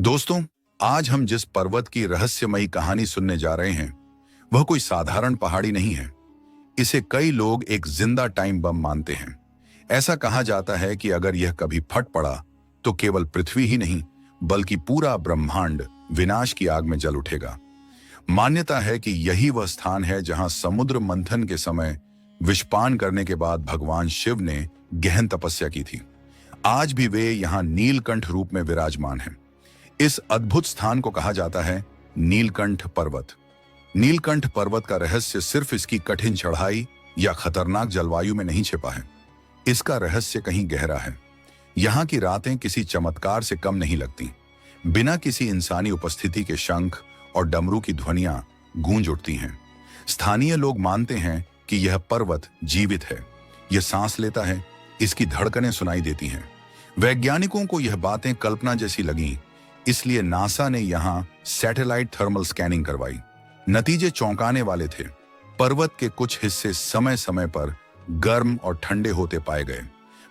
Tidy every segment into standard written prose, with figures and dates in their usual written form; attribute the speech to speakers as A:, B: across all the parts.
A: दोस्तों, आज हम जिस पर्वत की रहस्यमयी कहानी सुनने जा रहे हैं वह कोई साधारण पहाड़ी नहीं है। इसे कई लोग एक जिंदा टाइम बम मानते हैं। ऐसा कहा जाता है कि अगर यह कभी फट पड़ा तो केवल पृथ्वी ही नहीं बल्कि पूरा ब्रह्मांड विनाश की आग में जल उठेगा। मान्यता है कि यही वह स्थान है जहां समुद्र मंथन के समय विषपान करने के बाद भगवान शिव ने गहन तपस्या की थी। आज भी वे यहाँ नीलकंठ रूप में विराजमान हैं। इस अद्भुत स्थान को कहा जाता है नीलकंठ पर्वत। नीलकंठ पर्वत का रहस्य सिर्फ इसकी कठिन चढ़ाई या खतरनाक जलवायु में नहीं छिपा है। इसका रहस्य कहीं गहरा है। यहाँ की रातें किसी चमत्कार से कम नहीं लगती। बिना किसी इंसानी उपस्थिति के शंख और डमरू की ध्वनियां गूंज उठती हैं। स्थानीय लोग मानते हैं कि यह पर्वत जीवित है, यह सांस लेता है, इसकी धड़कनें सुनाई देती हैं। वैज्ञानिकों को यह बातें कल्पना जैसी लगीं, इसलिए नासा ने यहां सैटेलाइट थर्मल स्कैनिंग करवाई। नतीजे चौंकाने वाले थे। पर्वत के कुछ हिस्से समय समय पर गर्म और ठंडे होते पाए गए,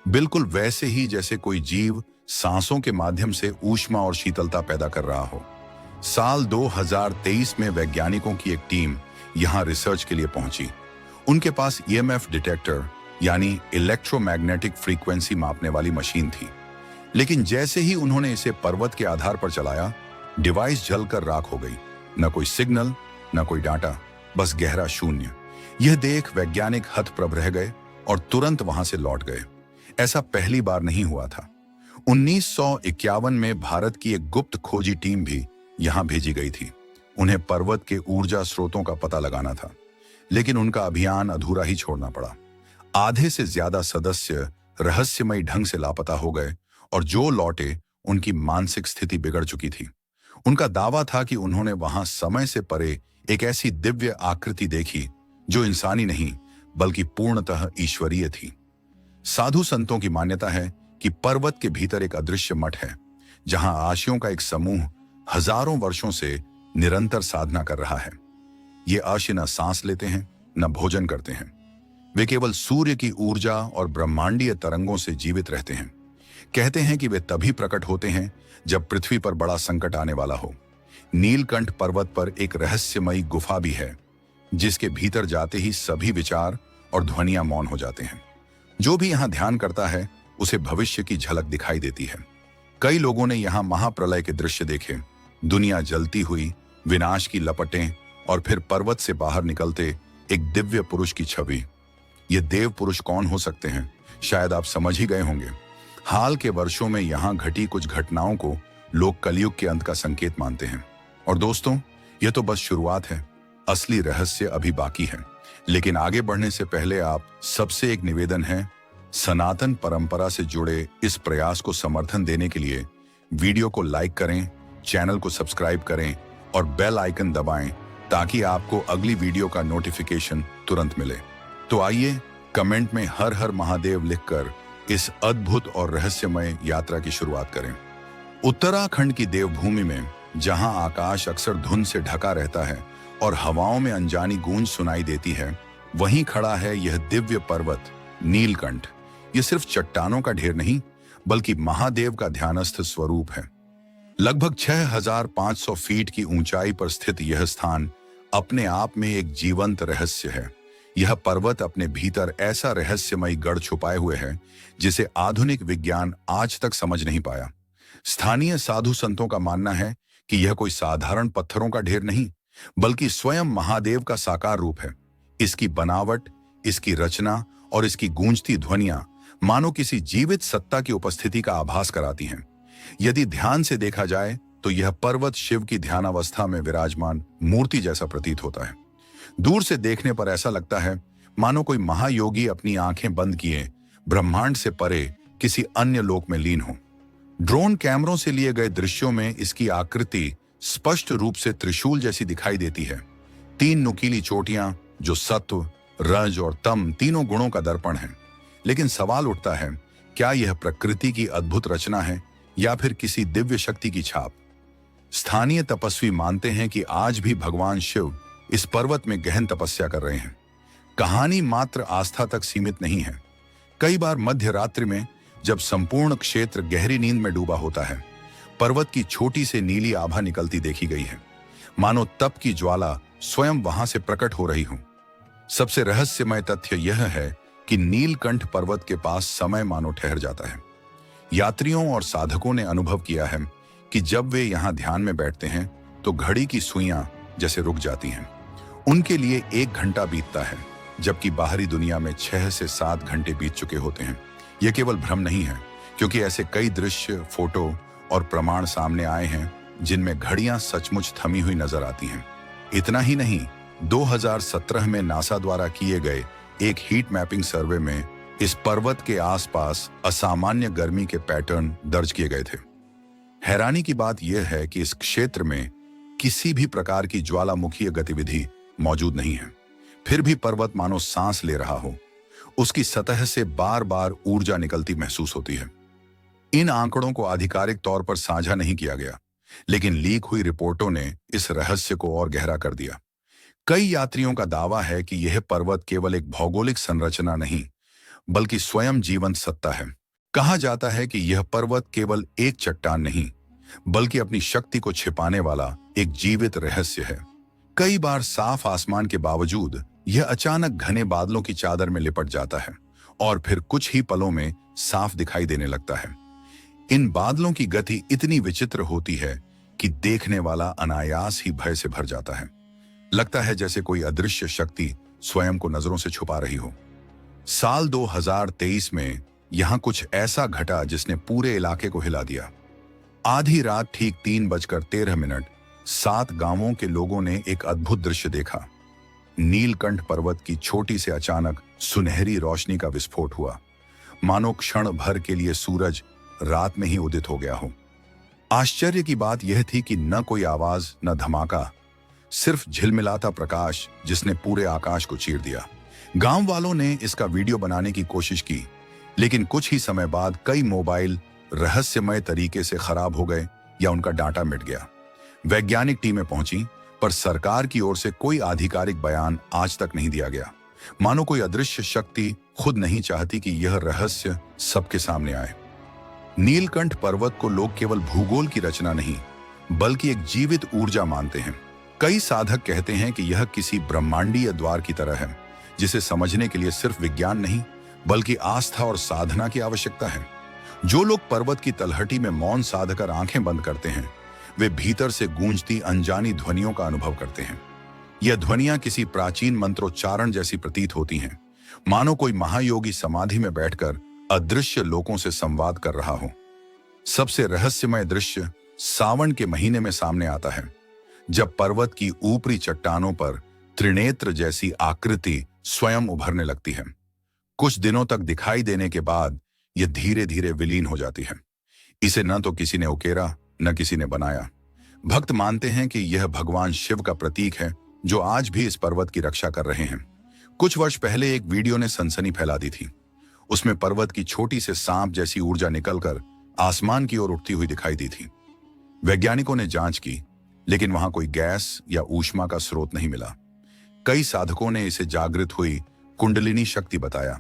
A: बिल्कुल वैसे ही जैसे कोई जीव सांसों के माध्यम से ऊष्मा और शीतलता पैदा कर रहा हो। साल 2023 में वैज्ञानिकों की एक टीम यहां रिसर्च के लिए पहुंची। उनके पास ईएमएफ डिटेक्टर यानी इलेक्ट्रोमैग्नेटिक फ्रीक्वेंसी मापने वाली मशीन थी। लेकिन जैसे ही उन्होंने इसे पर्वत के आधार पर चलाया, डिवाइस जलकर राख हो गई। न कोई सिग्नल, न कोई डाटा, बस गहरा शून्य। यह देख वैज्ञानिक हतप्रभ रह गए और तुरंत वहां से लौट गए। ऐसा पहली बार नहीं हुआ था। 1951 में भारत की एक गुप्त खोजी टीम भी यहां भेजी गई थी। उन्हें पर्वत के ऊर्जा स्रोतों का पता लगाना था, लेकिन उनका अभियान अधूरा ही छोड़ना पड़ा। आधे से ज्यादा सदस्य रहस्यमयी ढंग से लापता हो गए और जो लौटे उनकी मानसिक स्थिति बिगड़ चुकी थी। उनका दावा था कि उन्होंने वहां समय से परे एक ऐसी दिव्य आकृति देखी जो इंसानी नहीं बल्कि पूर्णतः ईश्वरीय थी। साधु संतों की मान्यता है कि पर्वत के भीतर एक अदृश्य मठ है, जहां आशियों का एक समूह हजारों वर्षों से निरंतर साधना कर रहा है। ये आशी न सांस लेते हैं, न भोजन करते हैं। वे केवल सूर्य की ऊर्जा और ब्रह्मांडीय तरंगों से जीवित रहते हैं। कहते हैं कि वे तभी प्रकट होते हैं जब पृथ्वी पर बड़ा संकट आने वाला हो। नीलकंठ पर्वत पर एक रहस्यमयी गुफा भी है, जिसके भीतर जाते ही सभी विचार और ध्वनियां मौन हो जाते हैं। जो भी यहां ध्यान करता है उसे भविष्य की झलक दिखाई देती है। कई लोगों ने यहां महाप्रलय के दृश्य देखे, दुनिया जलती हुई, विनाश की लपटें और फिर पर्वत से बाहर निकलते एक दिव्य पुरुष की छवि। ये देव पुरुष कौन हो सकते हैं, शायद आप समझ ही गए होंगे। हाल के वर्षों में यहां घटी कुछ घटनाओं को लोग कलयुग के अंत का संकेत मानते हैं। और दोस्तों, यह तो बस शुरुआत है, असली रहस्य अभी बाकी है। लेकिन आगे बढ़ने से पहले आप सबसे एक निवेदन है, सनातन परंपरा से जुड़े इस प्रयास को समर्थन देने के लिए वीडियो को लाइक करें, चैनल को सब्सक्राइब करें और बेल आइकन दबाएं ताकि आपको अगली वीडियो का नोटिफिकेशन तुरंत मिले। तो आइए कमेंट में हर हर महादेव लिखकर इस अद्भुत और रहस्यमय यात्रा की शुरुआत करें। उत्तराखंड की देवभूमि में, जहां आकाश अक्सर धुंध से ढका रहता है और हवाओं में अनजानी गूंज सुनाई देती है, वहीं खड़ा है यह दिव्य पर्वत नीलकंठ। यह सिर्फ चट्टानों का ढेर नहीं बल्कि महादेव का ध्यानस्थ स्वरूप है। लगभग 6500 फीट की ऊंचाई पर स्थित यह स्थान अपने आप में एक जीवंत रहस्य है। यह पर्वत अपने भीतर ऐसा रहस्यमयी गढ़ छुपाए हुए है जिसे आधुनिक विज्ञान आज तक समझ नहीं पाया। स्थानीय साधु संतों का मानना है कि यह कोई साधारण पत्थरों का ढेर नहीं बल्कि स्वयं महादेव का साकार रूप है। इसकी बनावट, इसकी रचना और इसकी गूंजती ध्वनियां मानो किसी जीवित सत्ता की उपस्थिति का आभास कराती हैं। यदि ध्यान से देखा जाए तो यह पर्वत शिव की ध्यानावस्था में विराजमान मूर्ति जैसा प्रतीत होता है। दूर से देखने पर ऐसा लगता है मानो कोई महायोगी अपनी आंखें बंद किए ब्रह्मांड से परे किसी अन्य लोक में लीन हो। ड्रोन कैमरों से लिए गए दृश्यों में इसकी आकृति स्पष्ट रूप से त्रिशूल जैसी दिखाई देती है। 3 नुकीली चोटियां जो सत्व, रज और तम तीनों गुणों का दर्पण है। लेकिन सवाल उठता है, क्या यह प्रकृति की अद्भुत रचना है या फिर किसी दिव्य शक्ति की छाप? स्थानीय तपस्वी मानते हैं कि आज भी भगवान शिव इस पर्वत में गहन तपस्या कर रहे हैं। कहानी मात्र आस्था तक सीमित नहीं है। कई बार मध्य रात्रि में जब संपूर्ण क्षेत्र गहरी नींद में डूबा होता है, पर्वत की छोटी से नीली आभा निकलती देखी गई है, मानो तप की ज्वाला स्वयं वहां से प्रकट हो रही हो। सबसे रहस्यमय तथ्य यह है कि नीलकंठ पर्वत के पास समय मानो ठहर जाता है। यात्रियों और साधकों ने अनुभव किया है कि जब वे यहाँ ध्यान में बैठते हैं तो घड़ी की सुइयां जैसे रुक जाती हैं। उनके लिए 1 घंटा बीतता है, जबकि बाहरी दुनिया में 6 से 7 घंटे बीत चुके होते हैं। यह केवल भ्रम नहीं है, क्योंकि ऐसे कई दृश्य, फोटो और प्रमाण सामने आए हैं जिनमें घड़ियां सचमुच थमी हुई नजर आती हैं। इतना ही नहीं, 2017 में नासा द्वारा किए गए एक हीट मैपिंग सर्वे में इस पर्वत के आसपास असामान्य गर्मी के पैटर्न दर्ज किए गए थे। हैरानी की बात यह है कि इस क्षेत्र में किसी भी प्रकार की ज्वालामुखीय गतिविधि मौजूद नहीं है, फिर भी पर्वत मानो सांस ले रहा हो। उसकी सतह से बार बार ऊर्जा निकलती महसूस होती है। इन आंकड़ों को आधिकारिक तौर पर साझा नहीं किया गया, लेकिन लीक हुई रिपोर्टों ने इस रहस्य को और गहरा कर दिया। कई यात्रियों का दावा है कि यह पर्वत केवल एक भौगोलिक संरचना नहीं, बल्कि स्वयं जीवंत सत्ता है। कहा जाता है कि यह पर्वत केवल एक चट्टान नहीं, बल्कि अपनी शक्ति को छिपाने वाला एक जीवित रहस्य है। कई बार साफ आसमान के बावजूद यह अचानक घने बादलों की चादर में लिपट जाता है और फिर कुछ ही पलों में साफ दिखाई देने लगता है। इन बादलों की गति इतनी विचित्र होती है कि देखने वाला अनायास ही भय से भर जाता है। लगता है जैसे कोई अदृश्य शक्ति स्वयं को नजरों से छुपा रही हो। साल 2023 में यहां कुछ ऐसा घटा जिसने पूरे इलाके को हिला दिया। आधी रात ठीक 3:13 7 गांवों के लोगों ने एक अद्भुत दृश्य देखा। नीलकंठ पर्वत की चोटी से अचानक सुनहरी रोशनी का विस्फोट हुआ, मानो क्षण भर के लिए सूरज रात में ही उदित हो गया हो। आश्चर्य की बात यह थी कि न कोई आवाज, न धमाका, सिर्फ झिलमिलाता प्रकाश जिसने पूरे आकाश को चीर दिया। गांव वालों ने इसका वीडियो बनाने की कोशिश की, लेकिन कुछ ही समय बाद कई मोबाइल रहस्यमय तरीके से खराब हो गए या उनका डाटा मिट गया। वैज्ञानिक टीमें पहुंची, पर सरकार की ओर से कोई आधिकारिक बयान आज तक नहीं दिया गया, मानो कोई अदृश्य शक्ति खुद नहीं चाहती कि यह रहस्य सबके सामने आए। नीलकंठ पर्वत को लोग केवल भूगोल की रचना नहीं, बल्कि एक जीवित ऊर्जा मानते हैं। कई साधक कहते हैं कि यह किसी ब्रह्मांडीय द्वार की तरह है, जिसे समझने के लिए सिर्फ विज्ञान नहीं, बल्कि आस्था और साधना की आवश्यकता है। जो लोग पर्वत की तलहटी में मौन साधकर आंखें बंद करते हैं, वे भीतर से गूंजती अनजानी ध्वनियों का अनुभव करते हैं। यह ध्वनियां किसी प्राचीन मंत्रोच्चारण जैसी प्रतीत होती हैं, मानो कोई महायोगी समाधि में बैठकर अदृश्य लोकों से संवाद कर रहा हो। सबसे रहस्यमय दृश्य सावन के महीने में सामने आता है, जब पर्वत की ऊपरी चट्टानों पर त्रिनेत्र जैसी आकृति स्वयं उभरने लगती है। कुछ दिनों तक दिखाई देने के बाद यह धीरे धीरे विलीन हो जाती है। इसे न तो किसी ने उकेरा, न किसी ने बनाया। भक्त मानते हैं कि यह भगवान शिव का प्रतीक है, जो आज भी इस पर्वत की रक्षा कर रहे हैं। कुछ वर्ष पहले एक वीडियो ने सनसनी फैला दी थी। उसमें पर्वत की छोटी से सांप जैसी ऊर्जा निकलकर आसमान की ओर उठती हुई दिखाई दी थी। वैज्ञानिकों ने जांच की, लेकिन वहां कोई गैस या ऊष्मा का स्रोत नहीं मिला। कई साधकों ने इसे जागृत हुई कुंडलिनी शक्ति बताया।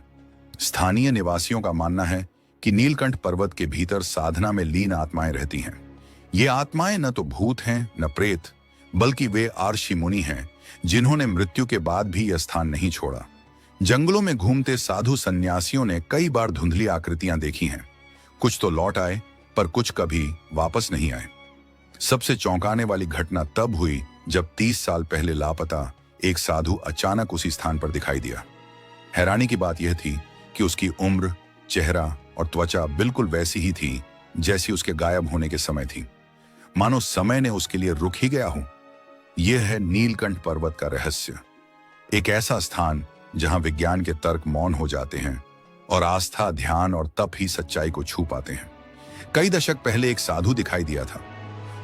A: स्थानीय निवासियों का मानना है कि नीलकंठ पर्वत के भीतर साधना में लीन आत्माएं रहती हैं। ये आत्माएं न तो भूत हैं, न प्रेत, बल्कि वे आर्षि मुनि हैं, जिन्होंने मृत्यु के बाद भी यह स्थान नहीं छोड़ा। जंगलों में घूमते साधु सन्यासियों ने कई बार धुंधली आकृतियां देखी हैं। कुछ तो लौट आए, पर कुछ कभी वापस नहीं आए। सबसे चौंकाने वाली घटना तब हुई जब 30 साल पहले लापता एक साधु अचानक उसी स्थान पर दिखाई दिया। हैरानी की बात यह थी कि उसकी उम्र, चेहरा और त्वचा बिल्कुल वैसी ही थी जैसी उसके गायब होने के समय थी, मानो समय ने उसके लिए रुक ही गया हो। यह है नीलकंठ पर्वत का रहस्य, एक ऐसा स्थान जहां विज्ञान के तर्क मौन हो जाते हैं और आस्था, ध्यान और तप ही सच्चाई को छू पाते हैं। कई दशक पहले एक साधु दिखाई दिया था।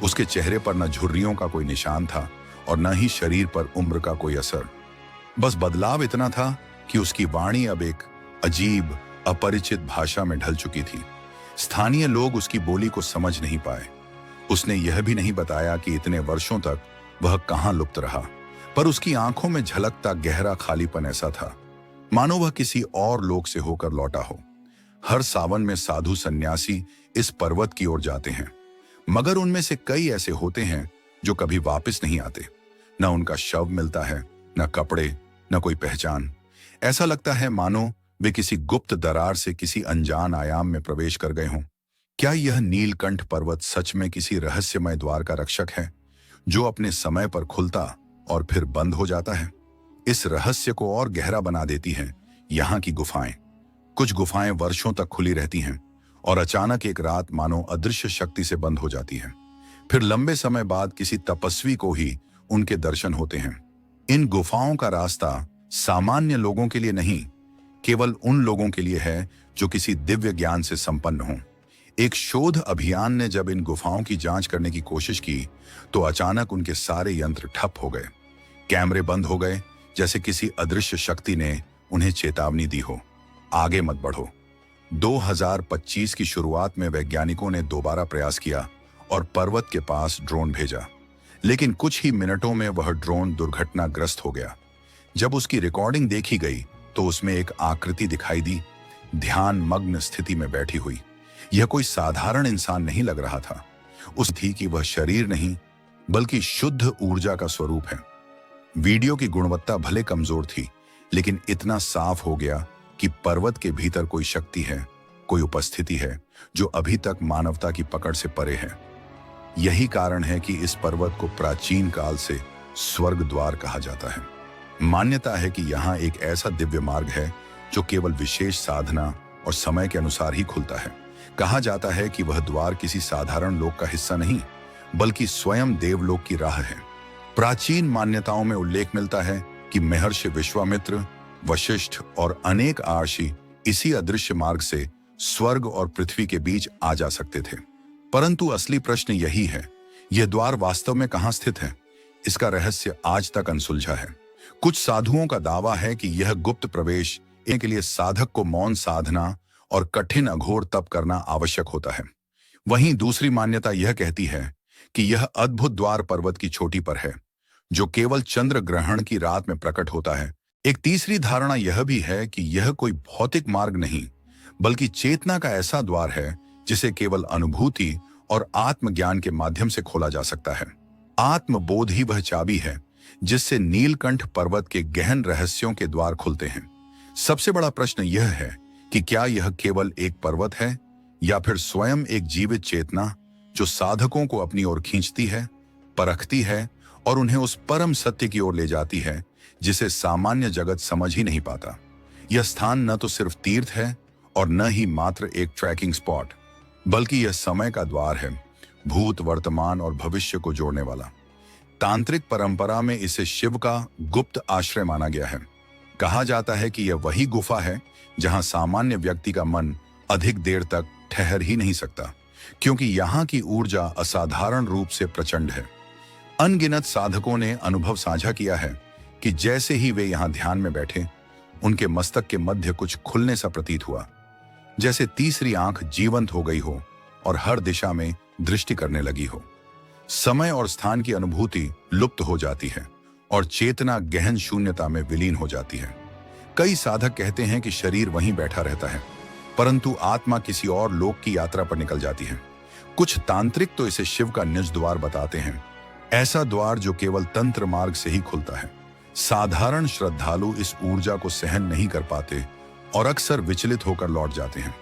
A: उसके चेहरे पर न झुर्रियों का कोई निशान था और न ही शरीर पर उम्र का कोई असर। बस बदलाव इतना था कि उसकी वाणी अब एक अजीब, अपरिचित भाषा में ढल चुकी थी। स्थानीय लोग उसकी बोली को समझ नहीं पाए। उसने यह भी नहीं बताया कि इतने वर्षों तक वह कहां लुप्त रहा, पर उसकी आंखों में झलकता गहरा खालीपन ऐसा था, मानो वह किसी और लोक से होकर लौटा हो। हर सावन में साधु सन्यासी इस पर्वत की ओर जाते हैं, मगर उनमें से कई ऐसे होते हैं जो कभी वापस नहीं आते। न उनका शव मिलता है, न कपड़े, न कोई पहचान। ऐसा लगता है मानो वे किसी गुप्त दरार से किसी अनजान आयाम में प्रवेश कर गए हों। क्या यह नीलकंठ पर्वत सच में किसी रहस्यमय द्वार का रक्षक है, जो अपने समय पर खुलता और फिर बंद हो जाता है? इस रहस्य को और गहरा बना देती हैं यहाँ की गुफाएं। कुछ गुफाएं वर्षों तक खुली रहती हैं और अचानक एक रात मानो अदृश्य शक्ति से बंद हो जाती हैं। फिर लंबे समय बाद किसी तपस्वी को ही उनके दर्शन होते हैं। इन गुफाओं का रास्ता सामान्य लोगों के लिए नहीं, केवल उन लोगों के लिए है जो किसी दिव्य ज्ञान से संपन्न हों। एक शोध अभियान ने जब इन गुफाओं की जांच करने की कोशिश की तो अचानक उनके सारे यंत्र ठप हो गए। कैमरे बंद हो गए, जैसे किसी अदृश्य शक्ति ने उन्हें चेतावनी दी हो, आगे मत बढ़ो। 2025 की शुरुआत में वैज्ञानिकों ने दोबारा प्रयास किया और पर्वत के पास ड्रोन भेजा, लेकिन कुछ ही मिनटों में वह ड्रोन दुर्घटनाग्रस्त हो गया। जब उसकी रिकॉर्डिंग देखी गई तो उसमें एक आकृति दिखाई दी, ध्यान मग्न स्थिति में बैठी हुई। यह कोई साधारण इंसान नहीं लग रहा था। उस थी कि वह शरीर नहीं, बल्कि शुद्ध ऊर्जा का स्वरूप है। वीडियो की गुणवत्ता भले कमजोर थी, लेकिन इतना साफ हो गया कि पर्वत के भीतर कोई शक्ति है, कोई उपस्थिति है जो अभी तक मानवता की पकड़ से परे है। यही कारण है कि इस पर्वत को प्राचीन काल से स्वर्ग द्वार कहा जाता है। मान्यता है कि यहाँ एक ऐसा दिव्य मार्ग है जो केवल विशेष साधना और समय के अनुसार ही खुलता है। कहा जाता है कि वह द्वार किसी साधारण लोक का हिस्सा नहीं, बल्कि स्वयं देवलोक की राह है। प्राचीन मान्यताओं में उल्लेख मिलता है कि महर्षि विश्वामित्र, वशिष्ठ और अनेक आर्षि इसी अदृश्य मार्ग से स्वर्ग और पृथ्वी के बीच आ जा सकते थे। परंतु असली प्रश्न यही है, यह द्वार वास्तव में कहाँ स्थित है? इसका रहस्य आज तक अनसुलझा है। कुछ साधुओं का दावा है कि यह गुप्त प्रवेश के लिए साधक को मौन साधना और कठिन अघोर तप करना आवश्यक होता है। वहीं दूसरी मान्यता यह कहती है कि यह अद्भुत द्वार पर्वत की चोटी पर है, जो केवल चंद्र ग्रहण की रात में प्रकट होता है। एक तीसरी धारणा यह भी है कि यह कोई भौतिक मार्ग नहीं, बल्कि चेतना का ऐसा द्वार है जिसे केवल अनुभूति और आत्मज्ञान के माध्यम से खोला जा सकता है। आत्मबोध ही वह चाबी है जिससे नीलकंठ पर्वत के गहन रहस्यों के द्वार खुलते हैं। सबसे बड़ा प्रश्न यह है कि क्या यह केवल एक पर्वत है या फिर स्वयं एक जीवित चेतना जो साधकों को अपनी ओर खींचती है, परखती है और उन्हें उस परम सत्य की ओर ले जाती है जिसे सामान्य जगत समझ ही नहीं पाता। यह स्थान न तो सिर्फ तीर्थ है और न ही मात्र एक ट्रैकिंग स्पॉट, बल्कि यह समय का द्वार है, भूत, वर्तमान और भविष्य को जोड़ने वाला। तांत्रिक परंपरा में इसे शिव का गुप्त आश्रय माना गया है। कहा जाता है कि यह वही गुफा है जहां सामान्य व्यक्ति का मन अधिक देर तक ठहर ही नहीं सकता, क्योंकि यहाँ की ऊर्जा असाधारण रूप से प्रचंड है। अनगिनत साधकों ने अनुभव साझा किया है कि जैसे ही वे यहाँ ध्यान में बैठे, उनके मस्तक के मध्य कुछ खुलने सा प्रतीत हुआ, जैसे तीसरी आंख जीवंत हो गई हो और हर दिशा में दृष्टि करने लगी हो। समय और स्थान की अनुभूति लुप्त हो जाती है और चेतना गहन शून्यता में विलीन हो जाती है। कई साधक कहते हैं कि शरीर वहीं बैठा रहता है, परंतु आत्मा किसी और लोक की यात्रा पर निकल जाती है। कुछ तांत्रिक तो इसे शिव का निज द्वार बताते हैं, ऐसा द्वार जो केवल तंत्र मार्ग से ही खुलता है। साधारण श्रद्धालु इस ऊर्जा को सहन नहीं कर पाते और अक्सर विचलित होकर लौट जाते हैं,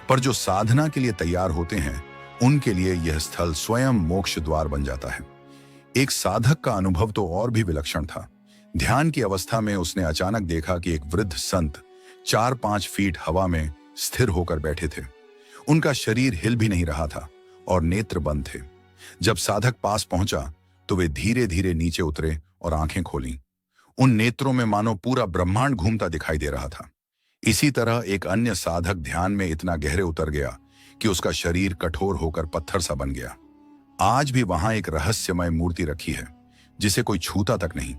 A: पर जो साधना के लिए तैयार होते हैं उनके लिए यह स्थल स्वयं मोक्ष द्वार बन जाता है। एक साधक का अनुभव तो और भी विलक्षण था। ध्यान की अवस्था में उसने अचानक देखा कि एक वृद्ध संत 4-5 फीट हवा में स्थिर होकर बैठे थे। उनका शरीर हिल भी नहीं रहा था और नेत्र बंद थे। जब साधक पास पहुंचा तो वे धीरे धीरे नीचे उतरे और आंखें खोलीं। उन नेत्रों में मानो पूरा ब्रह्मांड घूमता दिखाई दे रहा था। इसी तरह एक अन्य साधक ध्यान में इतना गहरे उतर गया कि उसका शरीर कठोर होकर पत्थर सा बन गया। आज भी वहां एक रहस्यमय मूर्ति रखी है जिसे कोई छूता तक नहीं।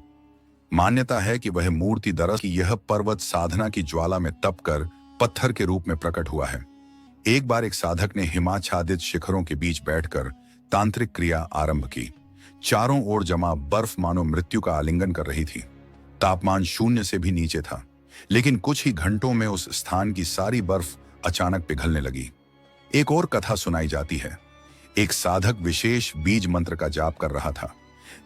A: मान्यता है कि वह मूर्ति दरअसल यह पर्वत साधना की ज्वाला में तप कर पत्थर के रूप में प्रकट हुआ है। एक बार एक साधक ने हिमाच्छादित शिखरों के बीच बैठकर तांत्रिक क्रिया आरंभ की। चारों ओर जमा बर्फ मानो मृत्यु का आलिंगन कर रही थी। तापमान 0 से भी नीचे था, लेकिन कुछ ही घंटों में उस स्थान की सारी बर्फ अचानक पिघलने लगी। एक और कथा सुनाई जाती है। एक साधक विशेष बीज मंत्र का जाप कर रहा था।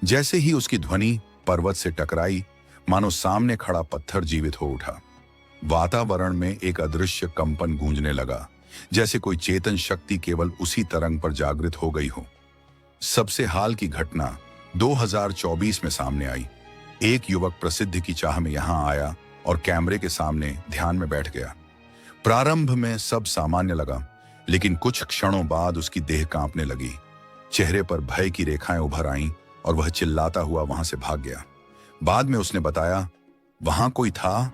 A: जैसे ही उसकी ध्वनि पर्वत से टकराई, मानो सामने खड़ा पत्थर जीवित हो उठा। वातावरण में एक अदृश्य कंपन गूंजने लगा, जैसे कोई चेतन शक्ति केवल उसी तरंग पर जागृत हो गई हो। सबसे हाल की घटना 2024 में सामने आई। एक युवक प्रसिद्धि की चाह में यहां आया और कैमरे के सामने ध्यान में बैठ गया। प्रारंभ में सब सामान्य लगा, लेकिन कुछ क्षणों बाद उसकी देह कांपने लगी। चेहरे पर भय की रेखाएं उभर आईं और वह चिल्लाता हुआ वहां से भाग गया। बाद में उसने बताया, वहां कोई था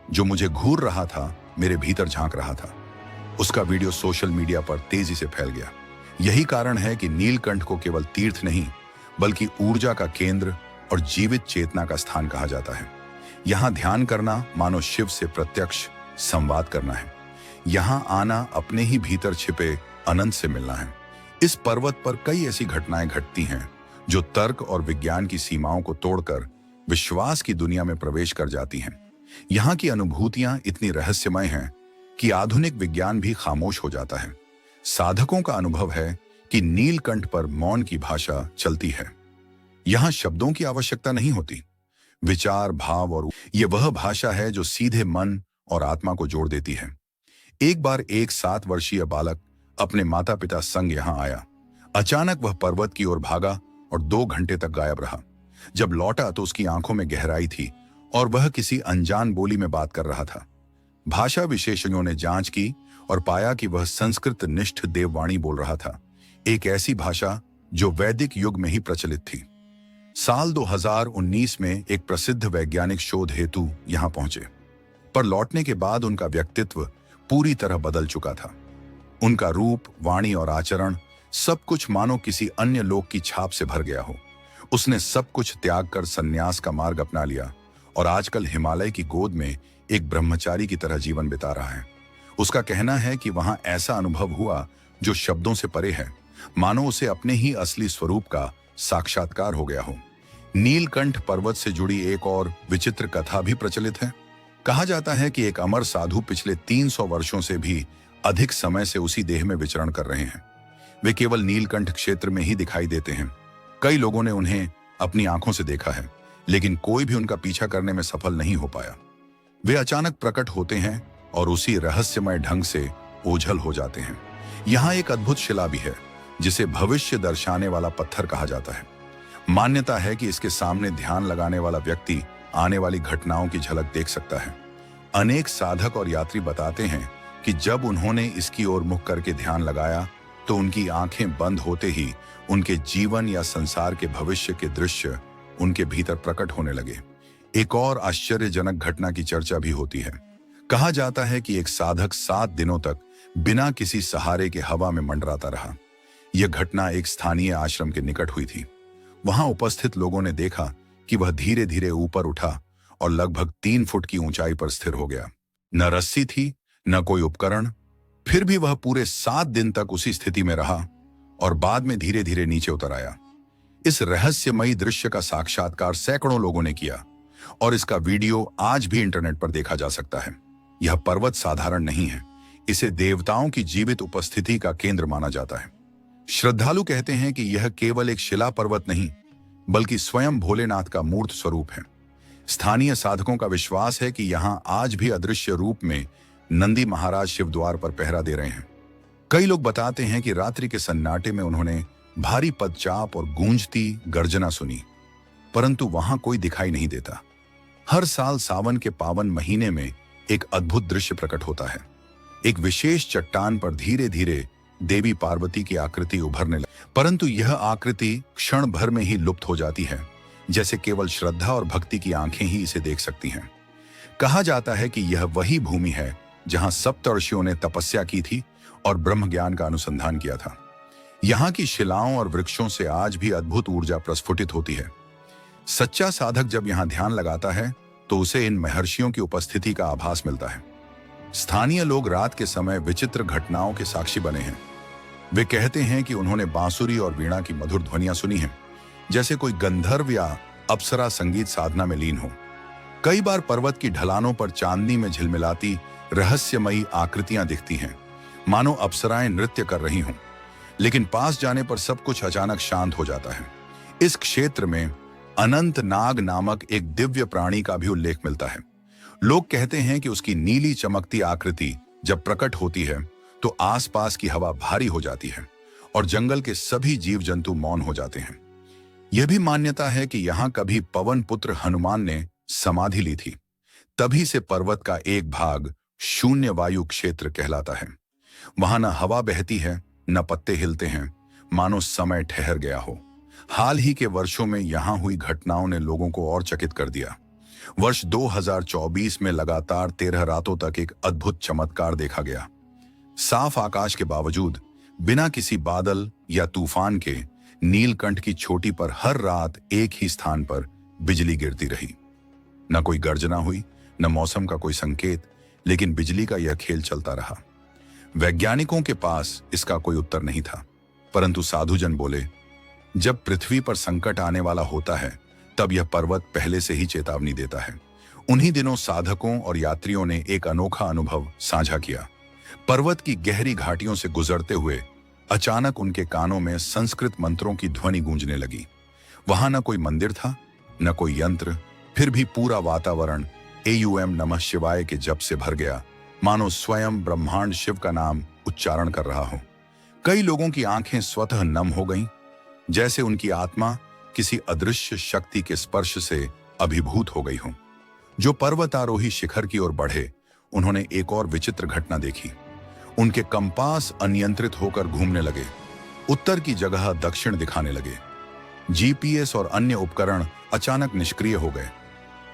A: जो मुझे घूर रहा था, मेरे भीतर झांक रहा था। उसका वीडियो सोशल मीडिया पर तेजी से फैल गया। यही कारण है कि नीलकंठ को केवल तीर्थ नहीं, बल्कि ऊर्जा का केंद्र और जीवित चेतना का स्थान कहा जाता है। यहां ध्यान करना मानो शिव से प्रत्यक्ष संवाद करना है। यहां आना अपने ही भीतर छिपे अनंत से मिलना है। इस पर्वत पर कई ऐसी घटनाएं घटती हैं जो तर्क और विज्ञान की सीमाओं को तोड़कर विश्वास की दुनिया में प्रवेश कर जाती हैं। यहाँ की अनुभूतियां इतनी रहस्यमय हैं कि आधुनिक विज्ञान भी खामोश हो जाता है। साधकों का अनुभव है कि नीलकंठ पर मौन की भाषा चलती है। यहाँ शब्दों की आवश्यकता नहीं होती। विचार, भाव और ये वह भाषा है जो सीधे मन और आत्मा को जोड़ देती है। एक बार एक 7 वर्षीय बालक अपने माता पिता संग यहाँ आया। अचानक वह पर्वत की ओर भागा और 2 घंटे तक गायब रहा। जब लौटा तो उसकी आंखों में गहराई थी और वह किसी अनजान बोली में बात कर रहा था। भाषा विशेषज्ञों ने जांच की और पाया कि वह संस्कृत निष्ठ देववाणी बोल रहा था, एक ऐसी भाषा जो वैदिक युग में ही प्रचलित थी। साल 2019 में एक प्रसिद्ध वैज्ञानिक शोध हेतु यहां पहुंचे, पर लौटने के बाद उनका व्यक्तित्व पूरी तरह बदल चुका था। उनका रूप, वाणी और आचरण सब कुछ मानो किसी अन्य लोक की छाप से भर गया हो। उसने सब कुछ त्याग कर संन्यास का मार्ग अपना लिया और आजकल हिमालय की गोद में एक ब्रह्मचारी की तरह जीवन बिता रहा है। उसका कहना है कि वहां ऐसा अनुभव हुआ जो शब्दों से परे है, मानो उसे अपने ही असली स्वरूप का साक्षात्कार हो गया हो। नीलकंठ पर्वत से जुड़ी एक और विचित्र कथा भी प्रचलित है। कहा जाता है कि एक अमर साधु पिछले 300 वर्षों से भी अधिक समय से उसी देह में विचरण कर रहे हैं। वे केवल नीलकंठ क्षेत्र में ही दिखाई देते हैं। कई लोगों ने उन्हें अपनी आंखों से देखा है, लेकिन कोई भी उनका पीछा करने में सफल नहीं हो पाया। वे अचानक प्रकट होते हैं और उसी रहस्यमय ढंग से ओझल हो जाते हैं। यहाँ एक अद्भुत शिला भी है जिसे भविष्य दर्शाने वाला पत्थर कहा जाता है। मान्यता है कि इसके सामने ध्यान लगाने वाला व्यक्ति आने वाली घटनाओं की झलक देख सकता है। अनेक साधक और यात्री बताते हैं कि जब उन्होंने इसकी ओर मुख करके ध्यान लगाया तो उनकी आंखें बंद होते ही उनके जीवन या संसार के भविष्य के दृश्य उनके भीतर प्रकट होने लगे। एक और आश्चर्यजनक घटना की चर्चा भी होती है। कहा जाता है कि एक साधक 7 दिनों तक बिना किसी सहारे के हवा में मंडराता रहा। यह घटना एक स्थानीय आश्रम के निकट हुई थी। वहां उपस्थित लोगों ने देखा कि वह धीरे धीरे ऊपर उठा और लगभग 3 फुट की ऊंचाई पर स्थिर हो गया। न रस्सी थी, न कोई उपकरण। फिर भी वह पूरे 7 दिन तक उसी स्थिति में रहा और बाद में धीरे धीरे नीचे उतर आया। इस रहस्यमयी दृश्य का साक्षात्कार सैकड़ों लोगों ने किया और इसका वीडियो आज भी इंटरनेट पर देखा जा सकता है। यह पर्वत साधारण नहीं है, इसे देवताओं की जीवित उपस्थिति का केंद्र माना जाता है। श्रद्धालु कहते हैं कि यह केवल एक शिला पर्वत नहीं, बल्कि स्वयं भोलेनाथ का मूर्त स्वरूप है। स्थानीय साधकों का विश्वास है कि यहां आज भी अदृश्य रूप में नंदी महाराज शिव द्वार पर पहरा दे रहे हैं। कई लोग बताते हैं कि रात्रि के सन्नाटे में उन्होंने भारी पदचाप और गूंजती गर्जना सुनी, परंतु वहां कोई दिखाई नहीं देता। हर साल सावन के पावन महीने में एक अद्भुत दृश्य प्रकट होता है। एक विशेष चट्टान पर धीरे धीरे देवी पार्वती की आकृति उभरने लगी, परंतु यह आकृति क्षण भर में ही लुप्त हो जाती है, जैसे केवल श्रद्धा और भक्ति की आंखें ही इसे देख सकती हैं। कहा जाता है कि यह वही भूमि है जहां सप्तर्षियों ने तपस्या की थी और ब्रह्म ज्ञान का अनुसंधान किया था। यहाँ की शिलाओं और वृक्षों से आज भी अद्भुत ऊर्जा प्रस्फुटित होती है। सच्चा साधक जब यहाँ ध्यान लगाता है तो उसे इन महर्षियों की उपस्थिति का आभास मिलता है। स्थानीय लोग रात के समय विचित्र घटनाओं के साक्षी बने हैं। वे कहते हैं कि उन्होंने बांसुरी और वीणा की मधुर ध्वनियां सुनी हैं, जैसे कोई गंधर्व या अप्सरा संगीत साधना में लीन हो। कई बार पर्वत की ढलानों पर चांदनी में झिलमिलाती रहस्यमयी आकृतियां दिखती हैं, मानो अप्सराएं नृत्य कर रही हों। लेकिन पास जाने पर सब कुछ अचानक शांत हो जाता है। इस क्षेत्र में अनंत नाग नामक एक दिव्य प्राणी का भी उल्लेख मिलता है। लोग कहते हैं कि उसकी नीली चमकती आकृति जब प्रकट होती है तो आसपास की हवा भारी हो जाती है और जंगल के सभी जीव जंतु मौन हो जाते हैं। यह भी मान्यता है कि यहां कभी पवन पुत्र हनुमान ने समाधि ली थी। तभी से पर्वत का एक भाग शून्य वायु क्षेत्र कहलाता है। वहां न हवा बहती है, न पत्ते हिलते हैं, मानो समय ठहर गया हो। हाल ही के वर्षों में यहां हुई घटनाओं ने लोगों को और चकित कर दिया। वर्ष 2024 में लगातार 13 रातों तक एक अद्भुत चमत्कार देखा गया। साफ आकाश के बावजूद बिना किसी बादल या तूफान के नीलकंठ की चोटी पर हर रात एक ही स्थान पर बिजली गिरती रही। न कोई गर्जना हुई, न मौसम का कोई संकेत, लेकिन बिजली का यह खेल चलता रहा। वैज्ञानिकों के पास इसका कोई उत्तर नहीं था, परंतु साधुजन बोले, जब पृथ्वी पर संकट आने वाला होता है तब यह पर्वत पहले से ही चेतावनी देता है। उन्हीं दिनों साधकों और यात्रियों ने एक अनोखा अनुभव साझा किया। पर्वत की गहरी घाटियों से गुजरते हुए अचानक उनके कानों में संस्कृत मंत्रों की ध्वनि गूंजने लगी। वहां न कोई मंदिर था, न कोई यंत्र, फिर भी पूरा वातावरण एयूएम नमः शिवाय के जप से भर गया, मानो स्वयं ब्रह्मांड शिव का नाम उच्चारण कर रहा हो। कई लोगों की आंखें स्वतः नम हो गईं, जैसे उनकी आत्मा किसी अदृश्य शक्ति के स्पर्श से अभिभूत हो गई हो। जो पर्वतारोही शिखर की ओर बढ़े, उन्होंने एक और विचित्र घटना देखी। उनके कंपास अनियंत्रित होकर घूमने लगे, उत्तर की जगह दक्षिण दिखाने लगे। जीपीएस और अन्य उपकरण अचानक निष्क्रिय हो गए।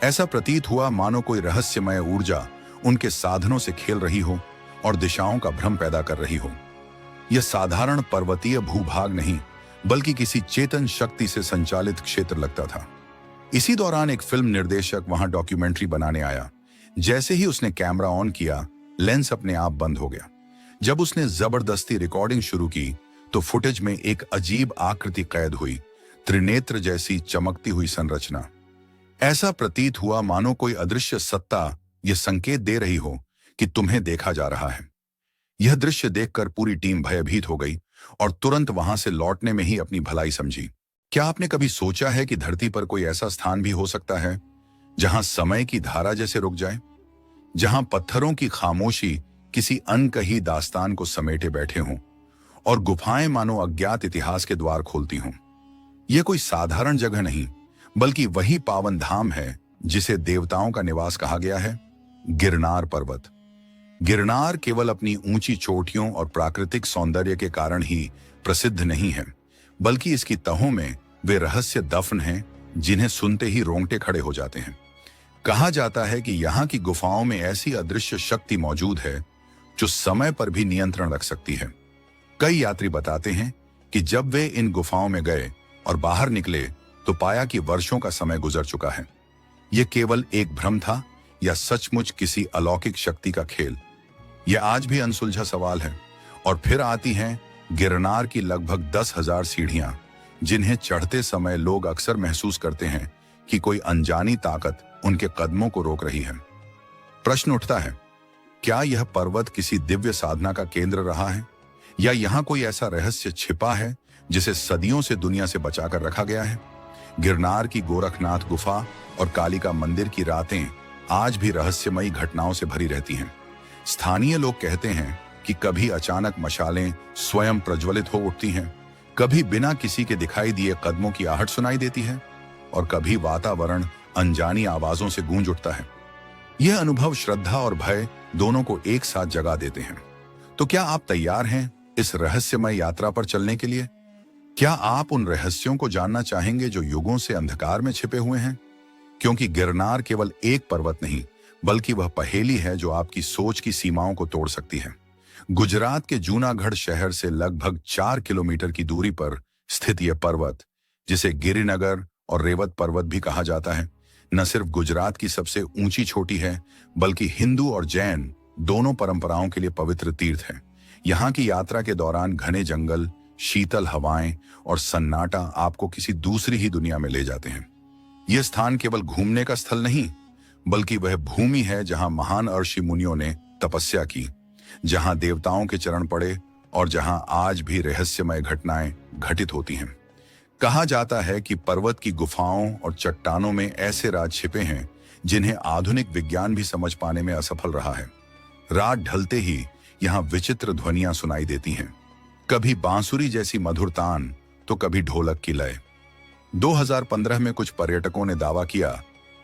A: ऐसा प्रतीत हुआ मानो कोई रहस्यमय ऊर्जा उनके साधनों से खेल रही हो और दिशाओं का भ्रम पैदा कर रही हो। यह साधारण पर्वतीय भूभाग नहीं, बल्कि किसी चेतन शक्ति से संचालित क्षेत्र लगता था। इसी दौरान एक फिल्म निर्देशक वहां डॉक्यूमेंट्री बनाने आया। जैसे ही उसने कैमरा ऑन किया, लेंस अपने आप बंद हो गया। जब उसने जबरदस्ती रिकॉर्डिंग शुरू की तो फुटेज में एक अजीब आकृति कैद हुई, त्रिनेत्र जैसी चमकती हुई संरचना। ऐसा प्रतीत हुआ मानो कोई अदृश्य सत्ता यह संकेत दे रही हो कि तुम्हें देखा जा रहा है। यह दृश्य देखकर पूरी टीम भयभीत हो गई और तुरंत वहां से लौटने में ही अपनी भलाई समझी। क्या आपने कभी सोचा है कि धरती पर कोई ऐसा स्थान भी हो सकता है जहां समय की धारा जैसे रुक जाए, जहां पत्थरों की खामोशी किसी अनकही दास्तान को समेटे बैठे हों और गुफाएं मानो अज्ञात इतिहास के द्वार खोलती हों? यह कोई साधारण जगह नहीं, बल्कि वही पावन धाम है जिसे देवताओं का निवास कहा गया है, गिरनार पर्वत। गिरनार केवल अपनी ऊंची चोटियों और प्राकृतिक सौंदर्य के कारण ही प्रसिद्ध नहीं है, बल्कि इसकी तहों में वे रहस्य दफन हैं जिन्हें सुनते ही रोंगटे खड़े हो जाते हैं। कहा जाता है कि यहाँ की गुफाओं में ऐसी अदृश्य शक्ति मौजूद है जो समय पर भी नियंत्रण रख सकती है। कई यात्री बताते हैं कि जब वे इन गुफाओं में गए और बाहर निकले तो पाया कि वर्षों का समय गुजर चुका है। यह केवल एक भ्रम था या सचमुच किसी अलौकिक शक्ति का खेल? यह आज भी अनसुलझा सवाल है। और फिर आती हैं गिरनार की लगभग 10,000 सीढ़ियां, जिन्हें चढ़ते समय लोग अक्सर महसूस करते हैं कि कोई अनजानी ताकत उनके कदमों को रोक रही है। प्रश्न उठता है, क्या यह पर्वत किसी दिव्य साधना का केंद्र रहा है, या यहां कोई ऐसा रहस्य छिपा है जिसे सदियों से दुनिया से बचाकर रखा गया है? गिरनार की गोरखनाथ गुफा और कालिका मंदिर की रातें आज भी रहस्यमयी घटनाओं से भरी रहती हैं। स्थानीय लोग कहते हैं कि कभी अचानक मशालें स्वयं प्रज्वलित हो उठती हैं, कभी बिना किसी के दिखाई दिए कदमों की आहट सुनाई देती है, और कभी वातावरण अनजानी आवाजों से गूंज उठता है। यह अनुभव श्रद्धा और भय दोनों को एक साथ जगा देते हैं। तो क्या आप तैयार हैं इस रहस्यमय यात्रा पर चलने के लिए? क्या आप उन रहस्यों को जानना चाहेंगे जो युगों से अंधकार में छिपे हुए हैं? क्योंकि गिरनार केवल एक पर्वत नहीं, बल्कि वह पहेली है जो आपकी सोच की सीमाओं को तोड़ सकती है। गुजरात के जूनागढ़ शहर से लगभग 4 किलोमीटर की दूरी पर स्थित यह पर्वत, जिसे गिरिनगर और रेवत पर्वत भी कहा जाता है, न सिर्फ गुजरात की सबसे ऊंची चोटी है, बल्कि हिंदू और जैन दोनों परंपराओं के लिए पवित्र तीर्थ है। यहाँ की यात्रा के दौरान घने जंगल, शीतल हवाएं और सन्नाटा आपको किसी दूसरी ही दुनिया में ले जाते हैं। यह स्थान केवल घूमने का स्थल नहीं, बल्कि वह भूमि है जहां महान ऋषि मुनियों ने तपस्या की, जहां देवताओं के चरण पड़े और जहां आज भी रहस्यमय घटनाएं घटित होती हैं। कहा जाता है कि पर्वत की गुफाओं और चट्टानों में ऐसे राज छिपे हैं जिन्हें आधुनिक विज्ञान भी समझ पाने में असफल रहा है। रात ढलते ही यहाँ विचित्र ध्वनियां सुनाई देती हैं, कभी बांसुरी जैसी मधुर तान तो कभी ढोलक की लय। 2015 में कुछ पर्यटकों ने दावा किया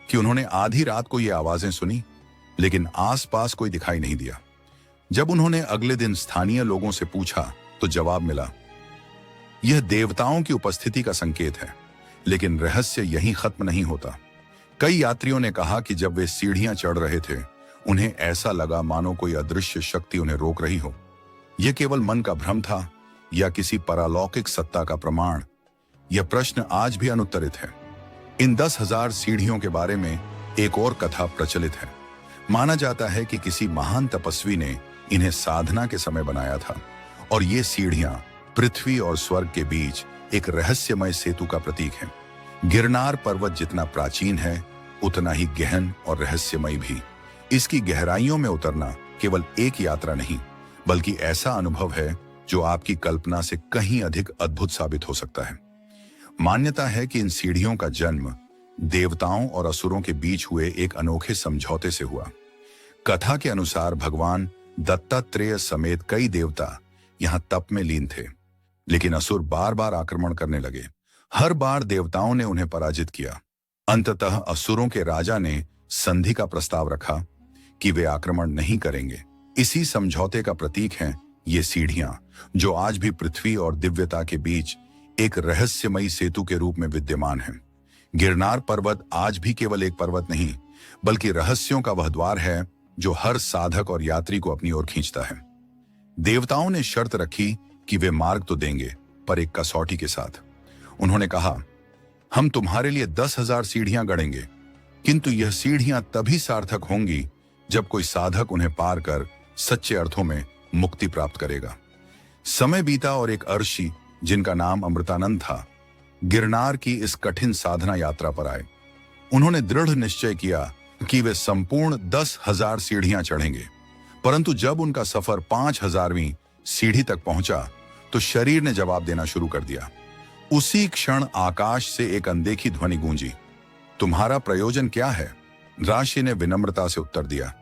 A: कि उन्होंने आधी रात को ये आवाजें सुनी, लेकिन आसपास कोई दिखाई नहीं दिया। जब उन्होंने अगले दिन स्थानीय लोगों से पूछा तो जवाब मिला, यह देवताओं की उपस्थिति का संकेत है। लेकिन रहस्य यहीं खत्म नहीं होता। कई यात्रियों ने कहा कि जब वे सीढ़ियां चढ़ रहे थे, उन्हें ऐसा लगा मानो कोई अदृश्य शक्ति उन्हें रोक रही हो। यह केवल मन का भ्रम था या किसी परालौकिक सत्ता का प्रमाण? यह प्रश्न आज भी अनुत्तरित है। इन 10,000 सीढ़ियों के बारे में एक और कथा प्रचलित है। माना जाता है कि किसी महान तपस्वी ने इन्हें साधना के समय बनाया था, और ये सीढ़ियां पृथ्वी और स्वर्ग के बीच एक रहस्यमय सेतु का प्रतीक है। गिरनार पर्वत जितना प्राचीन है, उतना ही गहन और रहस्यमय भी। इसकी गहराइयों में उतरना केवल एक यात्रा नहीं, बल्कि ऐसा अनुभव है जो आपकी कल्पना से कहीं अधिक अद्भुत साबित हो सकता है। मान्यता है कि इन सीढ़ियों का जन्म देवताओं और असुरों के बीच हुए एक अनोखे समझौते से हुआ। कथा के अनुसार भगवान दत्तात्रेय समेत कई देवता यहां तप में लीन थे, लेकिन असुर बार बार आक्रमण करने लगे। हर बार देवताओं ने उन्हें पराजित किया। अंततः असुरों के राजा ने संधि का प्रस्ताव रखा कि वे आक्रमण नहीं करेंगे। इसी समझौते का प्रतीक हैं ये सीढ़ियां, जो आज भी पृथ्वी और दिव्यता के बीच एक रहस्यमयी सेतु के रूप में विद्यमान है। गिरनार पर्वत आज भी केवल एक पर्वत नहीं, बल्कि रहस्यों का वह द्वार है जो हर साधक और यात्री को अपनी ओर खींचता है। देवताओं ने शर्त रखी कि वे मार्ग तो देंगे, पर एक कसौटी के साथ। उन्होंने कहा, हम तुम्हारे लिए 10,000 सीढ़ियां गढ़ेंगे, किंतु यह सीढ़ियां तभी सार्थक होंगी जब कोई साधक उन्हें पार कर सच्चे अर्थों में मुक्ति प्राप्त करेगा। समय बीता और एक अर्षि, जिनका नाम अमृतानंद था, गिरनार की इस कठिन साधना यात्रा पर आए। उन्होंने दृढ़ निश्चय किया कि वे संपूर्ण 10,000 सीढ़ियां चढ़ेंगे। परंतु जब उनका सफर 5,000वीं सीढ़ी तक पहुंचा, तो शरीर ने जवाब देना शुरू कर दिया। उसी क्षण आकाश से एक अनदेखी ध्वनि गूंजी, तुम्हारा प्रयोजन क्या है? राशि ने विनम्रता से उत्तर दिया,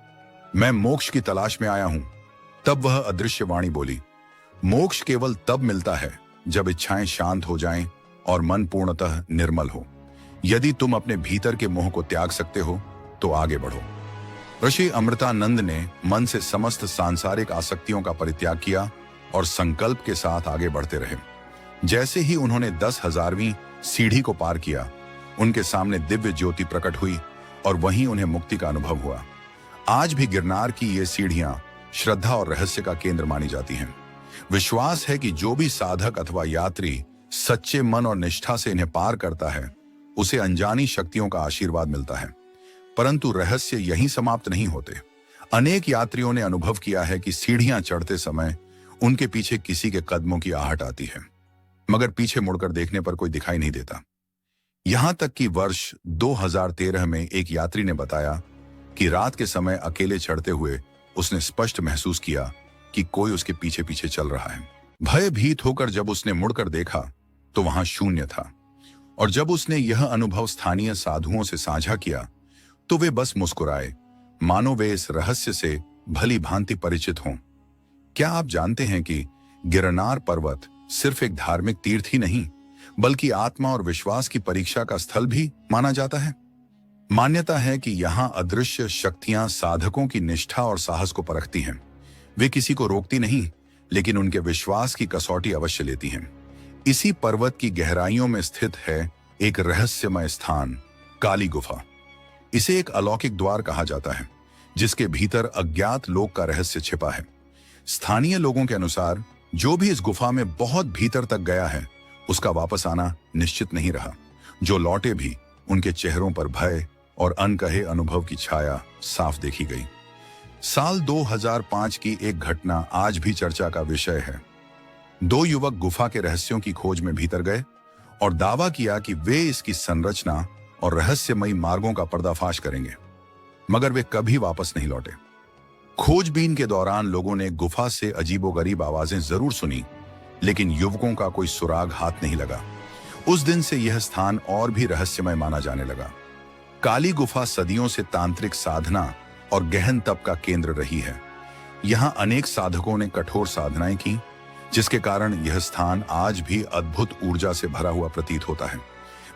A: मैं मोक्ष की तलाश में आया हूं। तब वह अदृश्य वाणी बोली, मोक्ष केवल तब मिलता है जब इच्छाएं शांत हो जाएं और मन पूर्णतः निर्मल हो। यदि तुम अपने भीतर के मोह को त्याग सकते हो तो आगे बढ़ो। ऋषि अमृतानंद ने मन से समस्त सांसारिक आसक्तियों का परित्याग किया और संकल्प के साथ आगे बढ़ते रहे। जैसे ही उन्होंने 10,000वीं सीढ़ी को पार किया, उनके सामने दिव्य ज्योति प्रकट हुई और वहीं उन्हें मुक्ति का अनुभव हुआ। आज भी गिरनार की ये सीढ़ियां श्रद्धा और रहस्य का केंद्र मानी जाती हैं। विश्वास है कि जो भी साधक अथवा यात्री सच्चे मन और निष्ठा से इन्हें पार करता है, उसे अनजानी शक्तियों का आशीर्वाद मिलता है। परंतु रहस्य यहीं समाप्त नहीं होते। अनेक यात्रियों ने अनुभव किया है कि सीढ़ियां चढ़ते समय उनके पीछे किसी के कदमों की आहट आती है, मगर पीछे मुड़कर देखने पर कोई दिखाई नहीं देता। यहां तक कि वर्ष 2013 में एक यात्री ने बताया कि रात के समय अकेले चढ़ते हुए उसने स्पष्ट महसूस किया कि कोई उसके पीछे पीछे चल रहा है। भयभीत होकर जब उसने मुड़कर देखा तो वहां शून्य था, और जब उसने यह अनुभव स्थानीय साधुओं से साझा किया तो वे बस मुस्कुराए, मानो वे इस रहस्य से भली भांति परिचित हों। क्या आप जानते हैं कि गिरनार पर्वत सिर्फ एक धार्मिक तीर्थ ही नहीं, बल्कि आत्मा और विश्वास की परीक्षा का स्थल भी माना जाता है? मान्यता है कि यहां अदृश्य शक्तियां साधकों की निष्ठा और साहस को परखती हैं। वे किसी को रोकती नहीं, लेकिन उनके विश्वास की कसौटी अवश्य लेती हैं। इसी पर्वत की गहराइयों में स्थित है एक रहस्यमय स्थान, काली गुफा। इसे एक अलौकिक द्वार कहा जाता है, जिसके भीतर अज्ञात लोक का रहस्य छिपा है। स्थानीय लोगों के अनुसार जो भी इस गुफा में बहुत भीतर तक गया है, उसका वापस आना निश्चित नहीं रहा। जो लौटे भी, उनके चेहरों पर भय और अनकहे अनुभव की छाया साफ देखी गई। साल 2005 की एक घटना आज भी चर्चा का विषय है। 2 युवक गुफा के रहस्यों की खोज में भीतर गए और दावा किया कि वे इसकी संरचना और रहस्यमयी मार्गों का पर्दाफाश करेंगे, मगर वे कभी वापस नहीं लौटे। खोजबीन के दौरान लोगों ने गुफा से अजीबोगरीब आवाजें जरूर सुनी, लेकिन युवकों का कोई सुराग हाथ नहीं लगा। उस दिन से यह स्थान और भी रहस्यमय माना जाने लगा। काली गुफा सदियों से तांत्रिक साधना और गहन तप का केंद्र रही है। यहाँ अनेक साधकों ने कठोर साधनाएं की, जिसके कारण यह स्थान आज भी अद्भुत ऊर्जा से भरा हुआ प्रतीत होता है।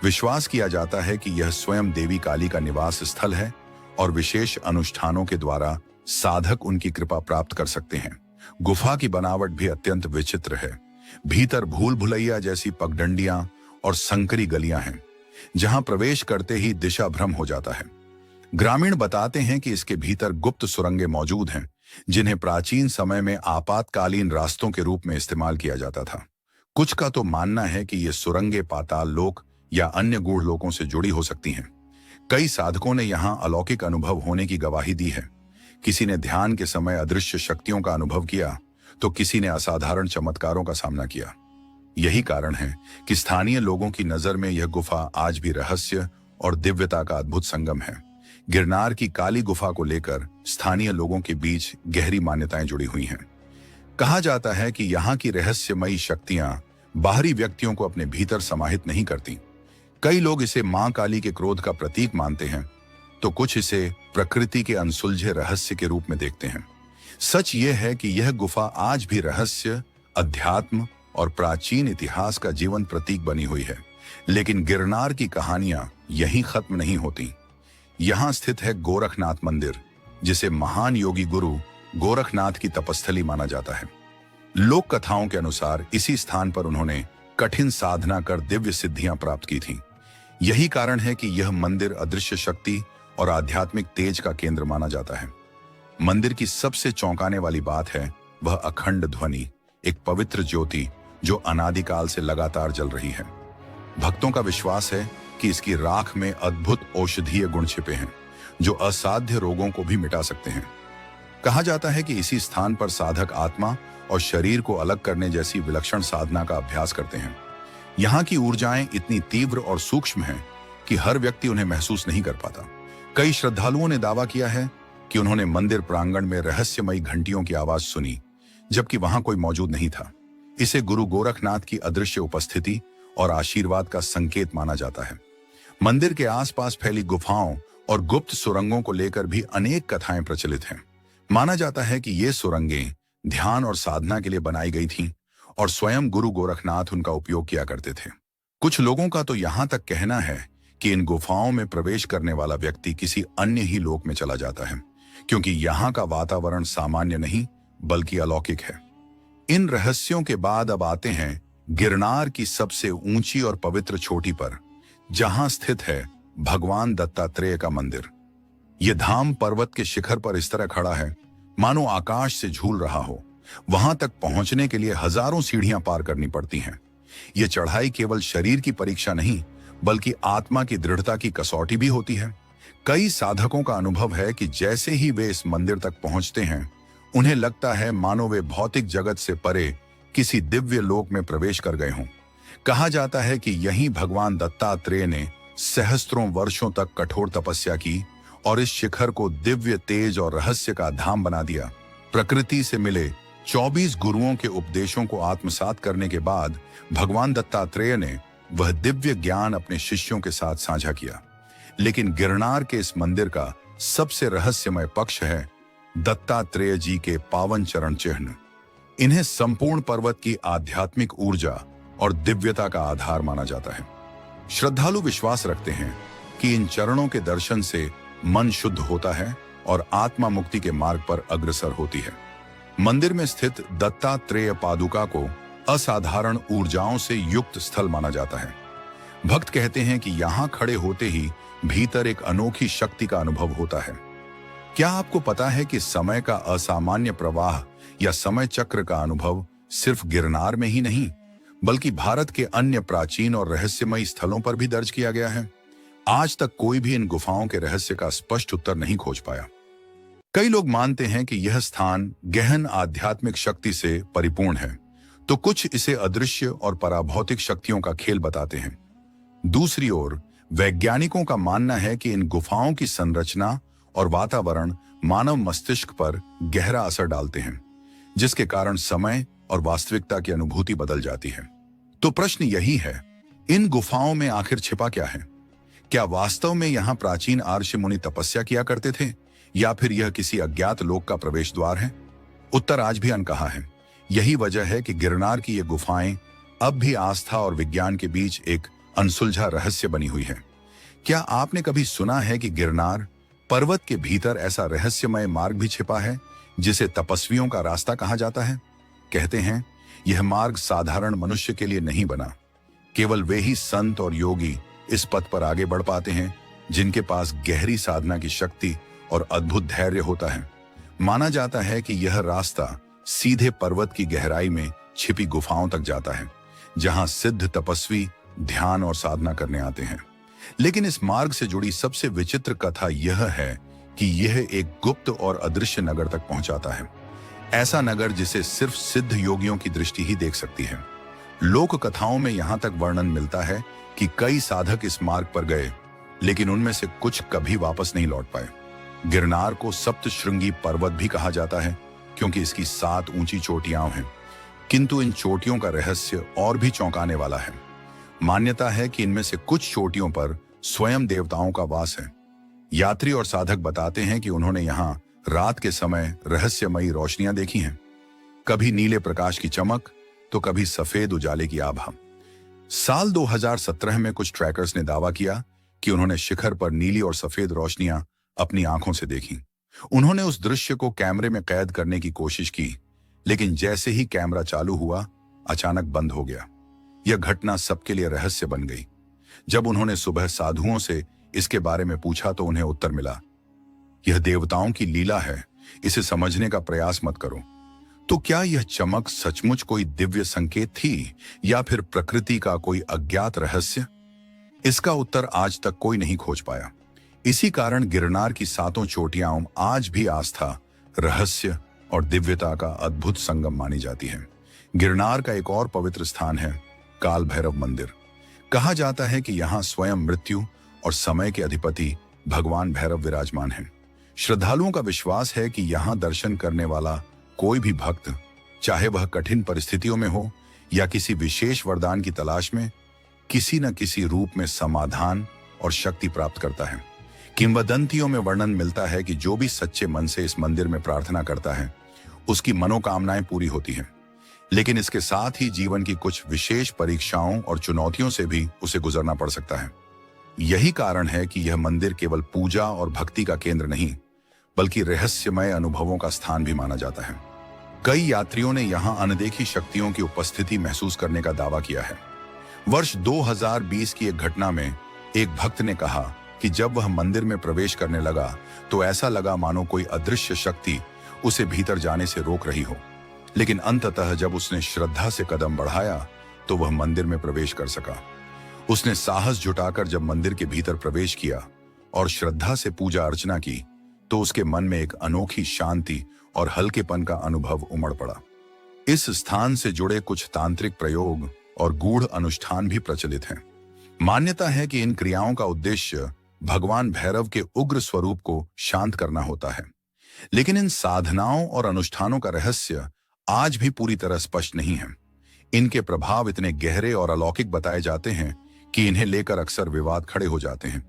A: विश्वास किया जाता है कि यह स्वयं देवी काली का निवास स्थल है और विशेष अनुष्ठानों के द्वारा साधक उनकी कृपा प्राप्त कर सकते हैं। गुफा की बनावट भी अत्यंत विचित्र है। भीतर भूल भुलैया जैसी पगडंडियां और संकरी गलियां हैं, जहां प्रवेश करते ही दिशा भ्रम हो जाता है। ग्रामीण बताते हैं कि इसके भीतर गुप्त सुरंगें मौजूद हैं, जिन्हें प्राचीन समय में आपातकालीन रास्तों के रूप में इस्तेमाल किया जाता था। कुछ का तो मानना है कि ये सुरंगें पाताल लोक या अन्य गूढ़ लोकों से जुड़ी हो सकती हैं। कई साधकों ने यहाँ अलौकिक अनुभव होने की गवाही दी है। किसी ने ध्यान के समय अदृश्य शक्तियों का अनुभव किया, तो किसी ने असाधारण चमत्कारों का सामना किया। यही कारण है कि स्थानीय लोगों की नजर में यह गुफा आज भी रहस्य और दिव्यता का अद्भुत संगम है। गिरनार की काली गुफा को लेकर स्थानीय लोगों के बीच गहरी मान्यताएं जुड़ी हुई हैं। कहा जाता है कि यहाँ की रहस्यमयी शक्तियां बाहरी व्यक्तियों को अपने भीतर समाहित नहीं करती। कई लोग इसे मां काली के क्रोध का प्रतीक मानते हैं, तो कुछ इसे प्रकृति के अनसुलझे रहस्य के रूप में देखते हैं। सच यह है कि यह गुफा आज भी रहस्य, अध्यात्म और प्राचीन इतिहास का जीवन प्रतीक बनी हुई है। लेकिन गिरनार की कहानियां यहीं खत्म नहीं होती। यहाँ स्थित है गोरखनाथ मंदिर, जिसे महान योगी गुरु गोरखनाथ की तपस्थली माना जाता है। लोक कथाओं के अनुसार इसी स्थान पर उन्होंने कठिन साधना कर दिव्य सिद्धियां प्राप्त की थीं। यही कारण है कि यह मंदिर अदृश्य शक्ति और आध्यात्मिक तेज का केंद्र माना जाता है। मंदिर की सबसे चौंकाने वाली बात है वह अखंड ध्वनि, एक पवित्र ज्योति जो अनादिकाल से लगातार जल रही है। भक्तों का विश्वास है कि इसकी राख में अद्भुत औषधीय गुण छिपे हैं, जो असाध्य रोगों को भी मिटा सकते हैं। कहा जाता है कि इसी स्थान पर साधक आत्मा और शरीर को अलग करने जैसी विलक्षण साधना का अभ्यास करते हैं। यहाँ की ऊर्जाएं इतनी तीव्र और सूक्ष्म हैं कि हर व्यक्ति उन्हें महसूस नहीं कर पाता। कई श्रद्धालुओं ने दावा किया है कि उन्होंने मंदिर प्रांगण में रहस्यमयी घंटियों की आवाज सुनी, जबकि वहां कोई मौजूद नहीं था। इसे गुरु गोरखनाथ की अदृश्य उपस्थिति और आशीर्वाद का संकेत माना जाता है। मंदिर के आसपास फैली गुफाओं और गुप्त सुरंगों को लेकर भी अनेक कथाएं प्रचलित हैं। माना जाता है कि ये सुरंगें ध्यान और साधना के लिए बनाई गई थीं और स्वयं गुरु गोरखनाथ उनका उपयोग किया करते थे। कुछ लोगों का तो यहाँ तक कहना है कि इन गुफाओं में प्रवेश करने वाला व्यक्ति किसी अन्य ही लोक में चला जाता है, क्योंकि यहाँ का वातावरण सामान्य नहीं बल्कि अलौकिक है। इन रहस्यों के बाद अब आते हैं गिरनार की सबसे ऊंची और पवित्र चोटी पर, जहां स्थित है भगवान दत्तात्रेय का मंदिर। यह धाम पर्वत के शिखर पर इस तरह खड़ा है मानो आकाश से झूल रहा हो। वहां तक पहुंचने के लिए हजारों सीढ़ियां पार करनी पड़ती हैं। यह चढ़ाई केवल शरीर की परीक्षा नहीं बल्कि आत्मा की दृढ़ता की कसौटी भी होती है। कई साधकों का अनुभव है कि जैसे ही वे इस मंदिर तक पहुंचते हैं, उन्हें लगता है मानो वे भौतिक जगत से परे किसी दिव्य लोक में प्रवेश कर गए हों। कहा जाता है कि यहीं भगवान दत्तात्रेय ने सहस्त्रों वर्षों तक कठोर तपस्या की और इस शिखर को दिव्य तेज और रहस्य का धाम बना दिया। प्रकृति से मिले 24 गुरुओं के उपदेशों को आत्मसात करने के बाद भगवान दत्तात्रेय ने वह दिव्य ज्ञान अपने शिष्यों के साथ साझा किया। लेकिन गिरनार के इस मंदिर का सबसे रहस्यमय पक्ष है दत्तात्रेय जी के पावन चरण चिन्ह। इन्हें संपूर्ण पर्वत की आध्यात्मिक ऊर्जा और दिव्यता का आधार माना जाता है। श्रद्धालु विश्वास रखते हैं कि इन चरणों के दर्शन से मन शुद्ध होता है और आत्मा मुक्ति के मार्ग पर अग्रसर होती है। मंदिर में स्थित दत्तात्रेय पादुका को असाधारण ऊर्जाओं से युक्त स्थल माना जाता है। भक्त कहते हैं कि यहाँ खड़े होते ही भीतर एक अनोखी शक्ति का अनुभव होता है। क्या आपको पता है कि समय का असामान्य प्रवाह या समय चक्र का अनुभव सिर्फ गिरनार में ही नहीं बल्कि भारत के अन्य प्राचीन और रहस्यमयी स्थलों पर भी दर्ज किया गया है? आज तक कोई भी इन गुफाओं के रहस्य का स्पष्ट उत्तर नहीं खोज पाया। कई लोग मानते हैं कि यह स्थान गहन आध्यात्मिक शक्ति से परिपूर्ण है, तो कुछ इसे अदृश्य और पराभौतिक शक्तियों का खेल बताते हैं। दूसरी ओर वैज्ञानिकों का मानना है कि इन गुफाओं की संरचना और वातावरण मानव मस्तिष्क पर गहरा असर डालते हैं, जिसके कारण समय और वास्तविकता की अनुभूति बदल जाती है। तो प्रश्न यही है, इन गुफाओं में आखिर छिपा क्या है? क्या वास्तव में यहाँ प्राचीन ऋषि मुनि तपस्या किया करते थे, या फिर यह किसी अज्ञात लोक का प्रवेश द्वार है? उत्तर आज भी अनकहा है। यही वजह है कि गिरनार की ये गुफाएं अब भी आस्था और विज्ञान के बीच एक अनसुलझा रहस्य बनी हुई है। क्या आपने कभी सुना है कि गिरनार पर्वत के भीतर ऐसा रहस्यमय मार्ग भी छिपा है जिसे तपस्वियों का रास्ता कहा जाता है? कहते हैं यह मार्ग साधारण मनुष्य के लिए नहीं बना। केवल वे ही संत और योगी इस पथ पर आगे बढ़ पाते हैं जिनके पास गहरी साधना की शक्ति और अद्भुत धैर्य होता है। माना जाता है कि यह रास्ता सीधे पर्वत की गहराई में छिपी गुफाओं तक जाता है, जहां सिद्ध तपस्वी ध्यान और साधना करने आते हैं। लेकिन इस मार्ग से जुड़ी सबसे विचित्र कथा यह है कि यह एक गुप्त और अदृश्य नगर तक पहुंचाता है। ऐसा नगर जिसे सिर्फ सिद्ध योगियों की दृष्टि ही देख सकती है। लोक कथाओं में यहां तक वर्णन मिलता है कि कई साधक इस मार्ग पर गए, लेकिन उनमें से कुछ कभी वापस नहीं लौट पाए। गिरनार को सप्तशृंगी पर्वत भी कहा जाता है, क्योंकि इसकी 7 ऊंची चोटियां हैं। किंतु इन चोटियों का रहस्य और भी चौंकाने वाला है। मान्यता है कि इनमें से कुछ चोटियों पर स्वयं देवताओं का वास है। यात्री और साधक बताते हैं कि उन्होंने यहाँ रात के समय रहस्यमयी रोशनियां देखी हैं, कभी नीले प्रकाश की चमक तो कभी सफेद उजाले की आभा। साल 2017 में कुछ ट्रैकर्स ने दावा किया कि उन्होंने शिखर पर नीली और सफेद रोशनियां अपनी आंखों से देखी। उन्होंने उस दृश्य को कैमरे में कैद करने की कोशिश की, लेकिन जैसे ही कैमरा चालू हुआ, अचानक बंद हो गया। यह घटना सबके लिए रहस्य बन गई। जब उन्होंने सुबह साधुओं से इसके बारे में पूछा तो उन्हें उत्तर मिला, यह देवताओं की लीला है, इसे समझने का प्रयास मत करो। तो क्या यह चमक सचमुच कोई दिव्य संकेत थी, या फिर प्रकृति का कोई अज्ञात रहस्य? इसका उत्तर आज तक कोई नहीं खोज पाया। इसी कारण गिरनार की 7 चोटियां आज भी आस्था, रहस्य और दिव्यता का अद्भुत संगम मानी जाती है। गिरनार का एक और पवित्र स्थान है काल भैरव मंदिर। कहा जाता है कि यहाँ स्वयं मृत्यु और समय के अधिपति भगवान भैरव विराजमान हैं। श्रद्धालुओं का विश्वास है कि यहाँ दर्शन करने वाला कोई भी भक्त, चाहे वह कठिन परिस्थितियों में हो या किसी विशेष वरदान की तलाश में, किसी न किसी रूप में समाधान और शक्ति प्राप्त करता है। किंवदंतियों में वर्णन मिलता है कि जो भी सच्चे मन से इस मंदिर में प्रार्थना करता है, उसकी मनोकामनाएं पूरी होती हैं। लेकिन इसके साथ ही जीवन की कुछ विशेष परीक्षाओं और चुनौतियों से भी उसे गुजरना पड़ सकता है। यही कारण है कि यह मंदिर केवल पूजा और भक्ति का केंद्र नहीं, बल्कि रहस्यमय अनुभवों का स्थान भी माना जाता है। कई यात्रियों ने यहाँ अनदेखी शक्तियों की उपस्थिति महसूस करने का दावा किया है। वर्ष 2020 की एक घटना में एक भक्त ने कहा कि जब वह मंदिर में प्रवेश करने लगा तो ऐसा लगा मानो कोई अदृश्य शक्ति उसे भीतर जाने से रोक रही हो। लेकिन अंततः जब उसने श्रद्धा से कदम बढ़ाया तो वह मंदिर में प्रवेश कर सका। उसने साहस जुटाकर जब मंदिर के भीतर प्रवेश किया और श्रद्धा से पूजा अर्चना की, तो उसके मन में एक अनोखी शांति और हल्केपन का अनुभव उमड़ पड़ा। इस स्थान से जुड़े कुछ तांत्रिक प्रयोग और गूढ़ अनुष्ठान भी प्रचलित हैं। मान्यता है कि इन क्रियाओं का उद्देश्य भगवान भैरव के उग्र स्वरूप को शांत करना होता है। लेकिन इन साधनाओं और अनुष्ठानों का रहस्य आज भी पूरी तरह स्पष्ट नहीं है। इनके प्रभाव इतने गहरे और अलौकिक बताए जाते हैं कि इन्हें लेकर अक्सर विवाद खड़े हो जाते हैं।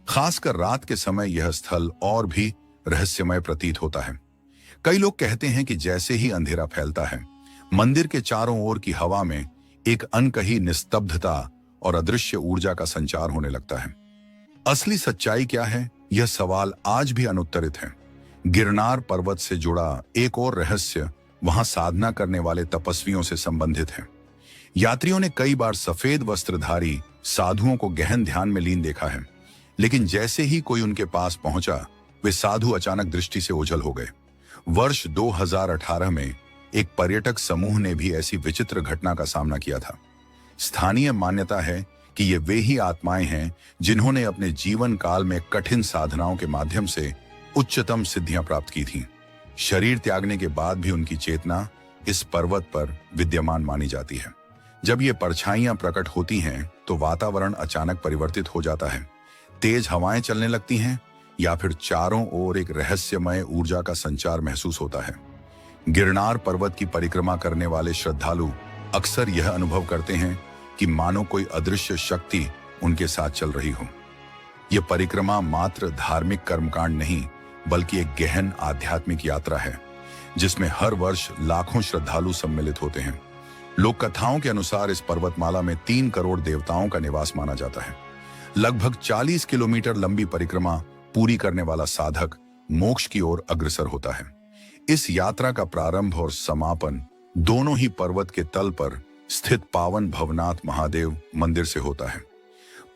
A: खासकर रात के समय यह स्थल और भी रहस्यमय प्रतीत होता है। कई लोग कहते हैं कि जैसे ही अंधेरा फैलता है, मंदिर के चारों ओर की हवा में एक अनकही निस्तब्धता और अदृश्य ऊर्जा का संचार होने लगता है। असली सच्चाई क्या है, यह सवाल आज भी अनुत्तरित है। गिरनार पर्वत से जुड़ा एक और रहस्य वहां साधना करने वाले तपस्वियों से संबंधित है। यात्रियों ने कई बार सफेद वस्त्रधारी साधुओं को गहन ध्यान में लीन देखा है, लेकिन जैसे ही कोई उनके पास पहुंचा, वे साधु अचानक दृष्टि से ओझल हो गए। वर्ष 2018 में एक पर्यटक समूह ने भी ऐसी विचित्र घटना का सामना किया था। स्थानीय मान्यता है कि ये वे ही आत्माएं हैं जिन्होंने अपने जीवन काल में कठिन साधनाओं के माध्यम से उच्चतम सिद्धियां प्राप्त की थीं। शरीर त्यागने के बाद भी उनकी चेतना इस पर्वत पर विद्यमान मानी जाती है। जब ये परछाइयां प्रकट होती हैं तो वातावरण अचानक परिवर्तित हो जाता है। तेज हवाएं चलने लगती हैं, या फिर चारों ओर एक रहस्यमय ऊर्जा का संचार महसूस होता है। गिरनार पर्वत की परिक्रमा करने वाले श्रद्धालु अक्सर यह अनुभव करते हैं कि मानो कोई अदृश्य शक्ति उनके साथ चल रही हो। यह परिक्रमा मात्र धार्मिक कर्मकांड नहीं, बल्कि एक गहन आध्यात्मिक यात्रा है, जिसमें हर वर्ष लाखों श्रद्धालु सम्मिलित होते हैं। लोक कथाओं के अनुसार इस पर्वतमाला में 3 करोड़ देवताओं का निवास माना जाता है। लगभग 40 किलोमीटर लंबी परिक्रमा पूरी करने वाला साधक मोक्ष की ओर अग्रसर होता है। इस यात्रा का प्रारंभ और समापन दोनों ही पर्वत के तल पर स्थित पावन भवनाथ महादेव मंदिर से होता है।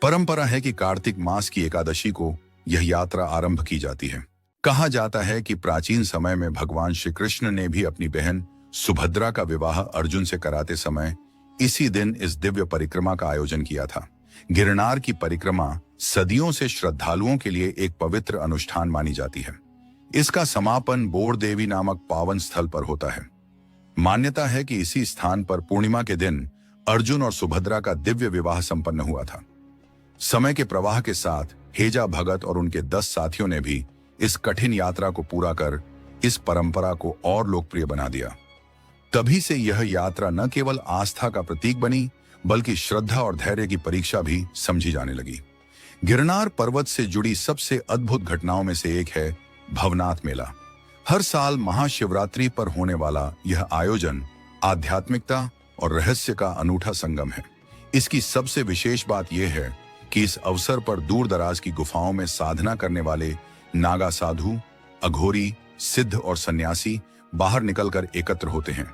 A: परंपरा है कि कार्तिक मास की एकादशी को यह यात्रा आरंभ की जाती है। कहा जाता है कि प्राचीन समय में भगवान श्री कृष्ण ने भी अपनी बहन सुभद्रा का विवाह अर्जुन से कराते समय इसी दिन इस दिव्य परिक्रमा का आयोजन किया था। गिरनार की परिक्रमा सदियों से श्रद्धालुओं के लिए एक पवित्र अनुष्ठान मानी जाती है। इसका समापन बोर देवी नामक पावन स्थल पर होता है। मान्यता है कि इसी स्थान पर पूर्णिमा के दिन अर्जुन और सुभद्रा का दिव्य विवाह संपन्न हुआ था। समय के प्रवाह के साथ हेजा भगत और उनके 10 साथियों ने भी इस कठिन यात्रा को पूरा कर इस परंपरा को और लोकप्रिय बना दिया। तभी से यह यात्रा न केवल आस्था का प्रतीक बनी, बल्कि श्रद्धा और धैर्य की परीक्षा भी समझी जाने लगी। गिरनार पर्वत से जुड़ी सबसे अद्भुत घटनाओं में से एक है भवनाथ मेला। हर साल महाशिवरात्रि पर होने वाला यह आयोजन आध्यात्मिकता और रहस्य का अनूठा संगम है। इसकी सबसे विशेष बात यह है कि इस अवसर पर दूर दराज की गुफाओं में साधना करने वाले नागा साधु, अघोरी, सिद्ध और सन्यासी बाहर निकलकर एकत्र होते हैं।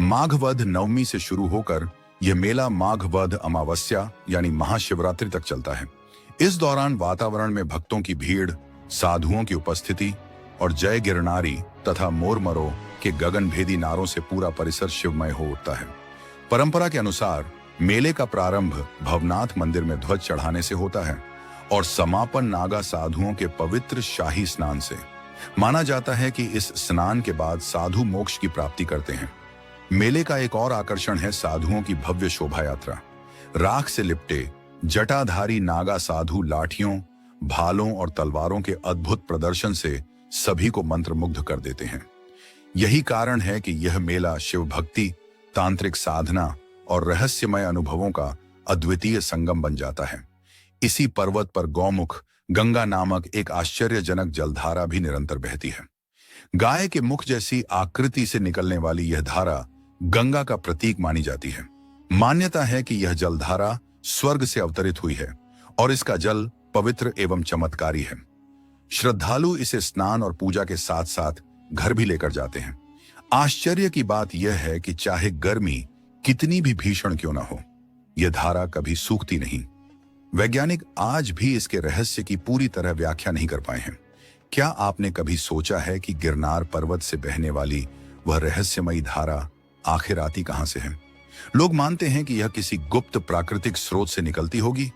A: माघ वध नवमी से शुरू होकर यह मेला माघ वध अमावस्या यानी महाशिवरात्रि तक चलता है। इस दौरान वातावरण में भक्तों की भीड़, साधुओं की उपस्थिति और जय गिरनारी तथा मोरमरो के गगनभेदी नारों से पूरा परिसर शिवमय हो उठता है। परंपरा के अनुसार मेले का प्रारंभ भवनाथ मंदिर में ध्वज चढ़ाने से होता है और समापन नागा साधुओं के पवित्र शाही स्नान से। माना जाता है कि इस स्नान के बाद साधु मोक्ष की प्राप्ति करते हैं। मेले का एक और आकर्षण है साधुओं की भव्य शोभा यात्रा। राख से लिपटे जटाधारी नागा साधु लाठियों, भालों और तलवारों के अद्भुत प्रदर्शन से सभी को मंत्रमुग्ध कर देते हैं। यही कारण है कि यह मेला शिव भक्ति, तांत्रिक साधना और रहस्यमय अनुभवों का अद्वितीय संगम बन जाता है। इसी पर्वत पर गौमुख गंगा नामक एक आश्चर्यजनक जलधारा भी निरंतर बहती है। गाय के मुख जैसी आकृति से निकलने वाली यह धारा गंगा का प्रतीक मानी जाती है। मान्यता है कि यह जलधारा स्वर्ग से अवतरित हुई है और इसका जल पवित्र एवं चमत्कारी है। श्रद्धालु इसे स्नान और पूजा के साथ साथ घर भी लेकर जाते हैं। आश्चर्य की बात यह है कि चाहे गर्मी कितनी भी भीषण क्यों न हो, यह धारा कभी सूखती नहीं। वैज्ञानिक आज भी इसके रहस्य की पूरी तरह व्याख्या नहीं कर पाए हैं। क्या आपने कभी सोचा है कि गिरनार पर्वत से बहने वाली वह रहस्यमयी धारा आखिर आती कहां से है? लोग मानते हैं कि यह किसी गुप्त प्राकृतिक स्रोत से निकलती होगी,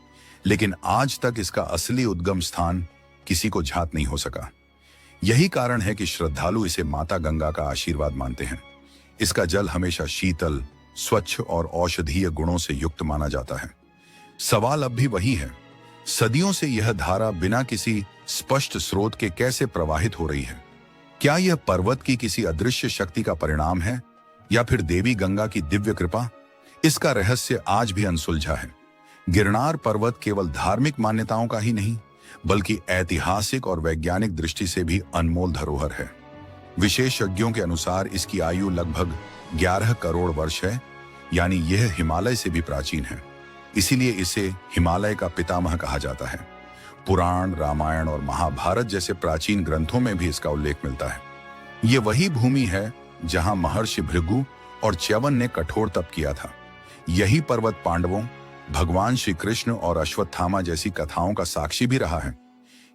A: लेकिन आज तक इसका असली उद्गम स्थान किसी को ज्ञात नहीं हो सका। यही कारण है कि श्रद्धालु इसे माता गंगा का आशीर्वाद मानते हैं। इसका जल हमेशा शीतल, स्वच्छ और औषधीय गुणों से युक्त माना जाता है। सवाल अब भी वही है, सदियों से यह धारा बिना किसी स्पष्ट स्रोत के कैसे प्रवाहित हो रही है? क्या यह पर्वत की किसी अदृश्य शक्ति का परिणाम है या फिर देवी गंगा की दिव्य कृपा? इसका रहस्य आज भी अनसुलझा है। गिरनार पर्वत केवल धार्मिक मान्यताओं का ही नहीं, बल्कि ऐतिहासिक और वैज्ञानिक दृष्टि से भी अनमोल धरोहर है। विशेषज्ञों के अनुसार इसकी आयु लगभग 11 करोड़ वर्ष है, यानी यह हिमालय से भी प्राचीन है। इसीलिए इसे हिमालय का पितामह कहा जाता है। पुराण, रामायण और महाभारत जैसे प्राचीन ग्रंथों में भी इसका उल्लेख मिलता है। ये वही भूमि है जहां महर्षि भृगु और च्यवन ने कठोर तप किया था। यही पर्वत पांडवों, भगवान श्री कृष्ण और अश्वत्थामा जैसी कथाओं का साक्षी भी रहा है।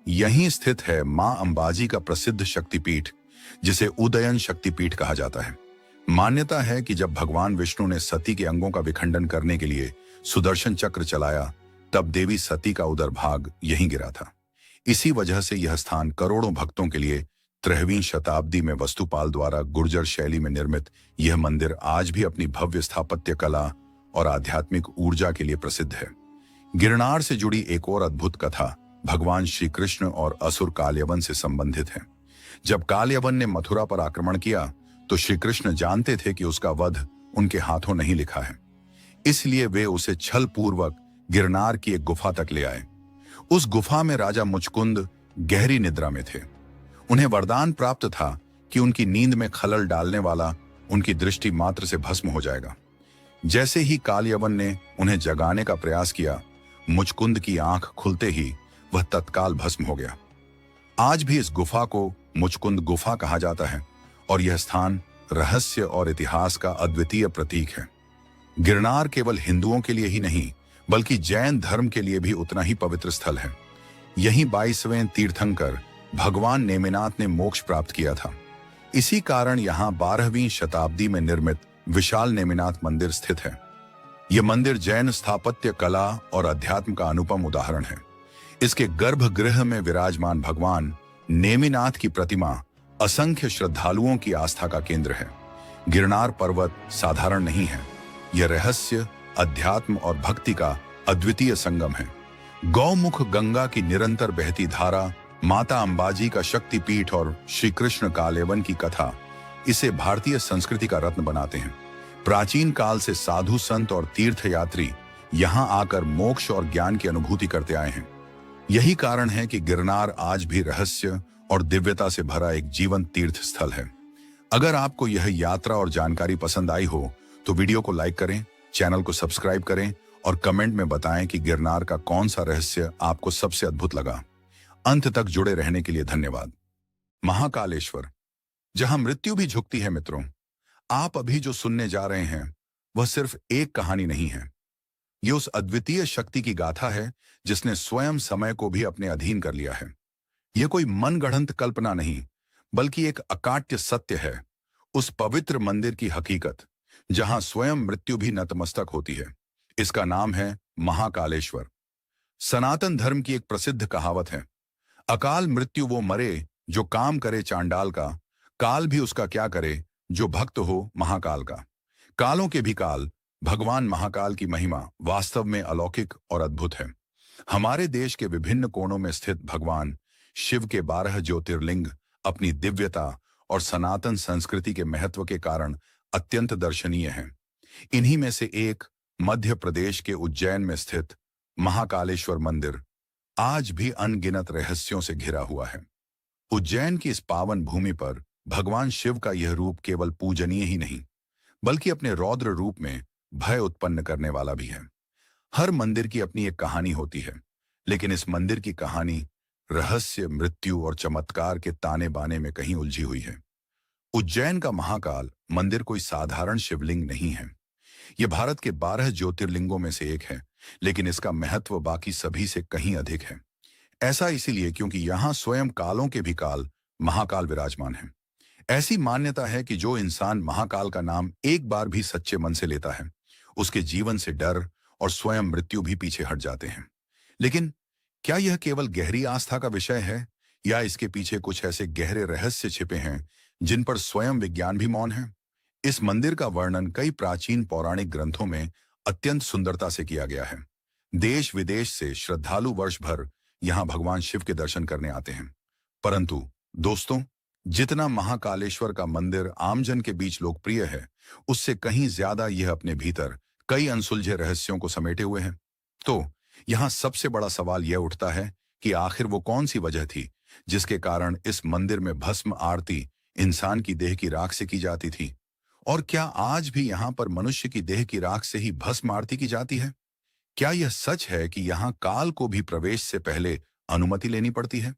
A: यहीं स्थित है मां अंबाजी का प्रसिद्ध शक्तिपीठ, जिसे उदयन शक्तिपीठ कहा जाता है। मान्यता है कि जब भगवान विष्णु ने सती के अंगों का विखंडन करने के लिए सुदर्शन चक्र चलाया, तब देवी सती का उदर भाग यहीं गिरा था। इसी वजह से यह स्थान करोड़ों भक्तों के लिए 13वीं शताब्दी में वस्तुपाल द्वारा गुर्जर शैली में निर्मित यह मंदिर आज भी अपनी भव्य स्थापत्य कला और आध्यात्मिक ऊर्जा के लिए प्रसिद्ध है। गिरनार से जुड़ी एक और अद्भुत कथा भगवान श्री कृष्ण और असुर कालयवन से संबंधित है। जब कालयवन ने मथुरा पर आक्रमण किया तो श्री कृष्ण जानते थे कि उसका वध उनके हाथों नहीं लिखा है, इसलिए वे उसे छल पूर्वक गिरनार की एक गुफा तक ले आए। उस गुफा में राजा मुचकुंद गहरी निद्रा में थे। उन्हें वरदान प्राप्त था कि उनकी नींद में खलल डालने वाला उनकी दृष्टि मात्र से भस्म हो जाएगा। जैसे ही कालयवन ने उन्हें जगाने का प्रयास किया, मुचकुंद की आंख खुलते ही वह तत्काल भस्म हो गया। आज भी इस गुफा को मुचकुंद गुफा कहा जाता है और यह स्थान रहस्य और इतिहास का अद्वितीय प्रतीक है। गिरनार केवल हिंदुओं के लिए ही नहीं बल्कि जैन धर्म के लिए भी उतना ही पवित्र स्थल है। यहीं 22वें तीर्थंकर भगवान नेमिनाथ ने मोक्ष प्राप्त किया था। इसी कारण यहाँ 12वीं शताब्दी में निर्मित विशाल नेमिनाथ मंदिर स्थित है। यह मंदिर जैन स्थापत्य कला और अध्यात्म का अनुपम उदाहरण है। इसके गर्भगृह में विराजमान भगवान नेमिनाथ की प्रतिमा असंख्य श्रद्धालुओं की आस्था का केंद्र है। गिरनार पर्वत साधारण नहीं है, यह रहस्य, अध्यात्म और भक्ति का अद्वितीय संगम है। गौमुख गंगा की निरंतर बहती धारा, माता अंबाजी का शक्तिपीठ और श्री कृष्ण कालयवन की कथा इसे भारतीय संस्कृति का रत्न बनाते हैं। प्राचीन काल से साधु संत और तीर्थयात्री यहाँ आकर मोक्ष और ज्ञान की अनुभूति करते आए हैं। यही कारण है कि गिरनार आज भी रहस्य और दिव्यता से भरा एक जीवंत तीर्थ स्थल है। अगर आपको यह यात्रा और जानकारी पसंद आई हो तो वीडियो को लाइक करें, चैनल को सब्सक्राइब करें और कमेंट में बताएं कि गिरनार का कौन सा रहस्य आपको सबसे अद्भुत लगा। अंत तक जुड़े रहने के लिए धन्यवाद। महाकालेश्वर, जहां मृत्यु भी झुकती है मित्रों, आप अभी जो सुनने जा रहे हैं वह सिर्फ एक कहानी नहीं है। यह उस अद्वितीय शक्ति की गाथा है जिसने स्वयं समय को भी अपने अधीन कर लिया है। यह कोई मनगढ़ंत कल्पना नहीं बल्कि एक अकाट्य सत्य है, उस पवित्र मंदिर की हकीकत जहां स्वयं मृत्यु भी नतमस्तक होती है। इसका नाम है महाकालेश्वर। सनातन धर्म की एक प्रसिद्ध कहावत है, अकाल मृत्यु वो मरे जो काम करे चांडाल का, काल भी उसका क्या करे जो भक्त हो महाकाल का। कालों के भी काल भगवान महाकाल की महिमा वास्तव में अलौकिक और अद्भुत है। हमारे देश के विभिन्न कोणों में स्थित भगवान शिव के 12 ज्योतिर्लिंग अपनी दिव्यता और सनातन संस्कृति के महत्व के कारण अत्यंत दर्शनीय हैं। इन्हीं में से एक मध्य प्रदेश के उज्जैन में स्थित महाकालेश्वर मंदिर आज भी अनगिनत रहस्यों से घिरा हुआ है। उज्जैन की इस पावन भूमि पर भगवान शिव का यह रूप केवल पूजनीय ही नहीं बल्कि अपने रौद्र रूप में भय उत्पन्न करने वाला भी है। हर मंदिर की अपनी एक कहानी होती है, लेकिन इस मंदिर की कहानी रहस्य, मृत्यु और चमत्कार के ताने बाने में कहीं उलझी हुई है। उज्जैन का महाकाल मंदिर कोई साधारण शिवलिंग नहीं है। यह भारत के 12 ज्योतिर्लिंगों में से एक है, लेकिन इसका महत्व बाकी सभी से कहीं अधिक है। ऐसा इसीलिए क्योंकि यहाँ स्वयं कालों के भी काल महाकाल विराजमान है। ऐसी मान्यता है कि जो इंसान महाकाल का नाम एक बार भी सच्चे मन से लेता है, उसके जीवन से डर और स्वयं मृत्यु भी पीछे हट जाते हैं। लेकिन क्या यह केवल गहरी आस्था का विषय है या इसके पीछे कुछ ऐसे गहरे रहस्य छिपे हैं जिन पर स्वयं विज्ञान भी मौन है? इस मंदिर का वर्णन कई प्राचीन पौराणिक ग्रंथों में अत्यंत सुंदरता से किया गया है। देश विदेश से श्रद्धालु वर्ष भर यहाँ भगवान शिव के दर्शन करने आते हैं। परंतु दोस्तों, जितना महाकालेश्वर का मंदिर आमजन के बीच लोकप्रिय है, उससे कहीं ज्यादा यह अपने भीतर कई अनसुलझे रहस्यों को समेटे हुए हैं। तो यहाँ सबसे बड़ा सवाल यह उठता है कि आखिर वो कौन सी वजह थी जिसके कारण इस मंदिर में भस्म आरती इंसान की देह की राख से की जाती थी? और क्या आज भी यहाँ पर मनुष्य की देह की राख से ही भस्म आरती की जाती है? क्या यह सच है कि यहाँ काल को भी प्रवेश से पहले अनुमति लेनी पड़ती है?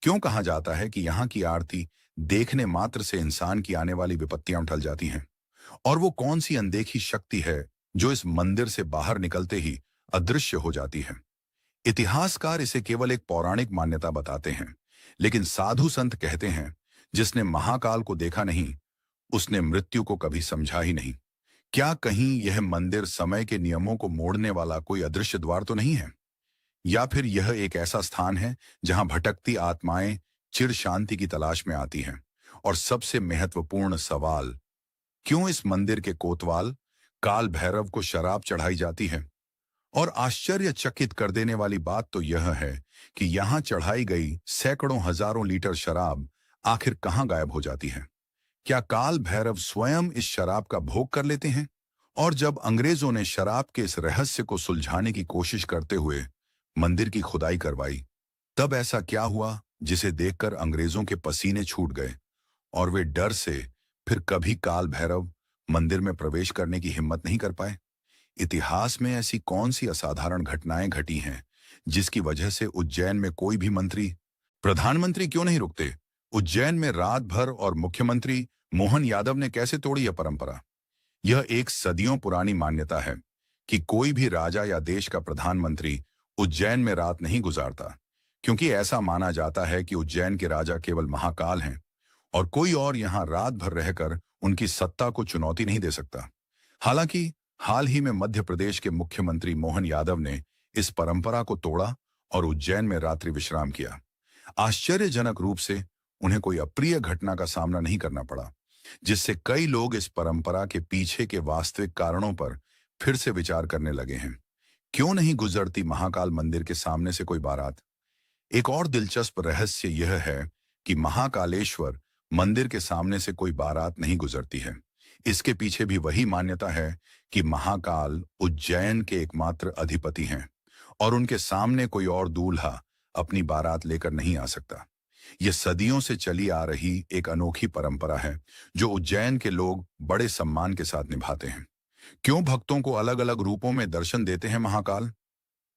A: क्यों कहा जाता है कि यहाँ की आरती देखने मात्र से इंसान की आने वाली विपत्तियां टल जाती हैं? और वो कौन सी अनदेखी शक्ति है जो इस मंदिर से बाहर निकलते ही अदृश्य हो जाती है? इतिहासकार इसे केवल एक पौराणिक मान्यता बताते हैं, लेकिन साधु संत कहते हैं जिसने महाकाल को देखा नहीं, उसने मृत्यु को कभी समझा ही नहीं। क्या कहीं यह मंदिर समय के नियमों को मोड़ने वाला कोई अदृश्य द्वार तो नहीं है? या फिर यह एक ऐसा स्थान है जहां भटकती आत्माएं चिर शांति की तलाश में आती हैं? और सबसे महत्वपूर्ण सवाल, क्यों इस मंदिर के कोतवाल काल भैरव को शराब चढ़ाई जाती है? और आश्चर्यचकित कर देने वाली बात तो यह है कि यहां चढ़ाई गई सैकड़ों हजारों लीटर शराब आखिर कहां गायब हो जाती है। क्या काल भैरव स्वयं इस शराब का भोग कर लेते हैं? और जब अंग्रेजों ने शराब के इस रहस्य को सुलझाने की कोशिश करते हुए मंदिर की खुदाई करवाई, तब ऐसा क्या हुआ जिसे देखकर अंग्रेजों के पसीने छूट गए और वे डर से फिर कभी काल भैरव मंदिर में प्रवेश करने की हिम्मत नहीं कर पाए? इतिहास में ऐसी कौन सी असाधारण घटनाएं घटी हैं जिसकी वजह से उज्जैन में कोई भी मंत्री, प्रधानमंत्री क्यों नहीं रुकते? उज्जैन में रात भर और मुख्यमंत्री मोहन यादव ने कैसे तोड़ी यह परंपरा? यह एक सदियों पुरानी मान्यता है कि कोई भी राजा या देश का प्रधानमंत्री उज्जैन में रात नहीं गुजारता, क्योंकि ऐसा माना जाता है कि उज्जैन के राजा केवल महाकाल हैं और कोई और यहां रात भर रहकर उनकी सत्ता को चुनौती नहीं दे सकता। हालांकि हाल ही में मध्य प्रदेश के मुख्यमंत्री मोहन यादव ने इस परंपरा को तोड़ा और उज्जैन में रात्रि विश्राम किया। आश्चर्यजनक रूप से उन्हें कोई अप्रिय घटना का सामना नहीं करना पड़ा, जिससे कई लोग इस परंपरा के पीछे के वास्तविक कारणों पर फिर से विचार करने लगे हैं। क्यों नहीं गुजरती महाकाल मंदिर के सामने से कोई बारात? एक और दिलचस्प रहस्य यह है कि महाकालेश्वर मंदिर के सामने से कोई बारात नहीं गुजरती है। इसके पीछे भी वही मान्यता है कि महाकाल उज्जैन के एकमात्र अधिपति हैं और उनके सामने कोई और दूल्हा अपनी बारात लेकर नहीं आ सकता। यह सदियों से चली आ रही एक अनोखी परंपरा है जो उज्जैन के लोग बड़े सम्मान के साथ निभाते हैं। क्यों भक्तों को अलग अलग रूपों में दर्शन देते हैं महाकाल?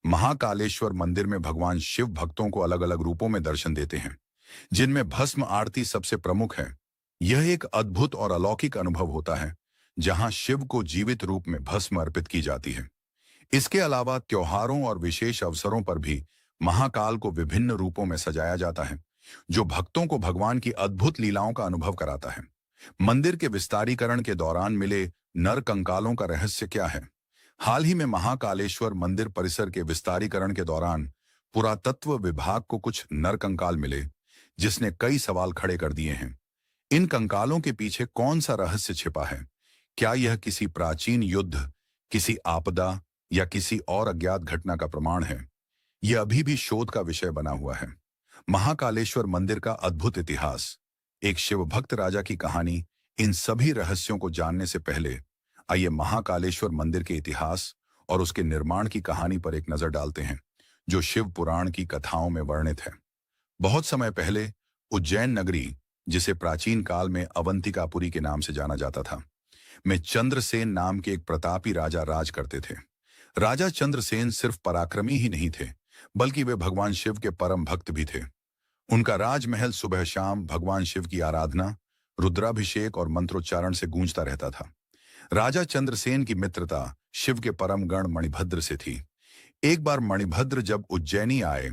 A: महाकालेश्वर मंदिर में भगवान शिव भक्तों को अलग अलग रूपों में दर्शन देते हैं, जिनमें भस्म आरती सबसे प्रमुख है। यह एक अद्भुत और अलौकिक अनुभव होता है जहां शिव को जीवित रूप में भस्म अर्पित की जाती है। इसके अलावा त्योहारों और विशेष अवसरों पर भी महाकाल को विभिन्न रूपों में सजाया जाता है, जो भक्तों को भगवान की अद्भुत लीलाओं का अनुभव कराता है। मंदिर के विस्तारीकरण के दौरान मिले नर कंकालों का रहस्य क्या है? हाल ही में महाकालेश्वर मंदिर परिसर के विस्तारीकरण के दौरान पुरातत्व विभाग को कुछ नर कंकाल मिले, जिसने कई सवाल खड़े कर दिए हैं। इन कंकालों के पीछे कौन सा रहस्य छिपा है? क्या यह किसी प्राचीन युद्ध, किसी आपदा या किसी और अज्ञात घटना का प्रमाण है? यह अभी भी शोध का विषय बना हुआ है। महाकालेश्वर मंदिर का अद्भुत इतिहास, एक शिवभक्त राजा की कहानी। इन सभी रहस्यों को जानने से पहले आइए महाकालेश्वर मंदिर के इतिहास और उसके निर्माण की कहानी पर एक नजर डालते हैं, जो शिव पुराण की कथाओं में वर्णित है। बहुत समय पहले उज्जैन नगरी, जिसे प्राचीन काल में अवंतिकापुरी के नाम से जाना जाता था, में चंद्रसेन नाम के एक प्रतापी राजा राज करते थे। राजा चंद्रसेन सिर्फ पराक्रमी ही नहीं थे, बल्कि वे भगवान शिव के परम भक्त भी थे। उनका राजमहल सुबह शाम भगवान शिव की आराधना, रुद्राभिषेक और मंत्रोच्चारण से गूंजता रहता था। राजा चंद्रसेन की मित्रता शिव के परम गण मणिभद्र से थी। एक बार मणिभद्र जब उज्जैनी आए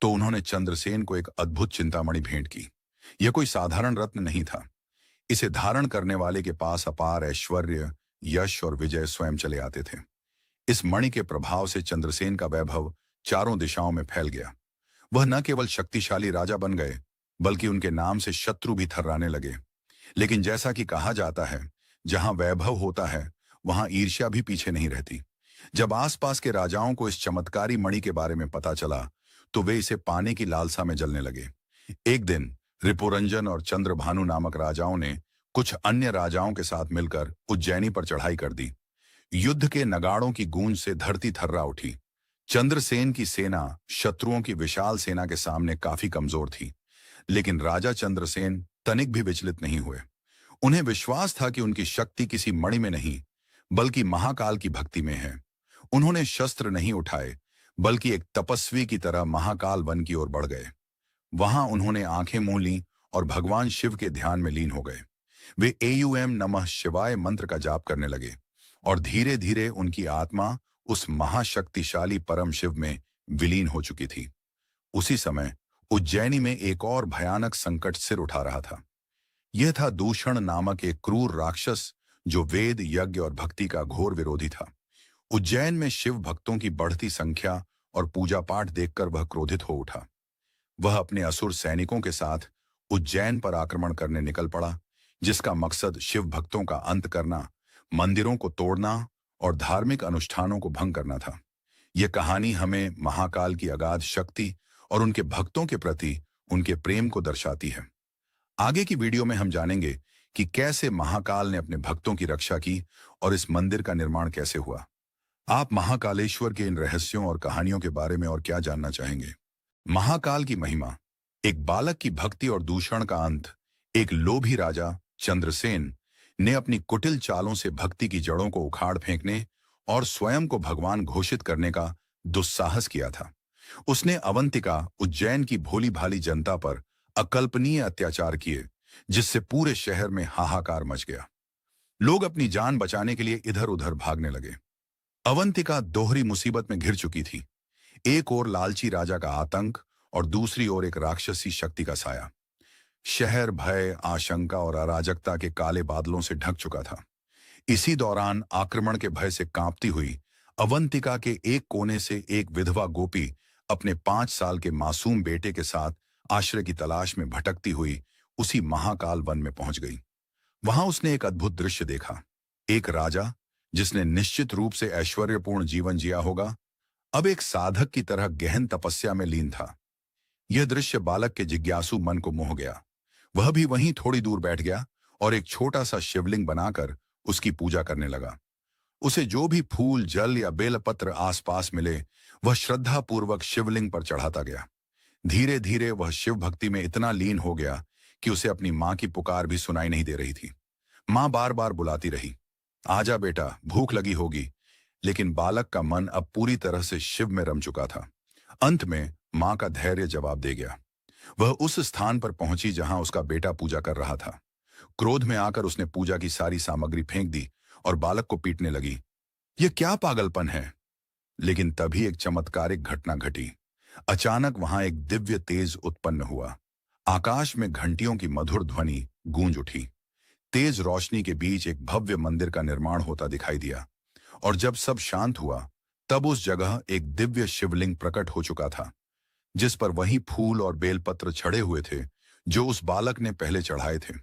A: तो उन्होंने चंद्रसेन को एक अद्भुत चिंतामणि भेंट की। यह कोई साधारण रत्न नहीं था। इसे धारण करने वाले के पास अपार ऐश्वर्य, यश और विजय स्वयं चले आते थे। इस मणि के प्रभाव से चंद्रसेन का वैभव चारों दिशाओं में फैल गया। वह न केवल शक्तिशाली राजा बन गए, बल्कि उनके नाम से शत्रु भी थर्राने लगे। लेकिन जैसा कि कहा जाता है, जहां वैभव होता है वहां ईर्ष्या भी पीछे नहीं रहती। जब आसपास के राजाओं को इस चमत्कारी मणि के बारे में पता चला तो वे इसे पाने की लालसा में जलने लगे। एक दिन रिपुरंजन और चंद्रभानु नामक राजाओं ने कुछ अन्य राजाओं के साथ मिलकर उज्जैनी पर चढ़ाई कर दी। युद्ध के नगाड़ों की गूंज से धरती थर्रा उठी। चंद्रसेन की सेना शत्रुओं की विशाल सेना के सामने काफी कमजोर थी, लेकिन राजा चंद्रसेन तनिक भी विचलित नहीं हुए। उन्हें विश्वास था कि उनकी शक्ति किसी मणि में नहीं, बल्कि महाकाल की भक्ति में है। उन्होंने शस्त्र नहीं उठाए, बल्कि एक तपस्वी की तरह महाकाल वन की ओर बढ़ गए। वहां उन्होंने आंखें मूंद लीं और भगवान शिव के ध्यान में लीन हो गए। वे एयूएम नमः शिवाय मंत्र का जाप करने लगे और धीरे धीरे उनकी आत्मा उस महाशक्तिशाली परम शिव में विलीन हो चुकी थी। उसी समय उज्जैनी में एक और भयानक संकट सिर उठा रहा था। यह था दूषण नामक एक क्रूर राक्षस, जो वेद, यज्ञ और भक्ति का घोर विरोधी था। उज्जैन में शिव भक्तों की बढ़ती संख्या और पूजा पाठ देखकर वह क्रोधित हो उठा। वह अपने असुर सैनिकों के साथ उज्जैन पर आक्रमण करने निकल पड़ा, जिसका मकसद शिव भक्तों का अंत करना, मंदिरों को तोड़ना और धार्मिक अनुष्ठानों को भंग करना था। यह कहानी हमें महाकाल की अगाध शक्ति और उनके भक्तों के प्रति उनके प्रेम को दर्शाती है। आगे की वीडियो में हम जानेंगे कि कैसे महाकाल ने अपने भक्तों की रक्षा की और इस मंदिर का निर्माण कैसे हुआ। आप महाकालेश्वर के इन रहस्यों और कहानियों के बारे में और क्या जानना चाहेंगे? महाकाल की महिमा। एक बालक की भक्ति और दूषण का अंत। एक लोभी राजा चंद्रसेन ने अपनी कुटिल चालों से भक्ति की जड़ों को उखाड़ फेंकने और स्वयं को भगवान घोषित करने का दुस्साहस किया था। उसने अवंतिका उज्जैन की भोली भाली जनता पर अकल्पनीय अत्याचार किए, जिससे पूरे शहर में हाहाकार मच गया। लोग अपनी जान बचाने के लिए इधर उधर भागने लगे। अवंतिका दोहरी मुसीबत में घिर चुकी थी। एक ओर लालची राजा का आतंक और दूसरी ओर एक राक्षसी शक्ति का साया। शहर भय, आशंका और अराजकता के काले बादलों से ढक चुका था। इसी दौरान आक्रमण के भय से कांपती हुई अवंतिका के एक कोने से एक विधवा गोपी अपने 5 साल के मासूम बेटे के साथ आश्रय की तलाश में भटकती हुई उसी महाकाल वन में पहुंच गई। वहां उसने एक अद्भुत दृश्य देखा। एक राजा, जिसने निश्चित रूप से ऐश्वर्यपूर्ण जीवन जिया होगा, अब एक साधक की तरह गहन तपस्या में लीन था। यह दृश्य बालक के जिज्ञासु मन को मोह गया। वह भी वहीं थोड़ी दूर बैठ गया और एक छोटा सा शिवलिंग बनाकर उसकी पूजा करने लगा। उसे जो भी फूल, जल या बेलपत्र आसपास मिले, वह श्रद्धापूर्वक शिवलिंग पर चढ़ाता गया। धीरे धीरे वह शिव भक्ति में इतना लीन हो गया कि उसे अपनी मां की पुकार भी सुनाई नहीं दे रही थी। मां बार बार बुलाती रही, आजा बेटा, भूख लगी होगी, लेकिन बालक का मन अब पूरी तरह से शिव में रम चुका था। अंत में मां का धैर्य जवाब दे गया। वह उस स्थान पर पहुंची जहां उसका बेटा पूजा कर रहा था। क्रोध में आकर उसने पूजा की सारी सामग्री फेंक दी और बालक को पीटने लगी। यह क्या पागलपन है? लेकिन तभी एक चमत्कारिक घटना घटी। अचानक वहां एक दिव्य तेज उत्पन्न हुआ। आकाश में घंटियों की मधुर ध्वनि गूंज उठी। तेज रोशनी के बीच एक भव्य मंदिर का निर्माण होता दिखाई दिया, और जब सब शांत हुआ, तब उस जगह एक दिव्य शिवलिंग प्रकट हो चुका था, जिस पर वही फूल और बेलपत्र चढ़े हुए थे जो उस बालक ने पहले चढ़ाए थे।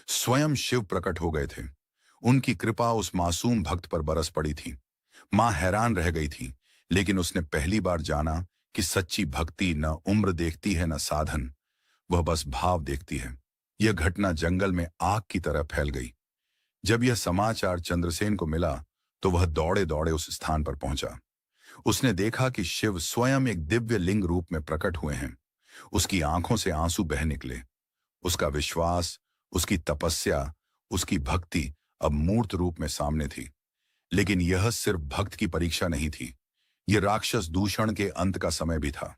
A: स्वयं शिव प्रकट हो गए थे। उनकी कृपा उस मासूम भक्त पर बरस पड़ी थी। मां हैरान रह गई थी, लेकिन उसने पहली बार जाना कि सच्ची भक्ति न उम्र देखती है, न साधन, वह बस भाव देखती है। यह घटना जंगल में आग की तरह फैल गई। जब यह समाचार चंद्रसेन को मिला, तो वह दौड़े दौड़े उस स्थान पर पहुंचा। उसने देखा कि शिव स्वयं एक दिव्य लिंग रूप में प्रकट हुए हैं। उसकी आंखों से आंसू बह निकले। उसका विश्वास, उसकी तपस्या, उसकी भक्ति अब मूर्त रूप में सामने थी। लेकिन यह सिर्फ भक्त की परीक्षा नहीं थी, यह राक्षस दूषण के अंत का समय भी था।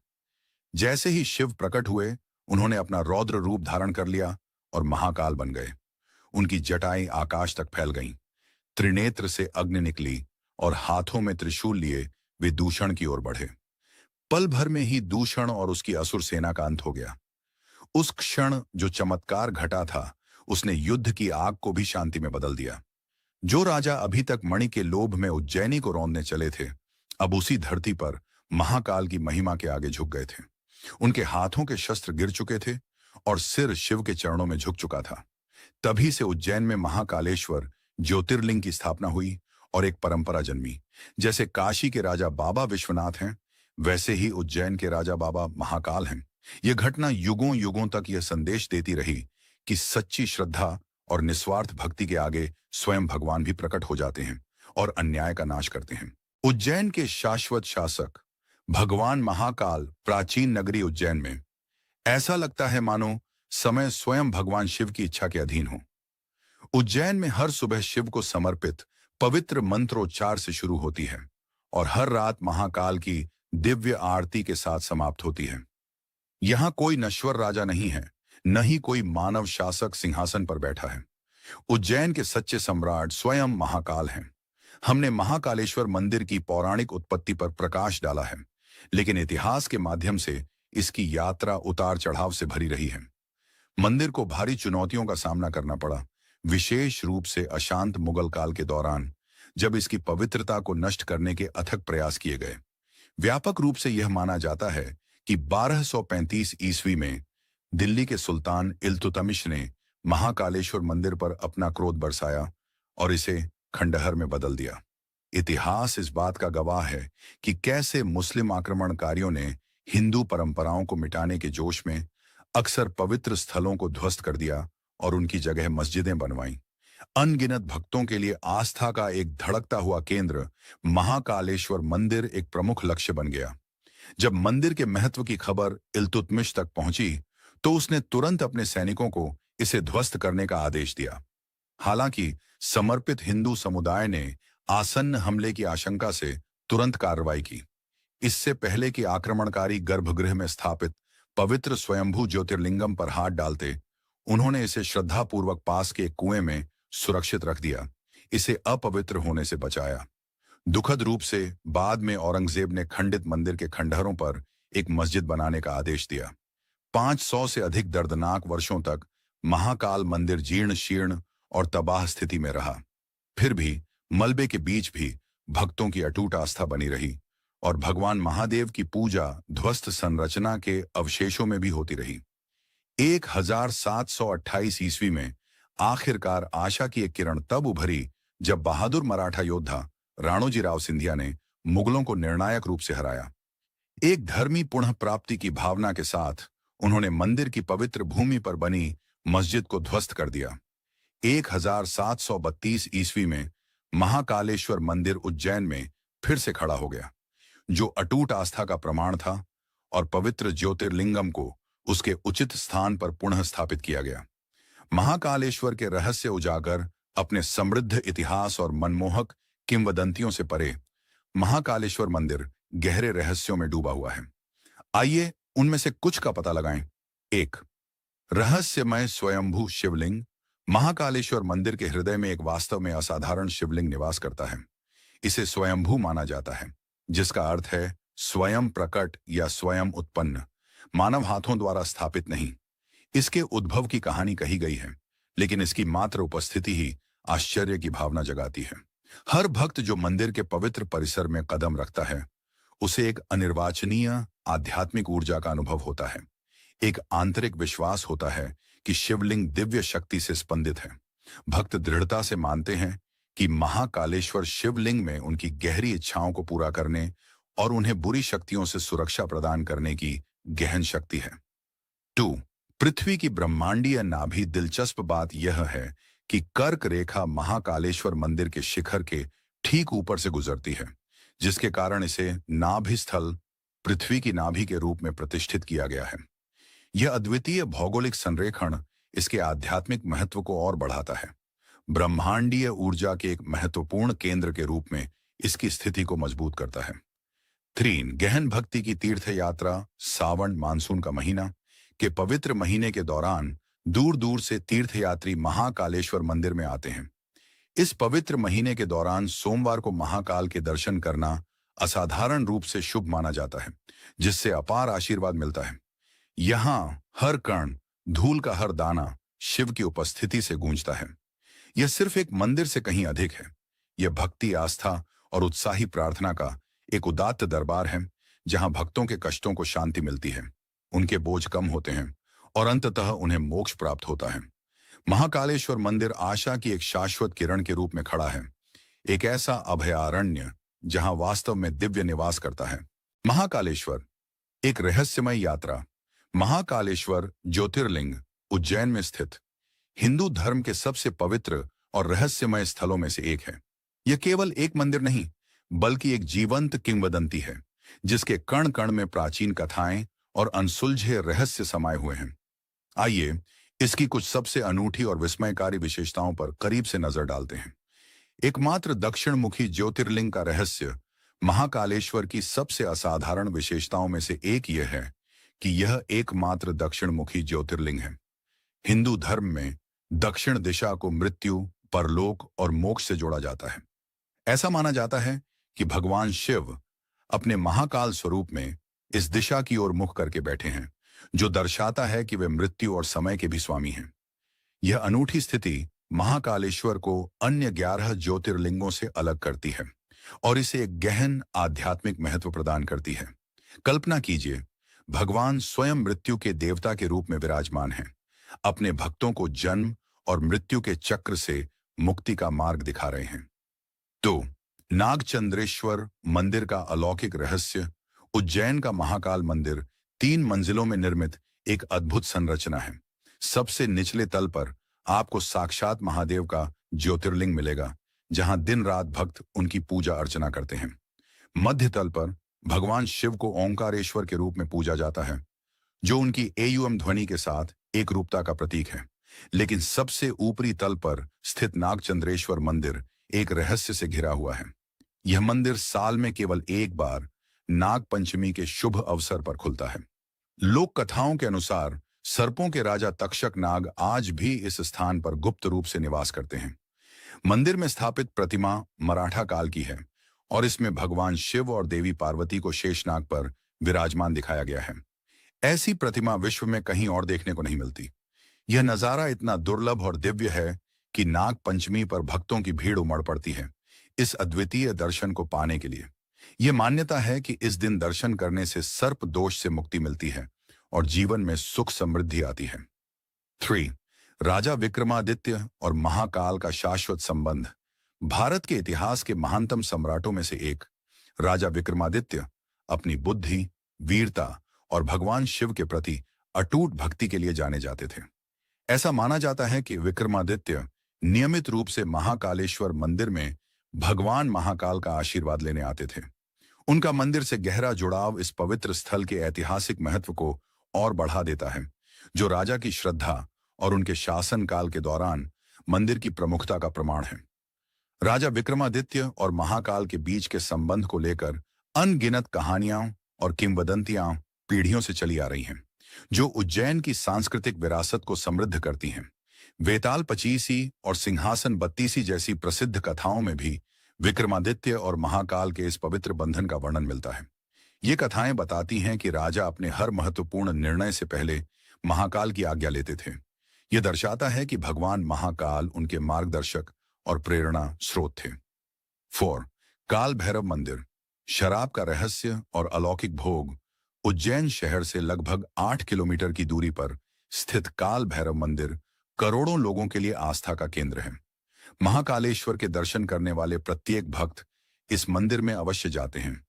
A: जैसे ही शिव प्रकट हुए, उन्होंने अपना रौद्र रूप धारण कर लिया और महाकाल बन गए। उनकी जटाएं आकाश तक फैल गईं। त्रिनेत्र से अग्नि निकली और हाथों में त्रिशूल लिए वे दूषण की ओर बढ़े। पल भर में ही दूषण और उसकी असुर सेना का अंत हो गया। उस क्षण जो चमत्कार घटा था, उसने युद्ध की आग को भी शांति में बदल दिया। जो राजा अभी तक मणि के लोभ में उज्जैनी को रौंदने चले थे, अब उसी धरती पर महाकाल की महिमा के आगे झुक गए थे। उनके हाथों के शस्त्र गिर चुके थे और सिर शिव के चरणों में झुक चुका था। तभी से उज्जैन में महाकालेश्वर ज्योतिर्लिंग की स्थापना हुई और एक परंपरा जन्मी। जैसे काशी के राजा बाबा विश्वनाथ हैं, वैसे ही उज्जैन के राजा बाबा महाकाल हैं। यह घटना युगों युगों तक यह संदेश देती रही कि सच्ची श्रद्धा और निस्वार्थ भक्ति के आगे स्वयं भगवान भी प्रकट हो जाते हैं और अन्याय का नाश करते हैं। उज्जैन के शाश्वत शासक भगवान महाकाल प्राचीन नगरी उज्जैन में। ऐसा लगता है मानो समय स्वयं भगवान शिव की इच्छा के अधीन हो। उज्जैन में हर सुबह शिव को समर्पित पवित्र मंत्रोच्चार से शुरू होती है और हर रात महाकाल की दिव्य आरती के साथ समाप्त होती है। यहां कोई नश्वर राजा नहीं है, न ही कोई मानव शासक सिंहासन पर बैठा है। उज्जैन के सच्चे सम्राट स्वयं महाकाल हैं। हमने महाकालेश्वर मंदिर की पौराणिक उत्पत्ति पर प्रकाश डाला है, लेकिन इतिहास के माध्यम से इसकी यात्रा उतार चढ़ाव से भरी रही है। मंदिर को भारी चुनौतियों का सामना करना पड़ा, विशेष रूप से अशांत मुगल काल के दौरान, जब इसकी पवित्रता को नष्ट करने के अथक प्रयास किए गए। व्यापक रूप से यह माना जाता है कि 1235 ईस्वी में दिल्ली के सुल्तान इल्तुतमिश ने महाकालेश्वर मंदिर पर अपना क्रोध बरसाया और इसे खंडहर में बदल दिया। इतिहास इस बात का गवाह है कि कैसे मुस्लिम आक्रमणकारियों ने हिंदू परंपराओं को मिटाने के जोश में अक्सर पवित्र स्थलों को ध्वस्त कर दिया और उनकी जगह मस्जिदें बनवाईं। अनगिनत भक्तों के लिए आस्था का एक धड़कता हुआ केंद्र महाकालेश्वर मंदिर एक प्रमुख लक्ष्य बन गया। जब मंदिर के महत्व की खबर इल्तुतमिश तक पहुंची, तो उसने तुरंत अपने सैनिकों को इसे ध्वस्त करने का आदेश दिया। हालांकि समर्पित हिंदू समुदाय ने आसन्न हमले की आशंका से तुरंत कार्रवाई की। इससे पहले कि आक्रमणकारी गर्भगृह में स्थापित पवित्र स्वयंभू ज्योतिर्लिंगम पर हाथ डालते, उन्होंने इसे श्रद्धापूर्वक पास के एक कुएं में सुरक्षित रख दिया, इसे अपवित्र होने से बचाया। दुखद रूप से बाद में औरंगजेब ने खंडित मंदिर के खंडहरों पर एक मस्जिद बनाने का आदेश दिया। 500 से अधिक दर्दनाक वर्षों तक महाकाल मंदिर जीर्ण शीर्ण और तबाह स्थिति में रहा। फिर भी मलबे के बीच भी भक्तों की अटूट आस्था बनी रही और भगवान महादेव की पूजा ध्वस्त संरचना के अवशेषों में भी होती रही। 1728 ईस्वी में आखिरकार आशा की एक किरण तब उभरी जब बहादुर मराठा योद्धा राणोजी राव सिंधिया ने मुगलों को निर्णायक रूप से हराया। एक धर्मी पुनः प्राप्ति की भावना के साथ उन्होंने मंदिर की पवित्र भूमि पर बनी मस्जिद को ध्वस्त कर दिया। 1732 ईस्वी में महाकालेश्वर मंदिर उज्जैन में फिर से खड़ा हो गया, जो अटूट आस्था का प्रमाण था, और पवित्र ज्योतिर्लिंगम को उसके उचित स्थान पर पुनः स्थापित किया गया। महाकालेश्वर के रहस्य उजागर अपने समृद्ध इतिहास और मनमोहक किंवदंतियों से परे, महाकालेश्वर मंदिर गहरे रहस्यों में डूबा हुआ है। आइए उनमें से कुछ का पता लगाएं। 1. रहस्यमय स्वयंभू शिवलिंग। महाकालेश्वर मंदिर के हृदय में एक वास्तव में असाधारण शिवलिंग निवास करता है। इसे स्वयंभू माना जाता है, जिसका अर्थ है स्वयं प्रकट या स्वयं उत्पन्न, मानव हाथों द्वारा स्थापित नहीं। इसके उद्भव की कहानी कही गई है, लेकिन इसकी मात्र उपस्थिति ही आश्चर्य की भावना जगाती है। हर भक्त जो मंदिर के पवित्र परिसर में कदम रखता है, उसे एक अनिर्वाचनीय आध्यात्मिक ऊर्जा का अनुभव होता है। एक आंतरिक विश्वास होता है कि शिवलिंग दिव्य शक्ति से स्पंदित है। भक्त दृढ़ता से मानते हैं कि महाकालेश्वर शिवलिंग में उनकी गहरी इच्छाओं को पूरा करने और उन्हें बुरी शक्तियों से सुरक्षा प्रदान करने की गहन शक्ति है। 2. पृथ्वी की ब्रह्मांडीय नाभि। दिलचस्प बात यह है कि कर्क रेखा महाकालेश्वर मंदिर के शिखर के ठीक ऊपर से गुजरती है, जिसके कारण इसे नाभि स्थल, पृथ्वी की नाभि के रूप में प्रतिष्ठित किया गया है। यह अद्वितीय भौगोलिक संरेखण इसके आध्यात्मिक महत्व को और बढ़ाता है। ब्रह्मांडीय ऊर्जा के एक महत्वपूर्ण केंद्र के रूप में इसकी स्थिति को मजबूत करता है। 3. गहन भक्ति की तीर्थ यात्रा। सावन, मानसून का महीना के पवित्र महीने के दौरान दूर दूर से तीर्थयात्री महाकालेश्वर मंदिर में आते हैं। इस पवित्र महीने के दौरान सोमवार को महाकाल के दर्शन करना असाधारण रूप से शुभ माना जाता है, जिससे अपार आशीर्वाद मिलता है। यहाँ हर कण, धूल का हर दाना शिव की उपस्थिति से गूंजता है। यह सिर्फ एक मंदिर से कहीं अधिक है। यह भक्ति, आस्था और उत्साही प्रार्थना का एक उदात्त दरबार है, जहां भक्तों के कष्टों को शांति मिलती है, उनके बोझ कम होते हैं और अंततः उन्हें मोक्ष प्राप्त होता है। महाकालेश्वर मंदिर आशा की एक शाश्वत किरण के रूप में खड़ा है, एक ऐसा अभयारण्य जहां वास्तव में दिव्य निवास करता है। महाकालेश्वर एक रहस्यमय यात्रा। महाकालेश्वर ज्योतिर्लिंग उज्जैन में स्थित हिंदू धर्म के सबसे पवित्र और रहस्यमय स्थलों में से एक है। यह केवल एक मंदिर नहीं, बल्कि एक जीवंत किंवदंती है, जिसके कण कण में प्राचीन कथाएं और अनसुलझे रहस्य समाये हुए हैं। आइए इसकी कुछ सबसे अनूठी और विस्मयकारी विशेषताओं पर करीब से नजर डालते हैं। एकमात्र दक्षिण मुखी ज्योतिर्लिंग का रहस्य। महाकालेश्वर की सबसे असाधारण विशेषताओं में से एक यह है कि यह एकमात्र दक्षिण मुखी ज्योतिर्लिंग है। हिंदू धर्म में दक्षिण दिशा को मृत्यु, परलोक और मोक्ष से जोड़ा जाता है। ऐसा माना जाता है कि भगवान शिव अपने महाकाल स्वरूप में इस दिशा की ओर मुख करके बैठे हैं, जो दर्शाता है कि वे मृत्यु और समय के भी स्वामी हैं। यह अनूठी स्थिति महाकालेश्वर को अन्य 11 ज्योतिर्लिंगों से अलग करती है और इसे एक गहन आध्यात्मिक महत्व प्रदान करती है। कल्पना कीजिए, भगवान स्वयं मृत्यु के देवता के रूप में विराजमान हैं, अपने भक्तों को जन्म और मृत्यु के चक्र से मुक्ति का मार्ग दिखा रहे हैं। तो नागचंद्रेश्वर मंदिर का अलौकिक रहस्य। उज्जैन का महाकाल मंदिर 3 मंजिलों में निर्मित एक अद्भुत संरचना है। सबसे निचले तल पर आपको साक्षात महादेव का ज्योतिर्लिंग मिलेगा, जहां दिन रात भक्त उनकी पूजा अर्चना करते हैं। मध्य तल पर भगवान शिव को ओंकारेश्वर के रूप में पूजा जाता है, जो उनकी एयुएम ध्वनि के साथ एक रूपता का प्रतीक है। लेकिन सबसे ऊपरी तल पर स्थित नागचंद्रेश्वर मंदिर एक रहस्य से घिरा हुआ है। यह मंदिर साल में केवल एक बार नाग पंचमी के शुभ अवसर पर खुलता है। लोक कथाओं के अनुसार सर्पों के राजा तक्षक नाग आज भी इस स्थान पर गुप्त रूप से निवास करते हैं। मंदिर में स्थापित प्रतिमा मराठा काल की है और इसमें भगवान शिव और देवी पार्वती को शेषनाग पर विराजमान दिखाया गया है। ऐसी प्रतिमा विश्व में कहीं और देखने को नहीं मिलती। यह नजारा इतना दुर्लभ और दिव्य है कि नाग पंचमी पर भक्तों की भीड़ उमड़ पड़ती है इस अद्वितीय दर्शन को पाने के लिए। यह मान्यता है कि इस दिन दर्शन करने से सर्प दोष से मुक्ति मिलती है और जीवन में सुख समृद्धि आती है। 3. राजा विक्रमादित्य और महाकाल का शाश्वत संबंध। भारत के इतिहास के महानतम सम्राटों में से एक राजा विक्रमादित्य अपनी बुद्धि, वीरता और भगवान शिव के प्रति अटूट भक्ति के लिए जाने जाते थे। ऐसा माना जाता है कि विक्रमादित्य नियमित रूप से महाकालेश्वर मंदिर में भगवान महाकाल का आशीर्वाद लेने आते थे। उनका मंदिर से गहरा जुड़ाव इस पवित्र स्थल के ऐतिहासिक महत्व को और बढ़ा देता है, जो राजा की श्रद्धा और उनके शासन काल के दौरान मंदिर की प्रमुखता का प्रमाण है। राजा विक्रमादित्य और महाकाल के बीच के संबंध को लेकर अनगिनत कहानियां और किंवदंतियां पीढ़ियों से चली आ रही हैं, जो उज्जैन की सांस्कृतिक विरासत को समृद्ध करती हैं। वेताल पचीसी और सिंहासन बत्तीसी जैसी प्रसिद्ध कथाओं में भी विक्रमादित्य और महाकाल के इस पवित्र बंधन का वर्णन मिलता है। ये कथाएं बताती हैं कि राजा अपने हर महत्वपूर्ण निर्णय से पहले महाकाल की आज्ञा लेते थे। यह दर्शाता है कि भगवान महाकाल उनके मार्गदर्शक और प्रेरणा स्रोत थे। 4. काल भैरव मंदिर। शराब का रहस्य और अलौकिक भोग। उज्जैन शहर से लगभग 8 किलोमीटर की दूरी पर स्थित काल भैरव मंदिर करोड़ों लोगों के लिए आस्था का केंद्र है। महाकालेश्वर के दर्शन करने वाले प्रत्येक भक्त इस मंदिर में अवश्य जाते हैं,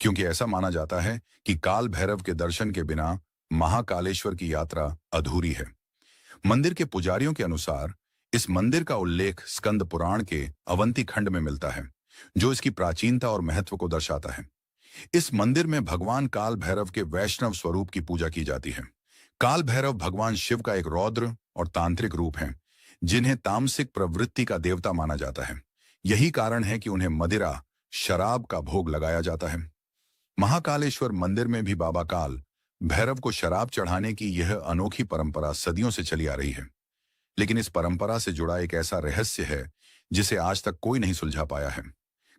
A: क्योंकि ऐसा माना जाता है कि काल भैरव के दर्शन के बिना महाकालेश्वर की यात्रा अधूरी है। मंदिर के पुजारियों के अनुसार इस मंदिर का उल्लेख स्कंद पुराण के अवंती खंड में मिलता है, जो इसकी प्राचीनता और महत्व को दर्शाता है। इस मंदिर में भगवान काल भैरव के वैष्णव स्वरूप की पूजा की जाती है। काल भैरव भगवान शिव का एक रौद्र और तांत्रिक रूप है, जिन्हें तामसिक प्रवृत्ति का देवता माना जाता है। यही कारण है कि उन्हें मदिरा, शराब का भोग लगाया जाता है। महाकालेश्वर मंदिर में भी बाबा काल भैरव को शराब चढ़ाने की यह अनोखी परंपरा सदियों से चली आ रही है। लेकिन इस परंपरा से जुड़ा एक ऐसा रहस्य है जिसे आज तक कोई नहीं सुलझा पाया है।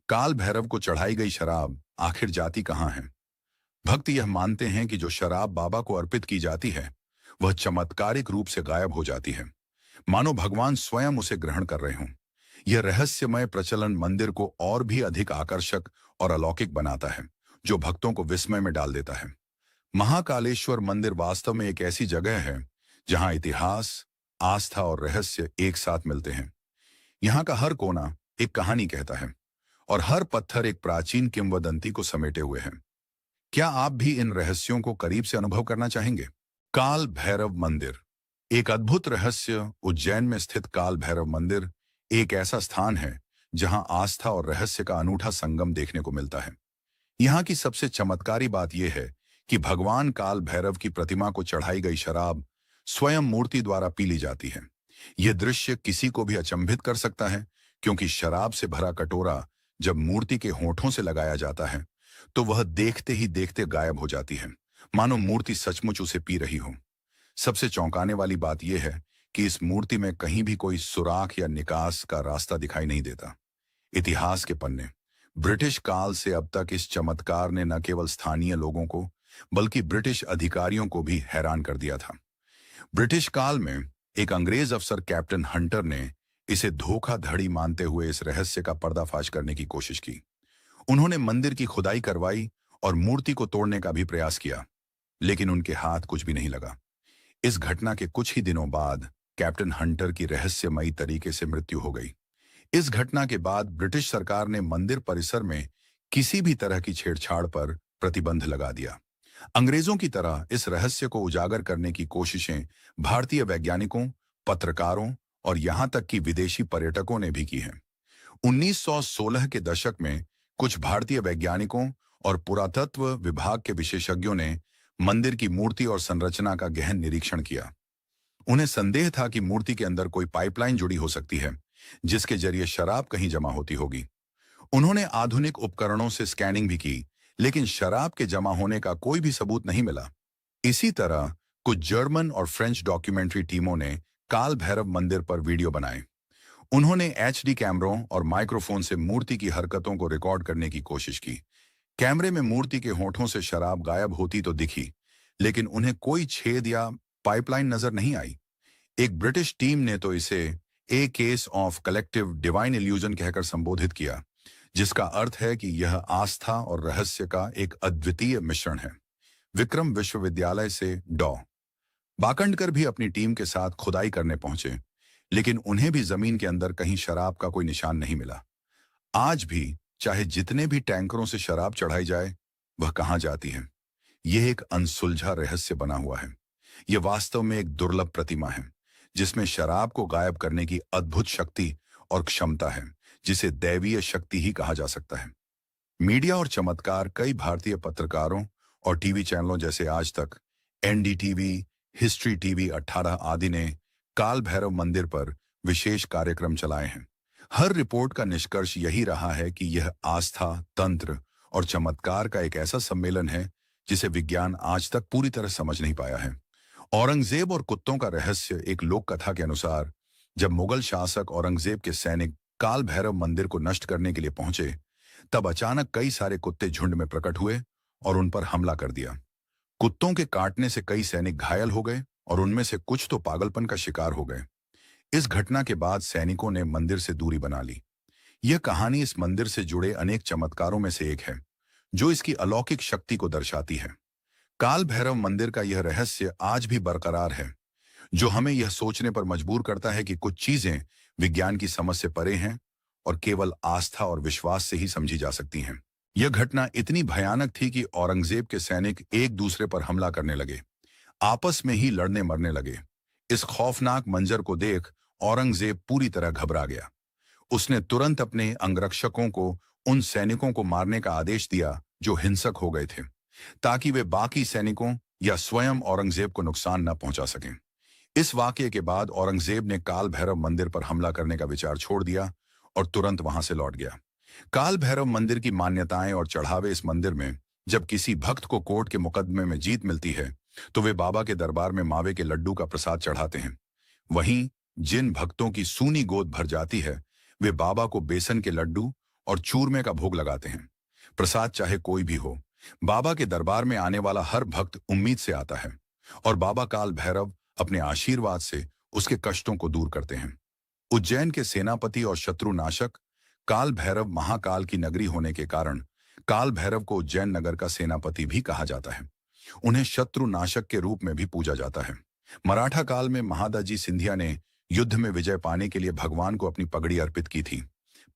A: काल भैरव को चढ़ाई गई शराब आखिर जाती कहां है? भक्त यह मानते हैं कि जो शराब बाबा को अर्पित की जाती है, वह चमत्कारिक रूप से गायब हो जाती है, मानो भगवान स्वयं उसे ग्रहण कर रहे हों। यह रहस्यमय प्रचलन मंदिर को और भी अधिक आकर्षक और अलौकिक बनाता है, जो भक्तों को विस्मय में डाल देता है। महाकालेश्वर मंदिर वास्तव में एक ऐसी जगह है जहां इतिहास, आस्था और रहस्य एक साथ मिलते हैं। यहाँ का हर कोना एक कहानी कहता है और हर पत्थर एक प्राचीन किंवदंती को समेटे हुए है। क्या आप भी इन रहस्यों को करीब से अनुभव करना चाहेंगे? काल भैरव मंदिर। एक अद्भुत रहस्य। उज्जैन में स्थित काल भैरव मंदिर एक ऐसा स्थान है जहां आस्था और रहस्य का अनूठा संगम देखने को मिलता है। यहाँ की सबसे चमत्कारी बात यह है कि भगवान काल भैरव की प्रतिमा को चढ़ाई गई शराब स्वयं मूर्ति द्वारा पी ली जाती है। यह दृश्य किसी को भी अचंभित कर सकता है, क्योंकि शराब से भरा कटोरा जब मूर्ति के होठों से लगाया जाता है तो वह देखते ही देखते गायब हो जाती है, मानो मूर्ति सचमुच उसे पी रही हो। सबसे चौंकाने वाली बात यह है कि इस मूर्ति में कहीं भी कोई सुराख या निकास का रास्ता दिखाई नहीं देता। इतिहास के पन्ने। ब्रिटिश काल से अब तक इस चमत्कार ने न केवल स्थानीय लोगों को बल्कि ब्रिटिश अधिकारियों को भी हैरान कर दिया था। ब्रिटिश काल में एक अंग्रेज अफसर कैप्टन हंटर ने इसे धोखाधड़ी मानते हुए इस रहस्य का पर्दाफाश करने की कोशिश की। उन्होंने मंदिर की खुदाई करवाई और मूर्ति को तोड़ने का भी प्रयास किया, लेकिन उनके हाथ कुछ भी नहीं लगा। इस घटना के कुछ ही दिनों बाद कैप्टन हंटर की रहस्यमयी तरीके से मृत्यु हो गई। इस घटना के बाद ब्रिटिश सरकार ने मंदिर परिसर में किसी भी तरह की छेड़छाड़ पर प्रतिबंध लगा दिया। अंग्रेजों की तरह इस रहस्य को उजागर करने की कोशिशें भारतीय वैज्ञानिकों, पत्रकारों और यहां तक कि विदेशी पर्यटकों ने भी की हैं। 1916 के दशक में कुछ भारतीय वैज्ञानिकों और पुरातत्व विभाग के विशेषज्ञों ने मंदिर की मूर्ति और संरचना का गहन निरीक्षण किया। उन्हें संदेह था कि मूर्ति के अंदर कोई पाइपलाइन जुड़ी हो सकती है, जिसके जरिए शराब कहीं जमा होती होगी। उन्होंने आधुनिक उपकरणों से स्कैनिंग भी की, लेकिन शराब के जमा होने का कोई भी सबूत नहीं मिला। इसी तरह कुछ जर्मन और फ्रेंच डॉक्यूमेंट्री टीमों ने काल भैरव मंदिर पर वीडियो बनाए। उन्होंने एचडी कैमरों और माइक्रोफोन से मूर्ति की हरकतों को रिकॉर्ड करने की कोशिश की। कैमरे में मूर्ति के होठों से शराब गायब होती तो दिखी, लेकिन उन्हें कोई छेद या पाइपलाइन नजर नहीं आई। एक ब्रिटिश टीम ने तो इसे a case of collective divine illusion कहकर संबोधित किया, जिसका अर्थ है कि यह आस्था और रहस्य का एक अद्वितीय मिश्रण है। विक्रम विश्वविद्यालय से डॉ. बाकंडकर भी अपनी टीम के साथ खुदाई करने पहुंचे, लेकिन उन्हें भी जमीन के अंदर कहीं शराब का कोई निशान नहीं मिला। आज भी चाहे जितने भी टैंकरों से शराब चढ़ाई जाए, वह कहां जाती है? यह एक अनसुलझा रहस्य बना हुआ है। यह वास्तव में एक दुर्लभ प्रतिमा है, जिसमें शराब को गायब करने की अद्भुत शक्ति और क्षमता है, जिसे दैवीय शक्ति ही कहा जा सकता है। मीडिया और चमत्कार कई भारतीय पत्रकारों और टीवी चैनलों जैसे आज तक, एनडीटीवी, हिस्ट्री टीवी 18 आदि ने काल भैरव मंदिर पर विशेष कार्यक्रम चलाए हैं। हर रिपोर्ट का निष्कर्ष यही रहा है कि यह आस्था, तंत्र और चमत्कार का एक ऐसा सम्मेलन है जिसे विज्ञान आज तक पूरी तरह समझ नहीं पाया है। औरंगजेब और कुत्तों का रहस्य। एक लोक कथा के अनुसार जब मुगल शासक औरंगजेब के सैनिक काल भैरव मंदिर को नष्ट करने के लिए पहुंचे, तब अचानक कई सारे कुत्ते झुंड में प्रकट हुए और उन पर हमला कर दिया। कुत्तों के काटने से कई सैनिक घायल हो गए और उनमें से कुछ तो पागलपन का शिकार हो गए। इस घटना के बाद सैनिकों ने मंदिर से दूरी बना ली। यह कहानी इस मंदिर से जुड़े अनेक चमत्कारों में से एक है, जो इसकी अलौकिक शक्ति को दर्शाती है। काल भैरव मंदिर का यह रहस्य आज भी बरकरार है, जो हमें यह सोचने पर मजबूर करता है कि कुछ चीजें विज्ञान की समझ से परे हैं और केवल आस्था और विश्वास से ही समझी जा सकती हैं। यह घटना इतनी भयानक थी कि औरंगजेब के सैनिक एक दूसरे पर हमला करने लगे, आपस में ही लड़ने मरने लगे। इस खौफनाक मंजर को देख औरंगजेब पूरी तरह घबरा गया। उसने तुरंत अपने अंगरक्षकों को उन सैनिकों को मारने का आदेश दिया जो हिंसक हो गए थे, ताकि वे बाकी सैनिकों या स्वयं औरंगजेब को नुकसान न पहुंचा सकें। इस वाकये के बाद औरंगजेब ने काल भैरव मंदिर पर हमला करने का विचार छोड़ दिया और तुरंत वहां से लौट गया। काल भैरव मंदिर की मान्यताएं और चढ़ावे। इस मंदिर में जब किसी भक्त को कोर्ट के मुकदमे में जीत मिलती है, तो वे बाबा के दरबार में मावे के लड्डू का प्रसाद चढ़ाते हैं। वहीं जिन भक्तों की सूनी गोद भर जाती है, वे बाबा को बेसन के लड्डू और चूरमे का भोग लगाते हैं। प्रसाद चाहे कोई भी हो, बाबा के दरबार में आने वाला हर भक्त उम्मीद से आता है और बाबा काल भैरव अपने आशीर्वाद से उसके कष्टों को दूर करते हैं। उज्जैन के सेनापति और शत्रुनाशक काल भैरव महाकाल की नगरी होने के कारण काल भैरव को उज्जैन नगर का सेनापति भी कहा जाता है। उन्हें शत्रुनाशक के रूप में भी पूजा जाता है। मराठा काल में महादाजी सिंधिया ने युद्ध में विजय पाने के लिए भगवान को अपनी पगड़ी अर्पित की थी।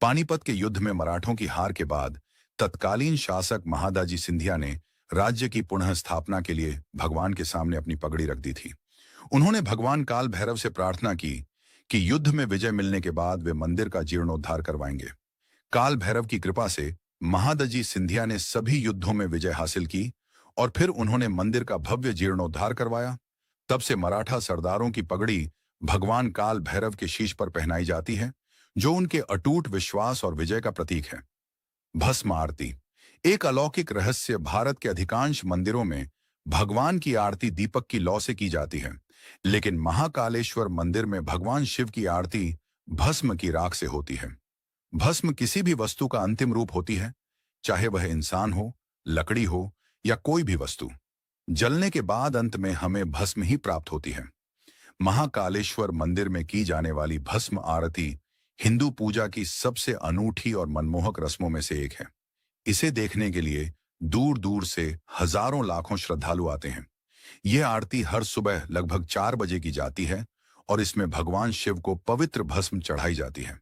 A: पानीपत के युद्ध में मराठों की हार के बाद तत्कालीन शासक महादाजी सिंधिया ने राज्य की पुनः स्थापना के लिए भगवान के सामने अपनी पगड़ी रख दी थी। उन्होंने भगवान काल भैरव से प्रार्थना की कि युद्ध में विजय मिलने के बाद वे मंदिर का जीर्णोद्धार करवाएंगे। काल भैरव की कृपा से महादाजी सिंधिया ने सभी युद्धों में विजय हासिल की और फिर उन्होंने मंदिर का भव्य जीर्णोद्धार करवाया। तब से मराठा सरदारों की पगड़ी भगवान काल भैरव के शीश पर पहनाई जाती है, जो उनके अटूट विश्वास और विजय का प्रतीक है। भस्म आरती। एक अलौकिक रहस्य। भारत के अधिकांश मंदिरों में भगवान की आरती दीपक की लौ से की जाती है, लेकिन महाकालेश्वर मंदिर में भगवान शिव की आरती भस्म की राख से होती है। भस्म किसी भी वस्तु का अंतिम रूप होती है, चाहे वह इंसान हो, लकड़ी हो या कोई भी वस्तु। जलने के बाद अंत में हमें भस्म ही प्राप्त होती है। महाकालेश्वर मंदिर में की जाने वाली भस्म आरती हिंदू पूजा की सबसे अनूठी और मनमोहक रस्मों में से एक है। इसे देखने के लिए दूर दूर से हजारों लाखों श्रद्धालु आते हैं। यह आरती हर सुबह लगभग 4 बजे की जाती है और इसमें भगवान शिव को पवित्र भस्म चढ़ाई जाती है।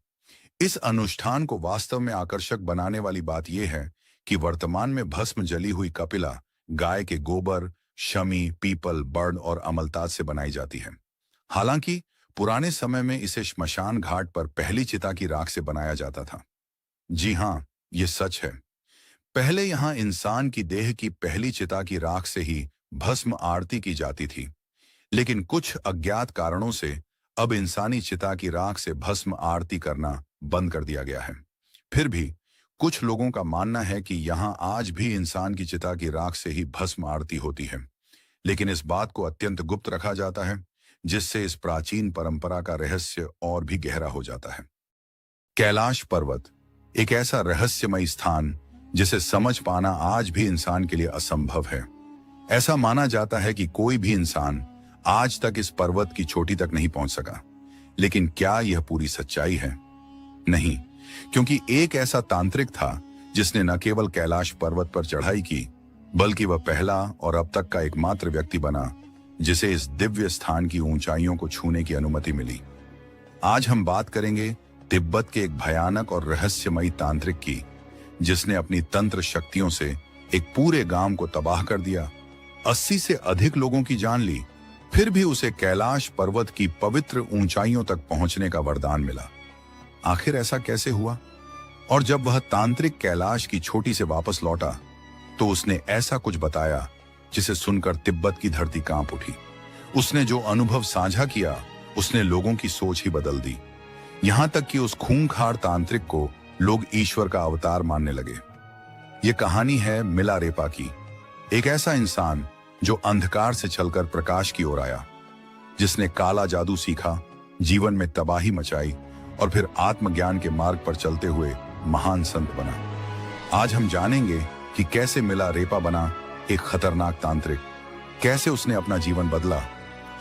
A: इस अनुष्ठान को वास्तव में आकर्षक बनाने वाली बात यह है कि वर्तमान में भस्म जली हुई कपिला गाय के गोबर, शमी, पीपल, बर्ड और अमलताज से बनाई जाती है। हालांकि पुराने समय में इसे श्मशान घाट पर पहली चिता की राख से बनाया जाता था। जी हाँ, ये सच है। पहले यहाँ इंसान की देह की पहली चिता की राख से ही भस्म आरती की जाती थी, लेकिन कुछ अज्ञात कारणों से अब इंसानी चिता की राख से भस्म आरती करना बंद कर दिया गया है। फिर भी कुछ लोगों का मानना है कि यहाँ आज भी इंसान की चिता की राख से ही भस्म आरती होती है, लेकिन इस बात को अत्यंत गुप्त रखा जाता है, जिससे इस प्राचीन परंपरा का रहस्य और भी गहरा हो जाता है। कैलाश पर्वत एक ऐसा रहस्यमय स्थान जिसे समझ पाना आज भी इंसान के लिए असंभव है। ऐसा माना जाता है कि कोई भी इंसान आज तक इस पर्वत की चोटी तक नहीं पहुंच सका। लेकिन क्या यह पूरी सच्चाई है? नहीं, क्योंकि एक ऐसा तांत्रिक था जिसने न केवल कैलाश पर्वत पर चढ़ाई की, बल्कि वह पहला और अब तक का एकमात्र व्यक्ति बना जिसे इस दिव्य स्थान की ऊंचाइयों को छूने की अनुमति मिली। आज हम बात करेंगे तिब्बत के एक भयानक और रहस्यमयी तांत्रिक की, जिसने अपनी तंत्र शक्तियों से एक पूरे गांव को तबाह कर दिया, 80 से अधिक लोगों की जान ली, फिर भी उसे कैलाश पर्वत की पवित्र ऊंचाइयों तक पहुंचने का वरदान मिला। आखिर ऐसा कैसे हुआ? और जब वह तांत्रिक कैलाश की चोटी से वापस लौटा तो उसने ऐसा कुछ बताया जिसे सुनकर तिब्बत की धरती कांप उठी। उसने जो अनुभव साझा किया उसने लोगों की सोच ही बदल दी। यहां तक कि उस खूंखार तांत्रिक को लोग ईश्वर का अवतार मानने लगे। यह कहानी है मिलारेपा की, एक ऐसा इंसान जो अंधकार से चलकर प्रकाश की ओर आया, जिसने काला जादू सीखा, जीवन में तबाही मचाई और फिर आत्मज्ञान के मार्ग पर चलते हुए महान संत बना। आज हम जानेंगे कि कैसे मिलारेपा बना एक खतरनाक तांत्रिक, कैसे उसने अपना जीवन बदला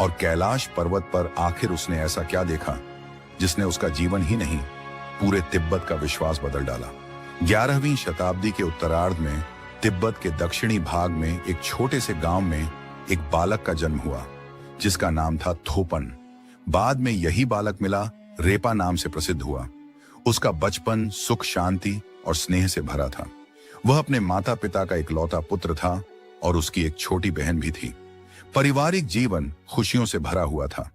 A: और कैलाश पर्वत पर आखिर उसने ऐसा क्या देखा जिसने उसका जीवन ही नहीं पूरे तिब्बत का विश्वास बदल डाला। 11वीं शताब्दी के उत्तरार्ध में तिब्बत के दक्षिणी भाग में एक छोटे से गांव में एक बालक का जन्म हुआ जिसका नाम था थोपन। बाद में यही बालक मिला रेपा नाम से प्रसिद्ध हुआ। उसका बचपन सुख, शांति और स्नेह से भरा था। वह अपने माता पिता का इकलौता पुत्र था और उसकी एक छोटी बहन भी थी। पारिवारिक जीवन खुशियों से भरा हुआ था,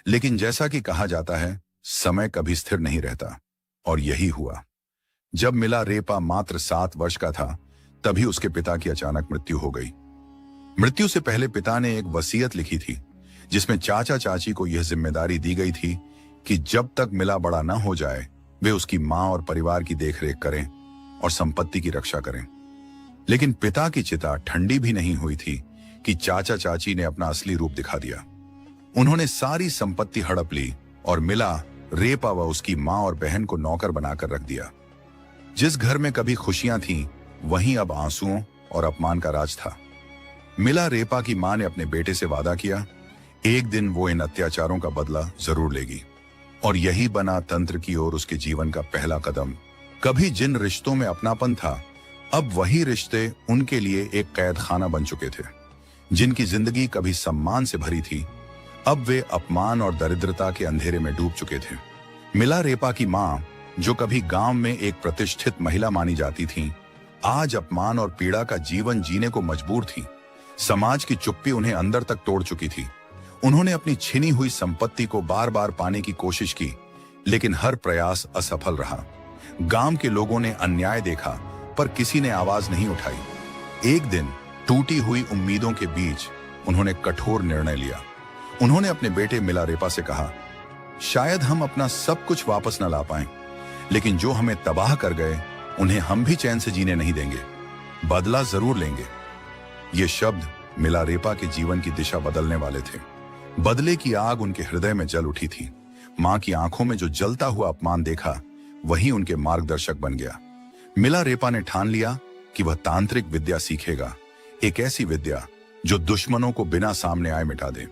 A: लेकिन जैसा कि कहा जाता है, समय कभी स्थिर नहीं रहता, और यही हुआ। जब मिलारेपा मात्र 7 वर्ष का था, तभी उसके पिता की अचानक मृत्यु हो गई। मृत्यु से पहले पिता ने एक वसीयत लिखी थी, जिसमें चाचा चाची को यह जिम्मेदारी दी गई थी कि जब तक मिला बड़ा न हो जाए, वे उसकी मां और परिवार की देखरेख करें और संपत्ति की रक्षा करें। लेकिन पिता की चिता ठंडी भी नहीं हुई थी कि चाचा चाची ने अपना असली रूप दिखा दिया। उन्होंने सारी संपत्ति हड़प ली और मिला रेपा व उसकी मां और बहन को नौकर बनाकर रख दिया। जिस घर में कभी खुशियां थीं, वहीं अब आंसुओं और अपमान का राज था। मिला रेपा की मां ने अपने बेटे से वादा किया, एक दिन वो इन अत्याचारों का बदला जरूर लेगी। और यही बना तंत्र की ओर उसके जीवन का पहला कदम। कभी जिन रिश्तों में अपनापन था, अब वही रिश्ते उनके लिए एक कैद खाना बन चुके थे। जिनकी जिंदगी कभी सम्मान से भरी थी, अब वे अपमान और दरिद्रता के अंधेरे में डूब चुके थे। मिलारेपा की मां, जो कभी गांव में एक प्रतिष्ठित महिला मानी जाती थी, आज अपमान और पीड़ा का जीवन जीने को मजबूर थी। समाज की चुप्पी उन्हें अंदर तक तोड़ चुकी थी। उन्होंने अपनी छिनी हुई संपत्ति को बार बार पाने की कोशिश की, लेकिन हर प्रयास असफल रहा। गांव के लोगों ने अन्याय देखा, पर किसी ने आवाज नहीं उठाई। एक दिन टूटी हुई उम्मीदों के बीच उन्होंने कठोर निर्णय लिया। उन्होंने अपने बेटे मिलारेपा से कहा, शायद हम अपना सब कुछ वापस न ला पाएं, लेकिन जो हमें तबाह कर गए उन्हें हम भी चैन से जीने नहीं देंगे। बदला जरूर लेंगे। ये शब्द मिलारेपा के जीवन की दिशा बदलने वाले थे। बदले की आग उनके हृदय में जल उठी थी। मां की आंखों में जो जलता हुआ अपमान देखा, वही उनके मार्गदर्शक बन गया। मिलारेपा ने ठान लिया कि वह तांत्रिक विद्या सीखेगा, एक ऐसी विद्या जो दुश्मनों को बिना सामने आए मिटा दे।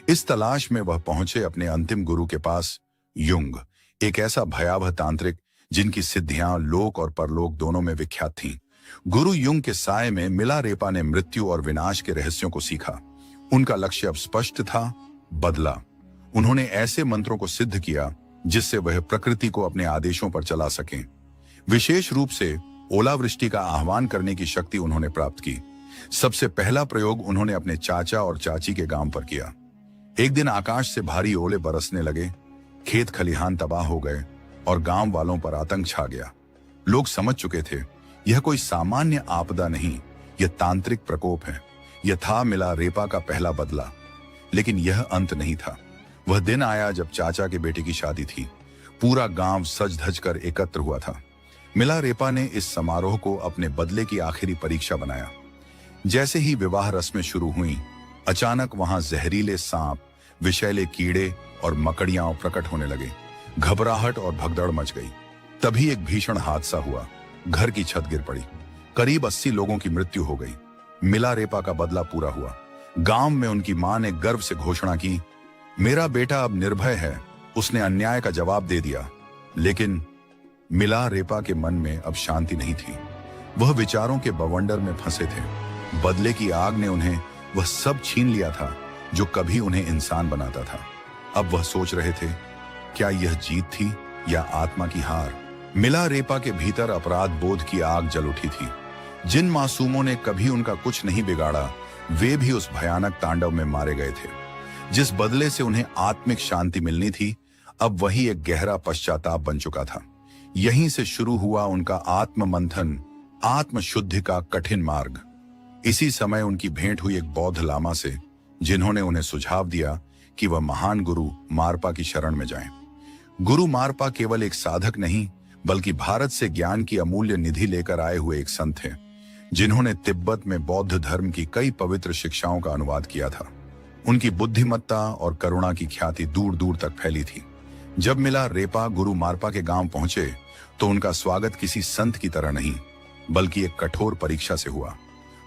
A: इस तलाश में वह पहुंचे अपने अंतिम गुरु के पास, युंग, एक ऐसा भयावह तांत्रिक जिनकी सिद्धियां लोक और परलोक दोनों में विख्यात थीं। गुरु युंग के साय में मिलारेपा ने मृत्यु और विनाश के रहस्यों को सीखा। उनका लक्ष्य अब स्पष्ट था, बदला। उन्होंने ऐसे मंत्रों को सिद्ध किया जिससे वह प्रकृति को अपने आदेशों पर चला सकें। विशेष रूप से ओलावृष्टि का आह्वान करने की शक्ति उन्होंने प्राप्त की। सबसे पहला प्रयोग उन्होंने अपने चाचा और चाची के गांव पर किया। एक दिन आकाश से भारी ओले बरसने लगे, खेत खलिहान तबाह हो गए और गांव वालों पर आतंक छा गया। लोग समझ चुके थे यह कोई सामान्य आपदा नहीं, यह तांत्रिक प्रकोप है। यह था मिलारेपा का पहला बदला। लेकिन यह अंत नहीं था। वह दिन आया जब चाचा के बेटे की शादी थी। पूरा गांव सज धज कर एकत्र हुआ था। मिलारेपा ने इस समारोह को अपने बदले की आखिरी परीक्षा बनाया। जैसे ही विवाह रस्में शुरू हुईं, अचानक वहां जहरीले सांप, विषैले कीड़े और मकड़ियां प्रकट होने लगे। घबराहट और भगदड़ मच गई। तभी एक भीषण हादसा हुआ। घर की छत गिर पड़ी। करीब 80 लोगों की मृत्यु हो गई। मिलारेपा का बदला पूरा हुआ। गांव में उनकी मां ने गर्व से घोषणा की, मेरा बेटा अब निर्भय है, उसने अन्याय का जवाब दे दिया। लेकिन मिलारेपा के मन में अब शांति नहीं थी। वह विचारों के बवंडर में फंसे थे। बदले की आग ने उन्हें वह सब छीन लिया था जो कभी उन्हें इंसान बनाता था। अब वह सोच रहे थे, क्या यह जीत थी या आत्मा की हार? मिलारेपा के भीतर अपराध बोध की आग जल उठी थी। जिन मासूमों ने कभी उनका कुछ नहीं बिगाड़ा, वे भी उस भयानक तांडव में मारे गए थे। जिस बदले से उन्हें आत्मिक शांति मिलनी थी, अब वही एक गहरा पश्चाताप बन चुका था। यहीं से शुरू हुआ उनका आत्म मंथन, आत्मशुद्धि का कठिन मार्ग। इसी समय उनकी भेंट हुई एक बौद्ध लामा से, जिन्होंने उन्हें सुझाव दिया कि वह महान गुरु मारपा की शरण में जाएं। गुरु मारपा केवल एक साधक नहीं, बल्कि भारत से ज्ञान की अमूल्य निधि लेकर आए हुए एक संत थे, जिन्होंने तिब्बत में बौद्ध धर्म की कई पवित्र शिक्षाओं का अनुवाद किया था। उनकी बुद्धिमत्ता और करुणा की ख्याति दूर दूर तक फैली थी। जब मिलारेपा गुरु मारपा के गांव पहुंचे, तो उनका स्वागत किसी संत की तरह नहीं, बल्कि एक कठोर परीक्षा से हुआ।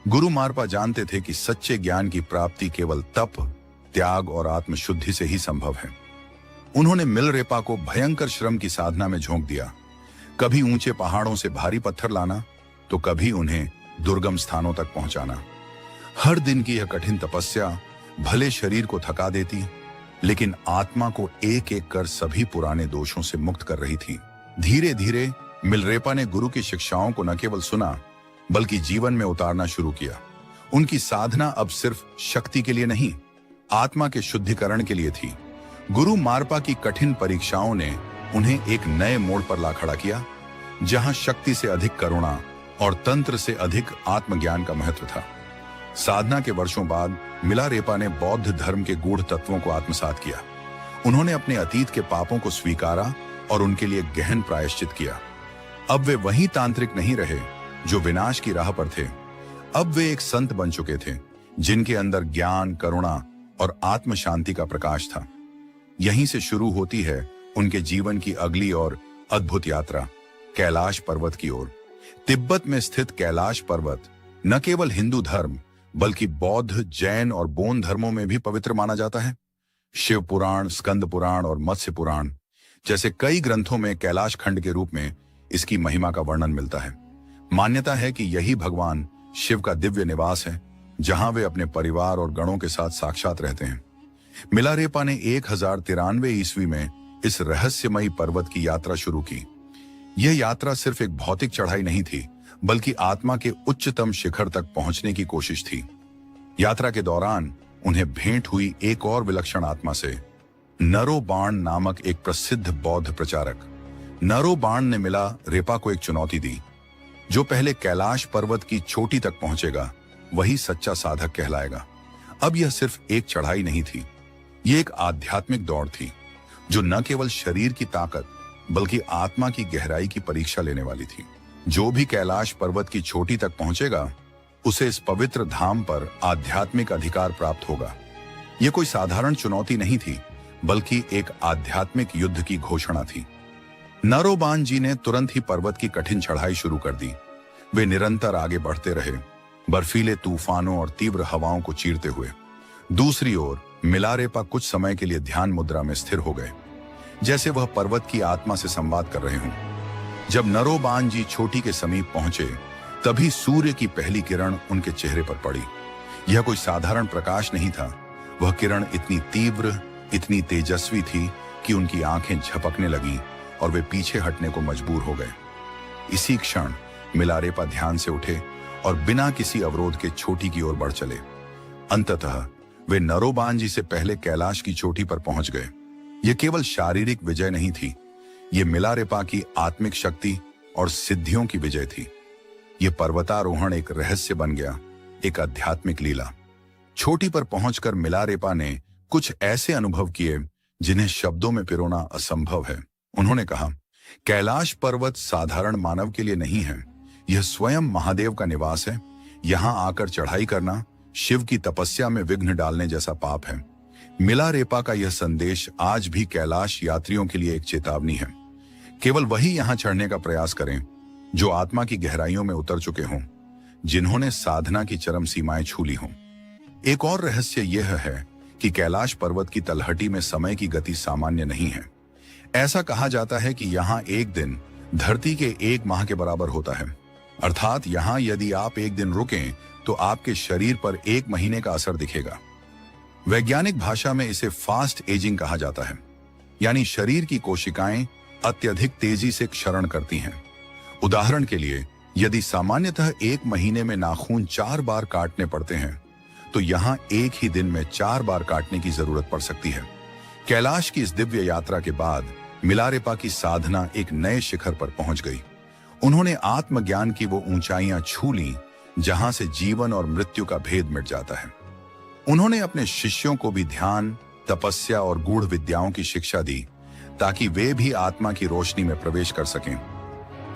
A: गुरु मारपा जानते थे कि सच्चे ज्ञान की प्राप्ति केवल तप, त्याग और आत्मशुद्धि से ही संभव है। उन्होंने मिलारेपा को भयंकर श्रम की साधना में झोंक दिया। कभी ऊंचे पहाड़ों से भारी पत्थर लाना, तो कभी उन्हें दुर्गम स्थानों तक पहुंचाना। हर दिन की यह कठिन तपस्या भले शरीर को थका देती, लेकिन आत्मा को एक एक कर सभी पुराने दोषों से मुक्त कर रही थी। धीरे धीरे मिलारेपा ने गुरु की शिक्षाओं को न केवल सुना, बल्कि जीवन में उतारना शुरू किया। उनकी साधना अब सिर्फ शक्ति के लिए नहीं, आत्मा के शुद्धिकरण के लिए थी। गुरु मारपा की कठिन परीक्षाओं ने उन्हें एक नए मोड़ पर ला खड़ा किया, जहां शक्ति से अधिक करुणा और तंत्र से अधिक आत्मज्ञान का महत्व था। साधना के वर्षों बाद मिलारेपा ने बौद्ध धर्म के गूढ़ तत्वों को आत्मसात किया। उन्होंने अपने अतीत के पापों को स्वीकारा और उनके लिए गहन प्रायश्चित किया। अब वे वही तांत्रिक नहीं रहे जो विनाश की राह पर थे। अब वे एक संत बन चुके थे, जिनके अंदर ज्ञान, करुणा और आत्म शांति का प्रकाश था। यहीं से शुरू होती है उनके जीवन की अगली और अद्भुत यात्रा, कैलाश पर्वत की ओर। तिब्बत में स्थित कैलाश पर्वत न केवल हिंदू धर्म, बल्कि बौद्ध, जैन और बोन धर्मों में भी पवित्र माना जाता है। शिव पुराण, स्कंद पुराण और मत्स्य पुराण जैसे कई ग्रंथों में कैलाश खंड के रूप में इसकी महिमा का वर्णन मिलता है। मान्यता है कि यही भगवान शिव का दिव्य निवास है, जहां वे अपने परिवार और गणों के साथ साक्षात रहते हैं। मिलारेपा ने 1093 ईस्वी में इस रहस्यमयी पर्वत की यात्रा शुरू की। यह यात्रा सिर्फ एक भौतिक चढ़ाई नहीं थी, बल्कि आत्मा के उच्चतम शिखर तक पहुंचने की कोशिश थी। यात्रा के दौरान उन्हें भेंट हुई एक और विलक्षण आत्मा से, नरोबाण नामक एक प्रसिद्ध बौद्ध प्रचारक। नरोबाण ने मिलारेपा को एक चुनौती दी, जो पहले कैलाश पर्वत की चोटी तक पहुंचेगा वही सच्चा साधक कहलाएगा। अब यह सिर्फ एक चढ़ाई नहीं थी, यह एक आध्यात्मिक दौड़ थी, जो न केवल शरीर की ताकत बल्कि आत्मा की गहराई की परीक्षा लेने वाली थी। जो भी कैलाश पर्वत की चोटी तक पहुंचेगा, उसे इस पवित्र धाम पर आध्यात्मिक अधिकार प्राप्त होगा। यह कोई साधारण चुनौती नहीं थी, बल्कि एक आध्यात्मिक युद्ध की घोषणा थी। नरोबान जी ने तुरंत ही पर्वत की कठिन चढ़ाई शुरू कर दी। वे निरंतर आगे बढ़ते रहे, बर्फीले तूफानों और तीव्र हवाओं को चीरते हुए। दूसरी ओर मिलारेपा कुछ समय के लिए ध्यान मुद्रा में स्थिर हो गए, जैसे वह पर्वत की आत्मा से संवाद कर रहे हों। जब नरोबान जी चोटी के समीप पहुंचे, तभी सूर्य की पहली किरण उनके चेहरे पर पड़ी। यह कोई साधारण प्रकाश नहीं था। वह किरण इतनी तीव्र, इतनी तेजस्वी थी कि उनकी आंखें झपकने लगीं और वे पीछे हटने को मजबूर हो गए। इसी क्षण मिलारेपा ध्यान से उठे और बिना किसी अवरोध के चोटी की ओर बढ़ चले। अंततः वे नरोबांजी से पहले कैलाश की चोटी पर पहुंच गए। यह केवल शारीरिक विजय नहीं थी, ये मिलारेपा की आत्मिक शक्ति और सिद्धियों की विजय थी। यह पर्वतारोहण एक रहस्य बन गया, एक आध्यात्मिक लीला। चोटी पर पहुंचकर मिलारेपा ने कुछ ऐसे अनुभव किए जिन्हें शब्दों में पिरोना असंभव है। उन्होंने कहा, कैलाश पर्वत साधारण मानव के लिए नहीं है, यह स्वयं महादेव का निवास है। यहां आकर चढ़ाई करना शिव की तपस्या में विघ्न डालने जैसा पाप है। मिलारेपा का यह संदेश आज भी कैलाश यात्रियों के लिए एक चेतावनी है। केवल वही यहां चढ़ने का प्रयास करें जो आत्मा की गहराइयों में उतर चुके हों, जिन्होंने साधना की चरम सीमाएं छू ली हों। एक और रहस्य यह है कि कैलाश पर्वत की तलहटी में समय की गति सामान्य नहीं है। ऐसा कहा जाता है कि यहाँ एक दिन धरती के 1 माह के बराबर होता है। अर्थात यहाँ यदि आप एक दिन रुकें तो आपके शरीर पर 1 महीने का असर दिखेगा। वैज्ञानिक भाषा में इसे फास्ट एजिंग कहा जाता है, यानी शरीर की कोशिकाएं अत्यधिक तेजी से क्षरण करती हैं। उदाहरण के लिए, यदि सामान्यतः 1 महीने में नाखून 4 बार काटने पड़ते हैं, तो यहाँ एक ही दिन में 4 बार काटने की जरूरत पड़ सकती है। कैलाश की इस दिव्य यात्रा के बाद मिलारेपा की साधना एक नए शिखर पर पहुंच गई। उन्होंने आत्मज्ञान की वो ऊंचाइयां छू ली जहां से जीवन और मृत्यु का भेद मिट जाता है। उन्होंने अपने शिष्यों को भी ध्यान, तपस्या और गूढ़ विद्याओं की शिक्षा दी ताकि वे भी आत्मा की रोशनी में प्रवेश कर सकें।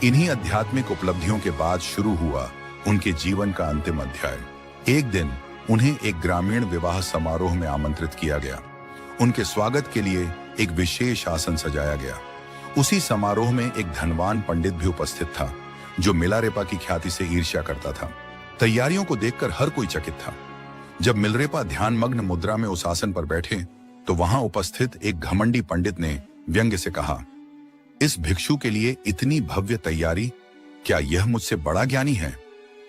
A: इन्हीं आध्यात्मिक उपलब्धियों के बाद शुरू हुआ उनके जीवन का अंतिम अध्याय। एक दिन उन्हें एक ग्रामीण विवाह समारोह में आमंत्रित किया गया। उनके स्वागत के लिए एक विशेष आसन सजाया गया। उसी समारोह में एक धनवान पंडित भी उपस्थित था जो मिलारेपा की ख्याति से ईर्ष्या करता था। तैयारियों को देखकर हर कोई चकित था। जब मिलारेपा ध्यानमग्न मुद्रा में उस आसन पर बैठे तो वहां उपस्थित एक घमंडी पंडित ने व्यंग्य से कहा, इस भिक्षु के लिए इतनी भव्य तैयारी, क्या यह मुझसे बड़ा ज्ञानी है?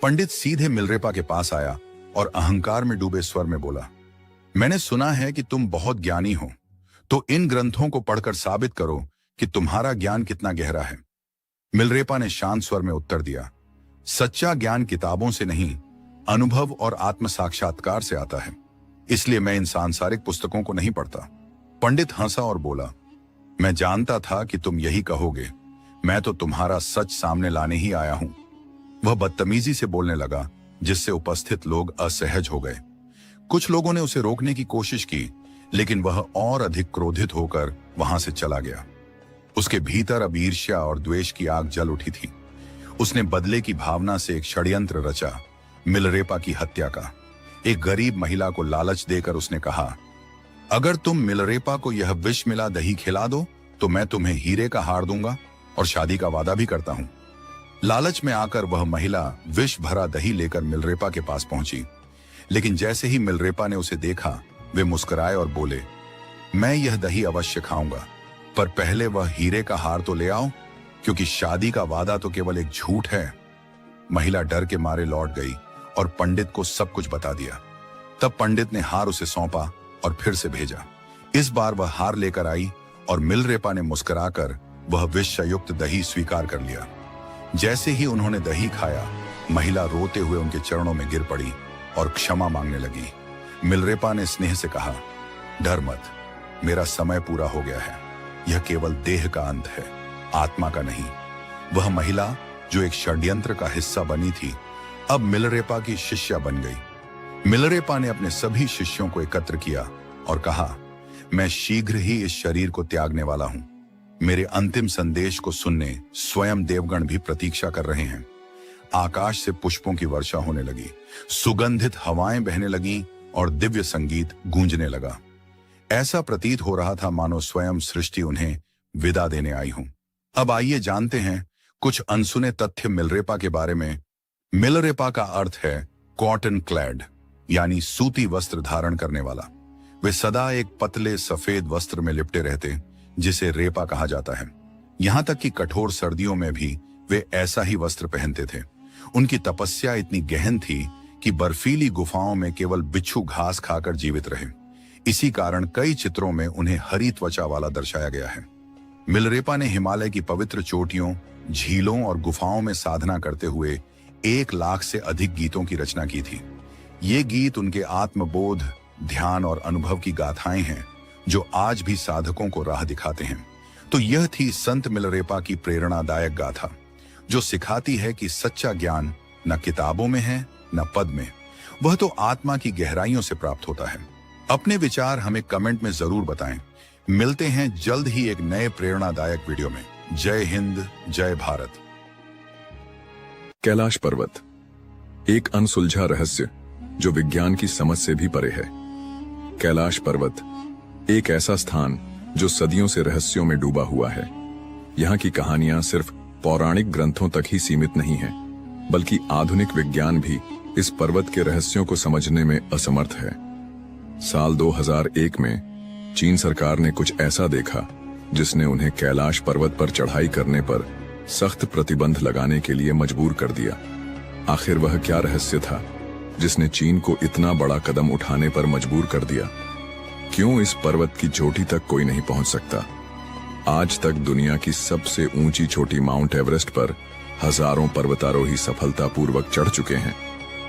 A: पंडित सीधे मिलारेपा के पास आया और अहंकार में डूबे स्वर में बोला, मैंने सुना है कि तुम बहुत ज्ञानी हो, तो इन ग्रंथों को पढ़कर साबित करो कि तुम्हारा ज्ञान कितना गहरा है। मिलारेपा ने शांत स्वर में उत्तर दिया, सच्चा ज्ञान किताबों से नहीं, अनुभव और आत्म साक्षात्कार से आता है, इसलिए मैं इन सांसारिक पुस्तकों को नहीं पढ़ता। पंडित हंसा और बोला, मैं जानता था कि तुम यही कहोगे, मैं तो तुम्हारा सच सामने लाने ही आया हूं। वह बदतमीजी से बोलने लगा जिससे उपस्थित लोग असहज हो गए। कुछ लोगों ने उसे रोकने की कोशिश की, लेकिन वह और अधिक क्रोधित होकर वहां से चला गया। उसके भीतर अब ईर्ष्या और द्वेष की आग जल उठी थी। उसने बदले की भावना से एक षड्यंत्र रचा, मिलारेपा की हत्या का। एक गरीब महिला को लालच देकर उसने कहा, अगर तुम मिलारेपा को यह विष मिला दही खिला दो तो मैं तुम्हें हीरे का हार दूंगा और शादी का वादा भी करता हूं। लालच में आकर वह महिला विष भरा दही लेकर मिलारेपा के पास पहुंची, लेकिन जैसे ही मिलारेपा ने उसे देखा, वे मुस्कुराए और बोले, मैं यह दही अवश्य खाऊंगा, पर पहले वह हीरे का हार तो ले आओ, क्योंकि शादी का वादा तो केवल एक झूठ है। महिला डर के मारे लौट गई और पंडित को सब कुछ बता दिया। तब पंडित ने हार उसे सौंपा और फिर से भेजा। इस बार वह हार लेकर आई और मिलारेपा ने मुस्कुराकर वह विषयुक्त दही स्वीकार कर लिया। जैसे ही उन्होंने दही खाया, महिला रोते हुए उनके चरणों में गिर पड़ी और क्षमा मांगने लगी। मिलारेपा ने स्नेह से कहा, डर मत, मेरा समय पूरा हो गया है। यह केवल देह का अंत है, आत्मा का नहीं। वह महिला जो एक षड्यंत्र का हिस्सा बनी थी, अब मिलारेपा की शिष्या बन गई। मिलारेपा ने अपने सभी शिष्यों को एकत्र किया और कहा, मैं शीघ्र ही इस शरीर को त्यागने वाला हूं। मेरे अंतिम संदेश को सुनने स्वयं देवगण भी प्रतीक्षा कर रहे हैं। आकाश से पुष्पों की वर्षा होने लगी, सुगंधित हवाएं बहने लगीं और दिव्य संगीत गूंजने लगा। ऐसा प्रतीत हो रहा था मानो स्वयं सृष्टि उन्हें विदा देने आई हूं। अब आइए जानते हैं कुछ अनसुने तथ्य मिलारेपा के बारे में। मिलारेपा का अर्थ है कॉटन क्लैड, यानी सूती वस्त्र धारण करने वाला। वे सदा एक पतले सफेद वस्त्र में लिपटे रहते, जिसे रेपा कहा जाता है। यहां तक कि कठोर सर्दियों में भी वे ऐसा ही वस्त्र पहनते थे। उनकी तपस्या इतनी गहन थी कि बर्फीली गुफाओं में केवल बिच्छू घास खाकर जीवित रहे। इसी कारण कई चित्रों में उन्हें हरी त्वचा वाला दर्शाया गया है। मिलरेपा ने हिमालय की पवित्र चोटियों, झीलों और गुफाओं में साधना करते हुए 1 लाख से अधिक गीतों की रचना की थी। ये गीत उनके आत्मबोध, ध्यान और अनुभव की गाथाएं हैं जो आज भी साधकों को राह दिखाते हैं। तो यह थी संत मिलरेपा की प्रेरणादायक गाथा, जो सिखाती है कि सच्चा ज्ञान न किताबों में है न पद में, वह तो आत्मा की गहराइयों से प्राप्त होता है। अपने विचार हमें कमेंट में जरूर बताएं। मिलते हैं जल्द ही एक नए प्रेरणादायक वीडियो में। जय हिंद, जय भारत।
B: कैलाश पर्वत, एक अनसुलझा रहस्य जो विज्ञान की समझ से भी परे है। कैलाश पर्वत एक ऐसा स्थान जो सदियों से रहस्यों में डूबा हुआ है। यहाँ की कहानियां सिर्फ पौराणिक ग्रंथों तक ही सीमित नहीं हैं, बल्कि आधुनिक विज्ञान भी इस पर्वत के रहस्यों को समझने में असमर्थ है। साल 2001 में चीन सरकार ने कुछ ऐसा देखा जिसने उन्हें कैलाश पर्वत पर चढ़ाई करने पर सख्त प्रतिबंध लगाने के लिए मजबूर कर दिया। आखिर वह क्या रहस्य था जिसने चीन को इतना बड़ा कदम उठाने पर मजबूर कर दिया? क्यों इस पर्वत की चोटी तक कोई नहीं पहुंच सकता? आज तक दुनिया की सबसे ऊंची चोटी माउंट एवरेस्ट पर हजारों पर्वतारोही सफलतापूर्वक चढ़ चुके हैं,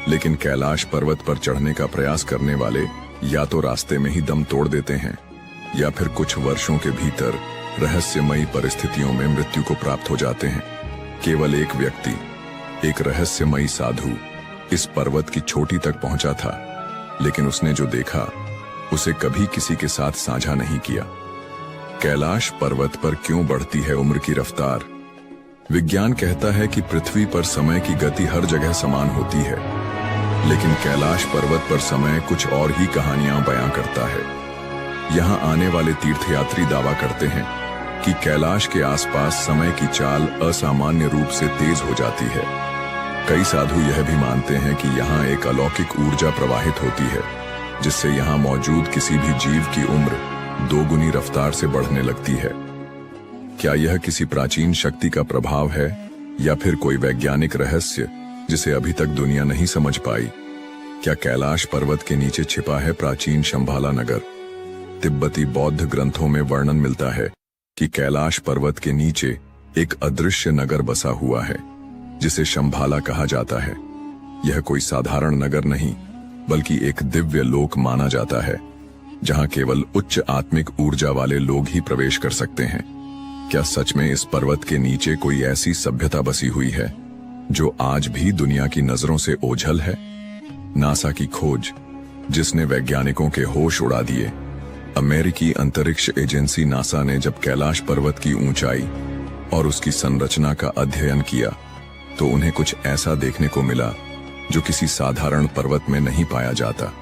B: लेकिन कैलाश पर्वत पर चढ़ने का प्रयास करने वाले या तो रास्ते में ही दम तोड़ देते हैं या फिर कुछ वर्षों के भीतर रहस्यमयी परिस्थितियों में मृत्यु को प्राप्त हो जाते हैं। केवल एक व्यक्ति, एक रहस्यमयी साधु इस पर्वत की चोटी तक पहुंचा था, लेकिन उसने जो देखा उसे कभी किसी के साथ साझा नहीं किया। कैलाश पर्वत पर क्यों बढ़ती है उम्र की रफ्तार? विज्ञान कहता है कि पृथ्वी पर समय की गति हर जगह समान होती है, लेकिन कैलाश पर्वत पर समय कुछ और ही कहानियां बयां करता है। यहां आने वाले तीर्थयात्री दावा करते हैं कि कैलाश के आसपास समय की चाल असामान्य रूप से तेज हो जाती है। कई साधु यह भी मानते हैं कि यहाँ एक अलौकिक ऊर्जा प्रवाहित होती है, जिससे यहाँ मौजूद किसी भी जीव की उम्र 2 गुनी रफ्तार से बढ़ने लगती है। क्या यह किसी प्राचीन शक्ति का प्रभाव है या फिर कोई वैज्ञानिक रहस्य जिसे अभी तक दुनिया नहीं समझ पाई? क्या कैलाश पर्वत के नीचे छिपा है प्राचीन शंभाला नगर? तिब्बती बौद्ध ग्रंथों में वर्णन मिलता है कि कैलाश पर्वत के नीचे एक अदृश्य नगर बसा हुआ है जिसे शंभाला कहा जाता है। यह कोई साधारण नगर नहीं, बल्कि एक दिव्य लोक माना जाता है, जहां केवल उच्च आत्मिक ऊर्जा वाले लोग ही प्रवेश कर सकते हैं। क्या सच में इस पर्वत के नीचे कोई ऐसी सभ्यता बसी हुई है जो आज भी दुनिया की नजरों से ओझल है? नासा की खोज जिसने वैज्ञानिकों के होश उड़ा दिए। अमेरिकी अंतरिक्ष एजेंसी नासा ने जब कैलाश पर्वत की ऊंचाई और उसकी संरचना का अध्ययन किया, तो उन्हें कुछ ऐसा देखने को मिला जो किसी साधारण पर्वत में नहीं पाया जाता।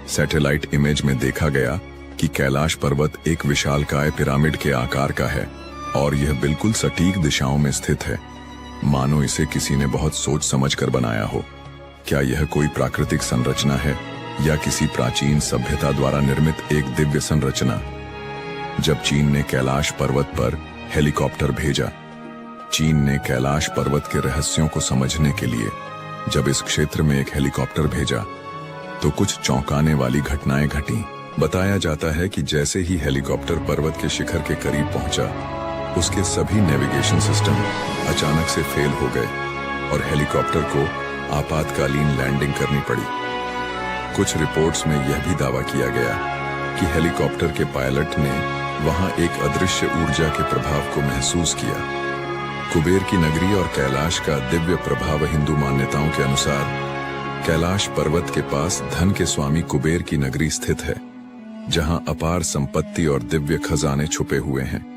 B: सैटेलाइट इमेज में देखा गया कि कैलाश पर्वत एक विशालकाय पिरामिड के आकार का है और यह बिल्कुल सटीक दिशाओं में स्थित है, मानो इसे किसी ने बहुत सोच समझकर बनाया हो। क्या यह कोई प्राकृतिक संरचना है या किसी प्राचीन सभ्यता द्वारा निर्मित एक दिव्य संरचना? जब चीन ने कैलाश पर्वत पर हेलीकॉप्टर भेजा, चीन ने कैलाश पर्वत के रहस्यों को समझने के लिए जब इस क्षेत्र में एक हेलीकॉप्टर भेजा, तो कुछ चौंकाने वाली घटनाएं घटी। बताया जाता है कि जैसे ही हेलीकॉप्टर पर्वत के शिखर के करीब पहुंचा, उसके सभी नेविगेशन सिस्टम अचानक से फेल हो गए और हेलीकॉप्टर को आपातकालीन लैंडिंग करनी पड़ी। कुछ रिपोर्ट्स में यह भी दावा किया गया कि हेलीकॉप्टर के पायलट ने वहां एक अदृश्य ऊर्जा के प्रभाव को महसूस किया। कुबेर की नगरी और कैलाश का दिव्य प्रभाव। हिंदू मान्यताओं के अनुसार कैलाश पर्वत के पास धन के स्वामी कुबेर की नगरी स्थित है, जहां अपार संपत्ति और दिव्य खजाने छुपे हुए हैं।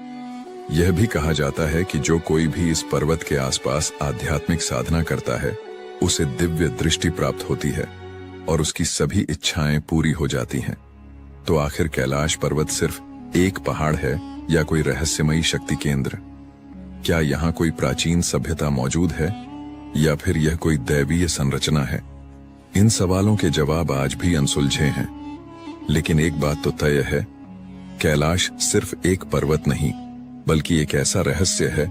B: यह भी कहा जाता है कि जो कोई भी इस पर्वत के आसपास आध्यात्मिक साधना करता है, उसे दिव्य दृष्टि प्राप्त होती है और उसकी सभी इच्छाएं पूरी हो जाती हैं। तो आखिर कैलाश पर्वत सिर्फ एक पहाड़ है या कोई रहस्यमयी शक्ति केंद्र? क्या यहाँ कोई प्राचीन सभ्यता मौजूद है या फिर यह कोई दैवीय संरचना है? इन सवालों के जवाब आज भी अनसुलझे हैं, लेकिन एक बात तो तय है, कैलाश सिर्फ एक पर्वत नहीं, बल्कि एक ऐसा रहस्य है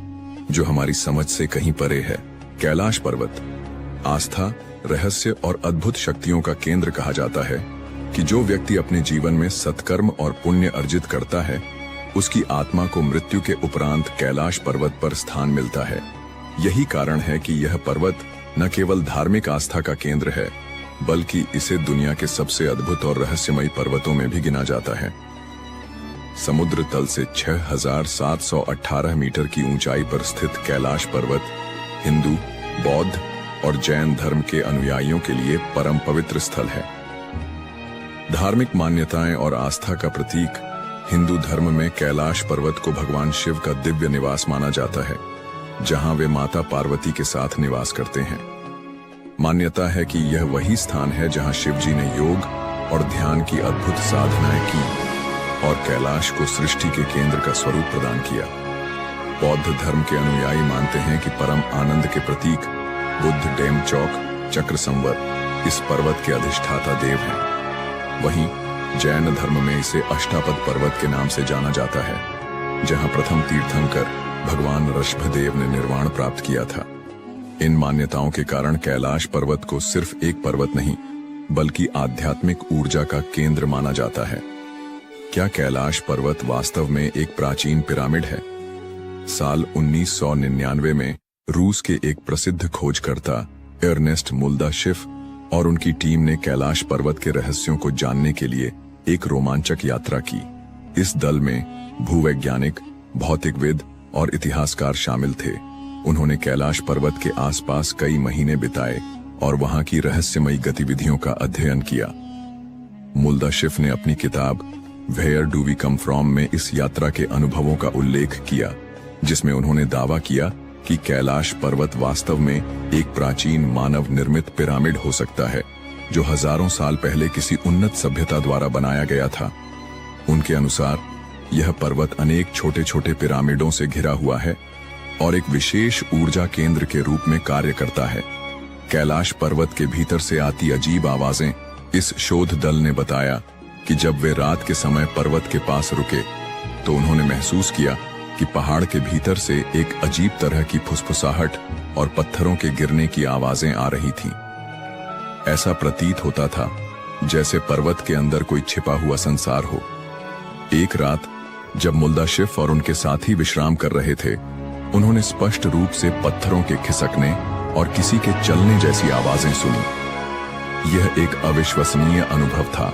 B: जो हमारी समझ से कहीं परे है। कैलाश पर्वत आस्था, रहस्य और अद्भुत शक्तियों का केंद्र कहा जाता है, कि जो व्यक्ति अपने जीवन में सत्कर्म और पुण्य अर्जित करता है, उसकी आत्मा को मृत्यु के उपरांत कैलाश पर्वत पर स्थान मिलता है। यही कारण है कि यह पर्वत न केवल धार्मिक आस्था का केंद्र है, बल्कि इसे दुनिया के सबसे अद्भुत और रहस्यमयी पर्वतों में भी गिना जाता है। समुद्र तल से 6,718 मीटर की ऊंचाई पर स्थित कैलाश पर्वत हिंदू, बौद्ध और जैन धर्म के अनुयायियों के लिए परम पवित्र स्थल है। धार्मिक मान्यताएं और आस्था का प्रतीक हिंदू धर्म में कैलाश पर्वत को भगवान शिव का दिव्य निवास माना जाता है, जहां वे माता पार्वती के साथ निवास करते हैं। मान्यता है कि यह वही स्थान है जहां शिवजी ने योग और ध्यान की अद्भुत साधनाएं की और कैलाश को सृष्टि के केंद्र का स्वरूप प्रदान किया। बौद्ध धर्म के अनुयायी मानते हैं कि परम आनंद के प्रतीक बुद्ध डेम चौक चक्र संवर इस पर्वत के अधिष्ठाता देव हैं। वहीं जैन धर्म में इसे अष्टापद पर्वत के नाम से जाना जाता है, जहां प्रथम तीर्थंकर भगवान ऋषभदेव ने निर्वाण प्राप्त किया था। इन मान्यताओं के कारण कैलाश पर्वत को सिर्फ एक पर्वत नहीं, बल्कि आध्यात्मिक ऊर्जा का केंद्र माना जाता है। क्या कैलाश पर्वत वास्तव में एक प्राचीन पिरामिड है? साल 1999 में रूस के एक प्रसिद्ध खोजकर्ता अर्नेस्ट मुल्दाशिफ और उनकी टीम ने कैलाश पर्वत के रहस्यों को जानने के लिए एक रोमांचक यात्रा की। इस दल में भूवैज्ञानिक, भौतिकविद और इतिहासकार शामिल थे। उन्होंने कैलाश पर्वत के आसपास कई महीने बिताए और वहां की रहस्यमयी गतिविधियों का अध्ययन किया। मुल्दाशिफ ने अपनी किताब where do we come from में इस यात्रा के अनुभवों का उल्लेख किया, जिसमें उन्होंने दावा किया कि कैलाश पर्वत वास्तव में एक प्राचीन मानव निर्मित पिरामिड हो सकता है, जो हजारों साल पहले किसी उन्नत सभ्यता द्वारा बनाया गया था। उनके अनुसार यह पर्वत अनेक छोटे छोटे पिरामिडों से घिरा हुआ है और एक विशेष ऊर्जा केंद्र के रूप में कार्य करता है। कैलाश पर्वत के भीतर से आती अजीब आवाजें। इस शोध दल ने बताया कि जब वे रात के समय पर्वत के पास रुके तो उन्होंने महसूस किया कि पहाड़ के भीतर से एक अजीब तरह की फुसफुसाहट और पत्थरों के गिरने की आवाजें आ रही थीं। ऐसा प्रतीत होता था जैसे पर्वत के अंदर कोई छिपा हुआ संसार हो। एक रात जब मुल्दाशिफ और उनके साथी विश्राम कर रहे थे, उन्होंने स्पष्ट रूप से पत्थरों के खिसकने और किसी के चलने जैसी आवाजें सुनी। यह एक अविश्वसनीय अनुभव था,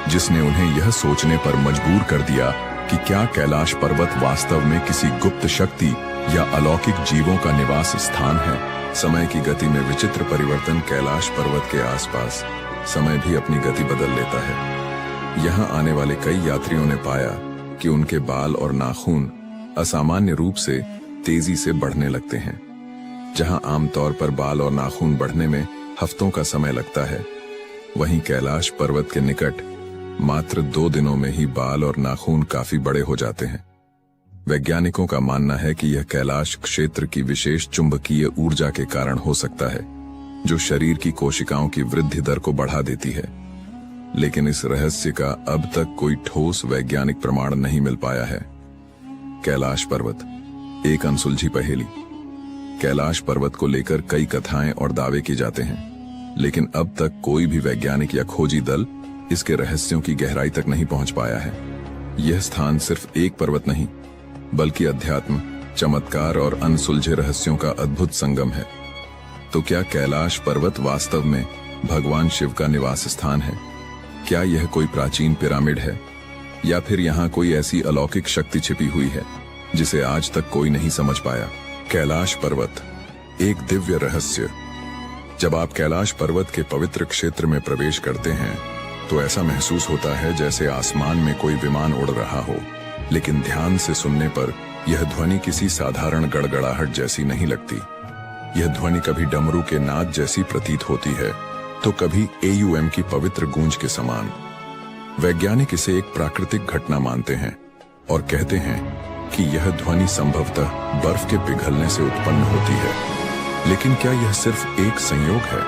B: जिसने उन्हें यह सोचने पर मजबूर कर दिया कि क्या कैलाश पर्वत वास्तव में किसी गुप्त शक्ति या अलौकिक जीवों का निवास स्थान है। समय की गति में विचित्र परिवर्तन। कैलाश पर्वत के आसपास समय भी अपनी गति बदल लेता है। यहाँ आने वाले कई यात्रियों ने पाया कि उनके बाल और नाखून असामान्य रूप से तेजी से बढ़ने लगते हैं। जहां आमतौर पर बाल और नाखून बढ़ने में हफ्तों का समय लगता है, वहीं कैलाश पर्वत के निकट मात्र 2 दिनों में ही बाल और नाखून काफी बड़े हो जाते हैं। वैज्ञानिकों का मानना है कि यह कैलाश क्षेत्र की विशेष चुंबकीय ऊर्जा के कारण हो सकता है, जो शरीर की कोशिकाओं की वृद्धि दर को बढ़ा देती है। लेकिन इस रहस्य का अब तक कोई ठोस वैज्ञानिक प्रमाण नहीं मिल पाया है। कैलाश पर्वत एक अनसुलझी पहेली। कैलाश पर्वत को लेकर कई कथाएं और दावे किए जाते हैं, लेकिन अब तक कोई भी वैज्ञानिक या खोजी दल इसके रहस्यों की गहराई तक नहीं पहुंच पाया है। यह स्थान सिर्फ एक पर्वत नहीं, बल्कि अध्यात्म, चमत्कार और अनसुलझे रहस्यों का अद्भुत संगम है। तो क्या कैलाश पर्वत वास्तव में भगवान शिव का निवास स्थान है? क्या यह कोई प्राचीन पिरामिड है, या फिर यहाँ कोई ऐसी अलौकिक शक्ति छिपी हुई है जिसे आज तक कोई नहीं समझ पाया? कैलाश पर्वत एक दिव्य रहस्य। जब आप कैलाश पर्वत के पवित्र क्षेत्र में प्रवेश करते हैं तो ऐसा महसूस होता है जैसे आसमान में कोई विमान उड़ रहा हो। लेकिन ध्यान से सुनने पर यह ध्वनि किसी साधारण गड़गड़ाहट जैसी नहीं लगती। यह ध्वनि कभी डमरू के नाद जैसी प्रतीत होती है, तो कभी AUM की पवित्र गूंज के समान। वैज्ञानिक इसे एक प्राकृतिक घटना मानते हैं और कहते हैं कि यह ध्वनि संभवतः बर्फ के पिघलने से उत्पन्न होती है। लेकिन क्या यह सिर्फ एक संयोग है,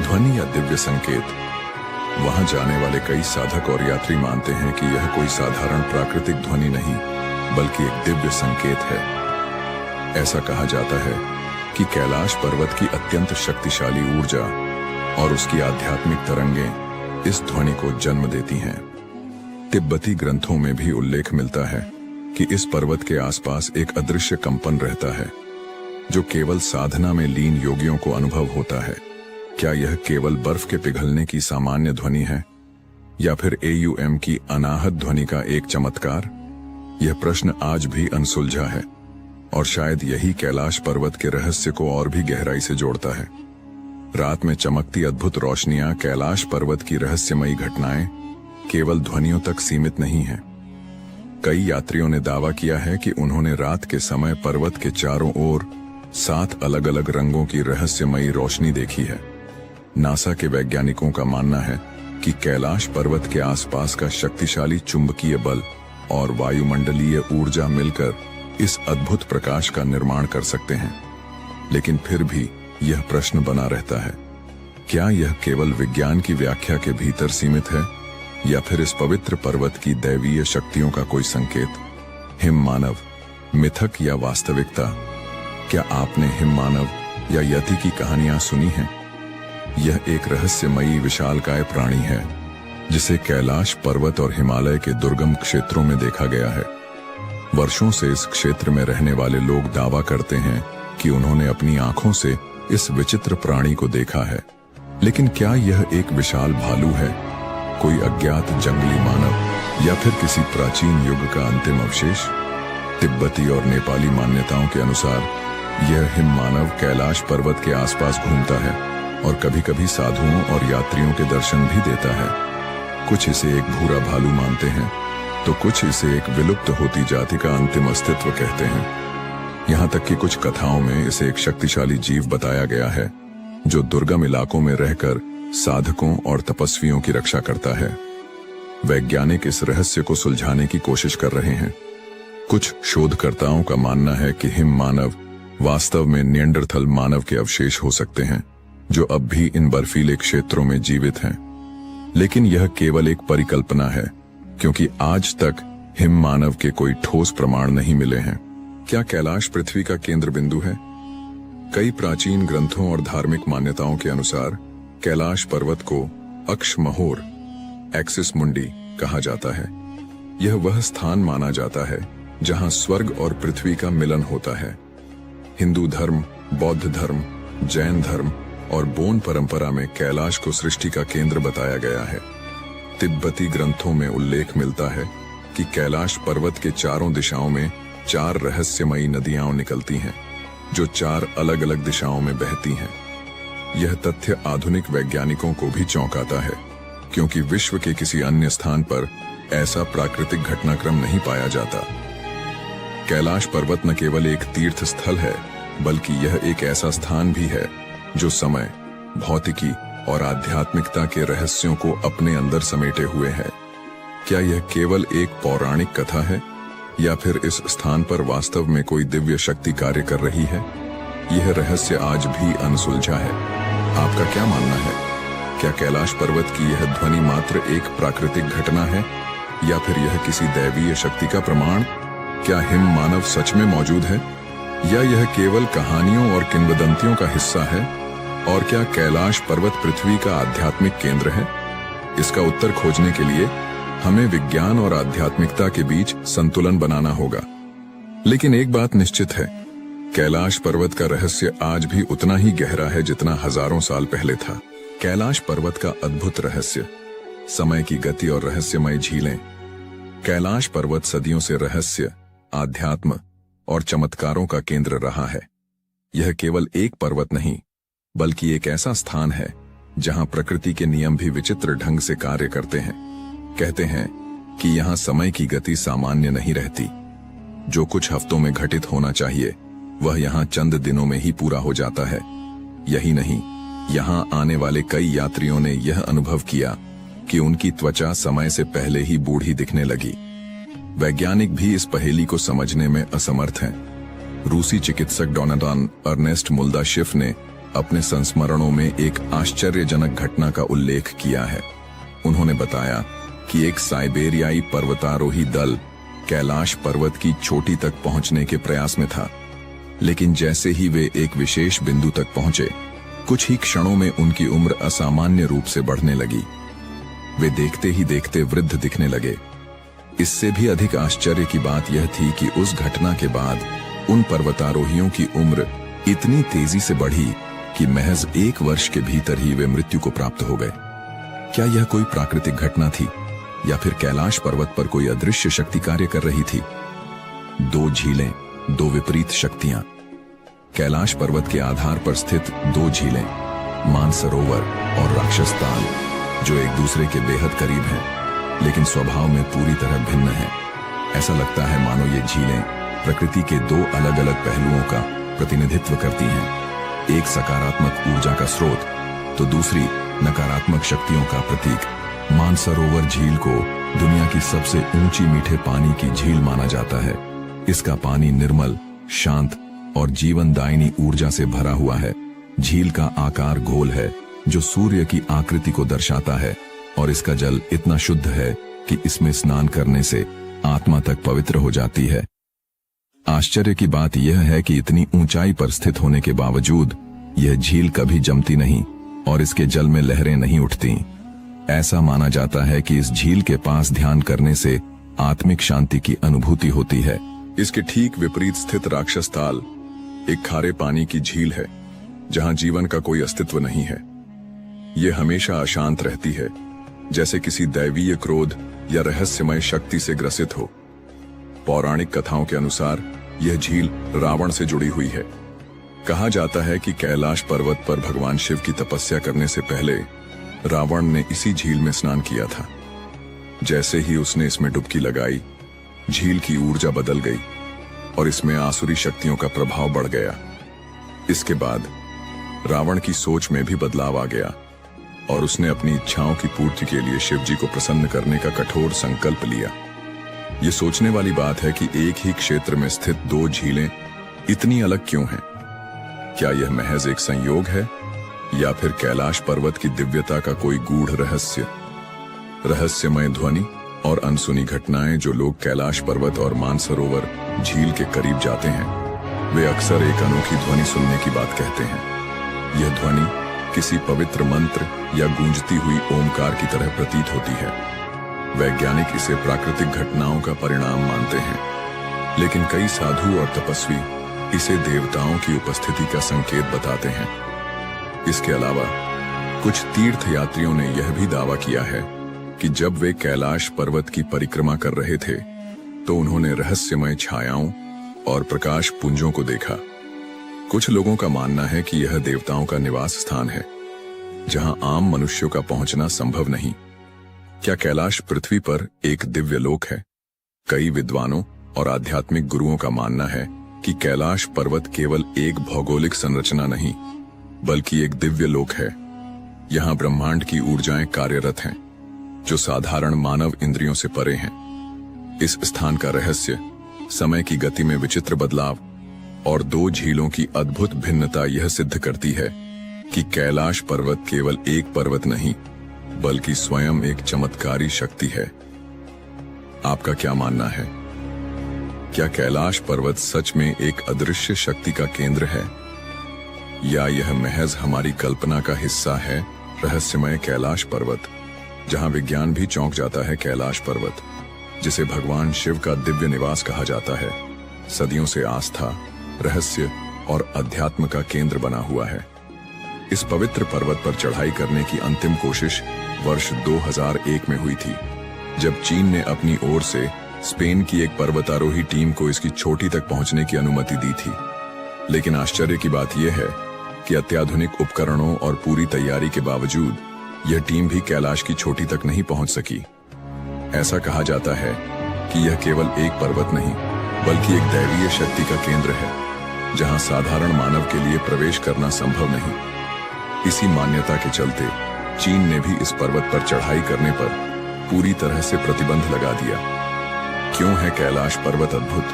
B: ध्वनि या दिव्य संकेत? वहां जाने वाले कई साधक और यात्री मानते हैं कि यह कोई साधारण प्राकृतिक ध्वनि नहीं, बल्कि एक दिव्य संकेत है। ऐसा कहा जाता है कि कैलाश पर्वत की अत्यंत शक्तिशाली ऊर्जा और उसकी आध्यात्मिक तरंगें इस ध्वनि को जन्म देती हैं। तिब्बती ग्रंथों में भी उल्लेख मिलता है कि इस पर्वत के आसपास एक अदृश्य कंपन रहता है जो केवल साधना में लीन योगियों को अनुभव होता है। क्या यह केवल बर्फ के पिघलने की सामान्य ध्वनि है या फिर AUM की अनाहत ध्वनि का एक चमत्कार? यह प्रश्न आज भी अनसुलझा है और शायद यही कैलाश पर्वत के रहस्य को और भी गहराई से जोड़ता है। रात में चमकती अद्भुत रोशनियां, कैलाश पर्वत की रहस्यमयी घटनाएं केवल ध्वनियों तक सीमित नहीं हैं। कई यात्रियों ने दावा किया है कि उन्होंने रात के समय पर्वत के चारों ओर 7 अलग-अलग रंगों की रहस्यमयी रोशनी देखी है। नासा के वैज्ञानिकों का मानना है कि कैलाश पर्वत के आसपास का शक्तिशाली चुंबकीय बल और वायुमंडलीय ऊर्जा मिलकर इस अद्भुत प्रकाश का निर्माण कर सकते हैं। लेकिन फिर भी यह प्रश्न बना रहता है, क्या यह केवल विज्ञान की व्याख्या के भीतर सीमित है या फिर इस पवित्र पर्वत की दैवीय शक्तियों का कोई संकेत? हिम मानव, मिथक या वास्तविकता? क्या आपने हिम मानव या यति की कहानियां सुनी हैं? यह एक रहस्यमयी विशालकाय प्राणी है जिसे कैलाश पर्वत और हिमालय के दुर्गम क्षेत्रों में देखा गया है। वर्षों से इस क्षेत्र में रहने वाले लोग दावा करते हैं कि उन्होंने अपनी आंखों से इस विचित्र प्राणी को देखा है। लेकिन क्या यह एक विशाल भालू है, कोई अज्ञात जंगली मानव या फिर किसी प्राचीन युग का अंतिम अवशेष? तिब्बती और नेपाली मान्यताओं के अनुसार यह हिम मानव कैलाश पर्वत के आसपास घूमता है और कभी-कभी साधुओं और यात्रियों के दर्शन भी देता है। कुछ इसे एक भूरा भालू मानते हैं तो कुछ इसे एक विलुप्त होती जाति का अंतिम अस्तित्व कहते हैं। यहाँ तक कि कुछ कथाओं में इसे एक शक्तिशाली जीव बताया गया है जो दुर्गम इलाकों में रहकर साधकों और तपस्वियों की रक्षा करता है। वैज्ञानिक इस रहस्य को सुलझाने की कोशिश कर रहे हैं। कुछ शोधकर्ताओं का मानना है कि हिम मानव वास्तव में निएंडरथल मानव के अवशेष हो सकते हैं जो अब भी इन बर्फीले क्षेत्रों में जीवित हैं। लेकिन यह केवल एक परिकल्पना है क्योंकि आज तक हिम मानव के कोई ठोस प्रमाण नहीं मिले हैं। क्या कैलाश पृथ्वी का केंद्र बिंदु है? कई प्राचीन ग्रंथों और धार्मिक मान्यताओं के अनुसार कैलाश पर्वत को अक्षमहोर एक्सिस मुंडी कहा जाता है। यह वह स्थान माना जाता है जहां स्वर्ग और पृथ्वी का मिलन होता है। हिंदू धर्म, बौद्ध धर्म, जैन धर्म और बोन परंपरा में कैलाश को सृष्टि का केंद्र बताया गया है। तिब्बती ग्रंथों में उल्लेख मिलता है कि कैलाश पर्वत के चारों दिशाओं में 4 रहस्यमयी नदियां निकलती हैं जो 4 अलग-अलग दिशाओं में बहती हैं। यह तथ्य आधुनिक वैज्ञानिकों को भी चौंकाता है क्योंकि विश्व के किसी अन्य स्थान पर ऐसा प्राकृतिक घटनाक्रम नहीं पाया जाता। कैलाश पर्वत न केवल एक तीर्थ स्थल है बल्कि यह एक ऐसा स्थान भी है जो समय, भौतिकी और आध्यात्मिकता के रहस्यों को अपने अंदर समेटे हुए है। क्या यह केवल एक पौराणिक कथा है या फिर इस स्थान पर वास्तव में कोई दिव्य शक्ति कार्य कर रही है? यह रहस्य आज भी अनसुलझा है। आपका क्या मानना है? क्या कैलाश पर्वत की यह ध्वनि मात्र एक प्राकृतिक घटना है या फिर यह किसी दैवीय शक्ति का प्रमाण? क्या हिम मानव सच में मौजूद है या यह केवल कहानियों और किंवदंतियों का हिस्सा है? और क्या कैलाश पर्वत पृथ्वी का आध्यात्मिक केंद्र है? इसका उत्तर खोजने के लिए हमें विज्ञान और आध्यात्मिकता के बीच संतुलन बनाना होगा। लेकिन एक बात निश्चित है, कैलाश पर्वत का रहस्य आज भी उतना ही गहरा है जितना हजारों साल पहले था। कैलाश पर्वत का अद्भुत रहस्य, समय की गति और रहस्यमय झीलें। कैलाश पर्वत सदियों से रहस्य, आध्यात्म और चमत्कारों का केंद्र रहा है। यह केवल एक पर्वत नहीं बल्कि एक ऐसा स्थान है जहां प्रकृति के नियम भी विचित्र ढंग से कार्य करते हैं। कहते हैं कि यहां समय की गति सामान्य नहीं रहती। जो कुछ हफ्तों में घटित होना चाहिए वह यहां चंद दिनों में ही पूरा हो जाता है। यही नहीं, यहां आने वाले कई यात्रियों ने यह अनुभव किया कि उनकी त्वचा समय से पहले ही बूढ़ी दिखने लगी। वैज्ञानिक भी इस पहेली को समझने में असमर्थ हैं। रूसी चिकित्सक डोनाल्ड अर्नेस्ट मुल्दाशिफ ने अपने संस्मरणों में एक आश्चर्यजनक घटना का उल्लेख किया है। उन्होंने बताया कि एक साइबेरियाई पर्वतारोही दल कैलाश पर्वत की चोटी तक पहुंचने के प्रयास में था, लेकिन जैसे ही वे एक विशेष बिंदु तक पहुंचे, कुछ ही क्षणों में उनकी उम्र असामान्य रूप से बढ़ने लगी। वे देखते ही देखते वृद्ध दिखने लगे। इससे भी अधिक आश्चर्य की बात यह थी कि उस घटना के बाद उन पर्वतारोहियों की उम्र इतनी तेजी से बढ़ी कि महज 1 वर्ष के भीतर ही वे मृत्यु को प्राप्त हो गए। क्या यह कोई प्राकृतिक घटना थी या फिर कैलाश पर्वत पर कोई अदृश्य शक्ति कार्य कर रही थी? 2 झीलें, 2 विपरीत शक्तियां। कैलाश पर्वत के आधार पर स्थित 2 झीलें, मानसरोवर और राक्षस ताल, जो एक दूसरे के बेहद करीब हैं, लेकिन स्वभाव में पूरी तरह भिन्न हैं। ऐसा लगता है मानो ये झीलें प्रकृति के 2 अलग अलग पहलुओं का प्रतिनिधित्व करती हैं। एक सकारात्मक ऊर्जा का स्रोत तो दूसरी नकारात्मक शक्तियों का प्रतीक। मानसरोवर झील को दुनिया की सबसे ऊंची मीठे पानी की झील माना जाता है। इसका पानी निर्मल, शांत और जीवनदायिनी ऊर्जा से भरा हुआ है। झील का आकार गोल है, जो सूर्य की आकृति को दर्शाता है, और इसका जल इतना शुद्ध है कि इसमें स्नान करने से आत्मा तक पवित्र हो जाती है। आश्चर्य की बात यह है कि इतनी ऊंचाई पर स्थित होने के बावजूद यह झील कभी जमती नहीं और इसके जल में लहरें नहीं उठती। ऐसा माना जाता है कि इस झील के पास ध्यान करने से आत्मिक शांति की अनुभूति होती है। इसके ठीक विपरीत स्थित राक्षस ताल एक खारे पानी की झील है, जहां जीवन का कोई अस्तित्व नहीं है। यह हमेशा अशांत रहती है, जैसे किसी दैवीय क्रोध या रहस्यमय शक्ति से ग्रसित हो। पौराणिक कथाओं के अनुसार यह झील रावण से जुड़ी हुई है। कहा जाता है कि कैलाश पर्वत पर भगवान शिव की तपस्या करने से पहले रावण ने इसी झील में स्नान किया था। जैसे ही उसने इसमें डुबकी लगाई, झील की ऊर्जा बदल गई और इसमें आसुरी शक्तियों का प्रभाव बढ़ गया। इसके बाद रावण की सोच में भी बदलाव आ गया और उसने अपनी इच्छाओं की पूर्ति के लिए शिव जी को प्रसन्न करने का कठोर संकल्प लिया। ये सोचने वाली बात है कि एक ही क्षेत्र में स्थित 2 झीलें इतनी अलग क्यों हैं? क्या यह महज एक संयोग है या फिर कैलाश पर्वत की दिव्यता का कोई गूढ़ रहस्य? रहस्यमय ध्वनि और अनसुनी घटनाएं जो लोग कैलाश पर्वत और मानसरोवर झील के करीब जाते हैं, वे अक्सर एक अनोखी ध्वनि सुनने की बात कहते हैं। यह ध्वनि किसी पवित्र मंत्र या गूंजती हुई ओमकार की तरह प्रतीत होती है। वैज्ञानिक इसे प्राकृतिक घटनाओं का परिणाम मानते हैं, लेकिन कई साधु और तपस्वी इसे देवताओं की उपस्थिति का संकेत बताते हैं। इसके अलावा कुछ तीर्थयात्रियों ने यह भी दावा किया है कि जब वे कैलाश पर्वत की परिक्रमा कर रहे थे तो उन्होंने रहस्यमय छायाओं और प्रकाश पुंजों को देखा। कुछ लोगों का मानना है कि यह देवताओं का निवास स्थान है, जहां आम मनुष्यों का पहुंचना संभव नहीं। क्या कैलाश पृथ्वी पर एक दिव्य लोक है? कई विद्वानों और आध्यात्मिक गुरुओं का मानना है कि कैलाश पर्वत केवल एक भौगोलिक संरचना नहीं, बल्कि एक दिव्य लोक है। यहाँ ब्रह्मांड की ऊर्जाएं कार्यरत हैं, जो साधारण मानव इंद्रियों से परे हैं। इस स्थान का रहस्य समय की गति में विचित्र बदलाव और 2 झीलों की अद्भुत भिन्नता यह सिद्ध करती है कि कैलाश पर्वत केवल एक पर्वत नहीं, बल्कि स्वयं एक चमत्कारी शक्ति है। आपका क्या मानना है? क्या कैलाश पर्वत सच में एक अदृश्य शक्ति का केंद्र है, या यह महज हमारी कल्पना का हिस्सा है? रहस्यमय कैलाश पर्वत, जहां विज्ञान भी चौंक जाता है। कैलाश पर्वत, जिसे भगवान शिव का दिव्य निवास कहा जाता है, सदियों से आस्था, रहस्य और अध्यात्म का केंद्र बना हुआ है। इस पवित्र पर्वत पर चढ़ाई करने की अंतिम कोशिश वर्ष 2001 में हुई थी, जब चीन ने अपनी ओर से स्पेन की एक पर्वतारोही टीम को इसकी चोटी तक पहुंचने की अनुमति दी थी। लेकिन आश्चर्य की बात यह है कि अत्याधुनिक उपकरणों और पूरी तैयारी के बावजूद यह टीम भी कैलाश की चोटी तक नहीं पहुंच सकी। ऐसा कहा जाता है कि यह केवल एक पर्वत नहीं, बल्कि एक दैवीय शक्ति का केंद्र है, जहां साधारण मानव के लिए प्रवेश करना संभव नहीं। इसी मान्यता के चलते चीन ने भी इस पर्वत पर चढ़ाई करने पर पूरी तरह से प्रतिबंध लगा दिया। क्यों है कैलाश पर्वत अद्भुत?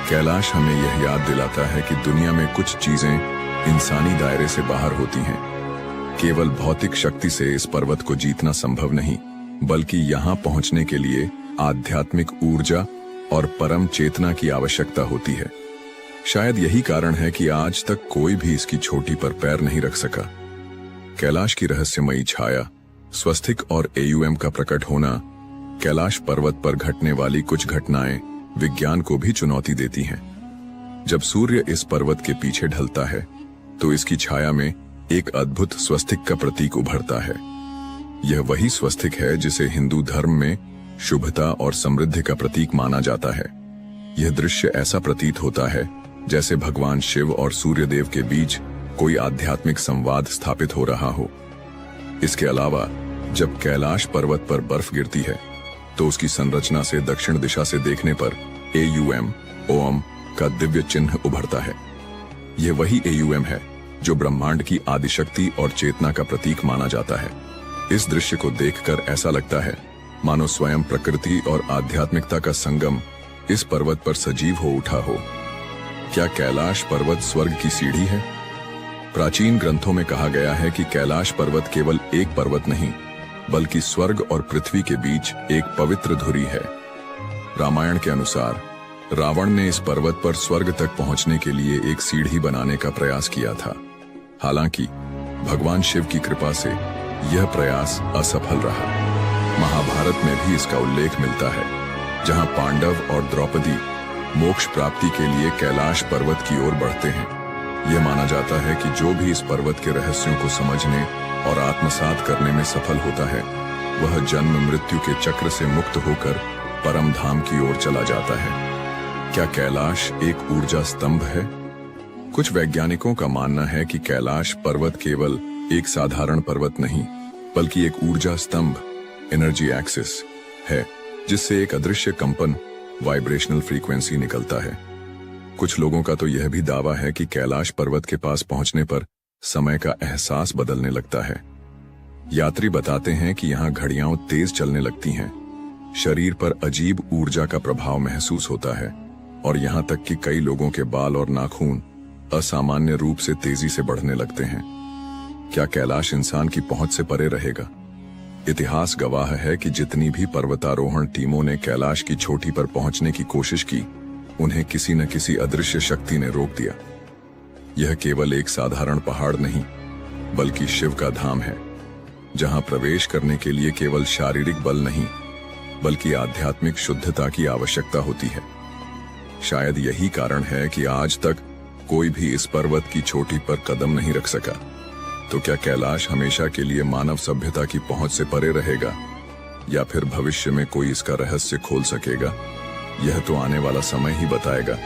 B: कैलाश हमें यह याद दिलाता है कि दुनिया में कुछ चीजें इंसानी दायरे से बाहर होती हैं। केवल भौतिक शक्ति से इस पर्वत को जीतना संभव नहीं, बल्कि यहाँ पहुंचने के लिए आध्यात्मिक ऊर्जा और परम चेतना की आवश्यकता होती है। शायद यही कारण है कि आज तक कोई भी इसकी चोटी पर पैर नहीं रख सका। कैलाश की रहस्यमयी छाया स्वस्तिक और एयूएम का प्रकट होना, कैलाश पर्वत पर घटने वाली कुछ घटनाएं विज्ञान को भी चुनौती देती हैं। जब सूर्य इस पर्वत के पीछे ढलता है तो इसकी छाया में एक अद्भुत स्वस्तिक का प्रतीक उभरता है। यह वही स्वस्तिक है जिसे हिंदू धर्म में शुभता और समृद्धि का प्रतीक माना जाता है। यह दृश्य ऐसा प्रतीत होता है जैसे भगवान शिव और सूर्यदेव के बीच कोई आध्यात्मिक संवाद स्थापित हो रहा हो। इसके अलावा जब कैलाश पर्वत पर बर्फ गिरती है तो उसकी संरचना से दक्षिण दिशा से देखने पर एयूएम ओम का दिव्य चिन्ह उभरता है। यह वही एयूएम है जो ब्रह्मांड की आदिशक्ति और चेतना का प्रतीक माना जाता है। इस दृश्य को देखकर ऐसा लगता है मानो स्वयं प्रकृति और आध्यात्मिकता का संगम इस पर्वत पर सजीव हो उठा हो। क्या कैलाश पर्वत स्वर्ग की सीढ़ी है? प्राचीन ग्रंथों में कहा गया है कि कैलाश पर्वत केवल एक पर्वत नहीं, बल्कि स्वर्ग और पृथ्वी के बीच एक पवित्र धुरी है। रामायण के अनुसार रावण ने इस पर्वत पर स्वर्ग तक पहुंचने के लिए एक सीढ़ी बनाने का प्रयास किया था। हालांकि भगवान शिव की कृपा से यह प्रयास असफल रहा। महाभारत में भी इसका उल्लेख मिलता है, जहां पांडव और द्रौपदी मोक्ष प्राप्ति के लिए कैलाश पर्वत की ओर बढ़ते हैं। यह माना जाता है कि जो भी इस पर्वत के रहस्यों को समझने और आत्मसात करने में सफल होता है, वह जन्म मृत्यु के चक्र से मुक्त होकर परम धाम की ओर चला जाता है। क्या कैलाश एक ऊर्जा स्तंभ है? कुछ वैज्ञानिकों का मानना है कि कैलाश पर्वत केवल एक साधारण पर्वत नहीं, बल्कि एक ऊर्जा स्तंभ एनर्जी एक्सिस है, जिससे एक अदृश्य कंपन वाइब्रेशनल फ्रीक्वेंसी निकलता है। कुछ लोगों का तो यह भी दावा है कि कैलाश पर्वत के पास पहुंचने पर समय का एहसास बदलने लगता है। यात्री बताते हैं कि यहाँ घड़ियां तेज चलने लगती हैं, शरीर पर अजीब ऊर्जा का प्रभाव महसूस होता है और यहाँ तक कि कई लोगों के बाल और नाखून असामान्य रूप से तेजी से बढ़ने लगते हैं। क्या कैलाश इंसान की पहुंच से परे रहेगा? इतिहास गवाह है कि जितनी भी पर्वतारोहण टीमों ने कैलाश की चोटी पर पहुंचने की कोशिश की, उन्हें किसी न किसी अदृश्य शक्ति ने रोक दिया। यह केवल एक साधारण पहाड़ नहीं, बल्कि शिव का धाम है, जहां प्रवेश करने के लिए केवल शारीरिक बल नहीं, बल्कि आध्यात्मिक शुद्धता की आवश्यकता होती है। शायद यही कारण है कि आज तक कोई भी इस पर्वत की चोटी पर कदम नहीं रख सका। तो क्या कैलाश हमेशा के लिए मानव सभ्यता की पहुंच से परे रहेगा, या फिर भविष्य में कोई इसका रहस्य खोल सकेगा? यह तो आने वाला समय ही बताएगा।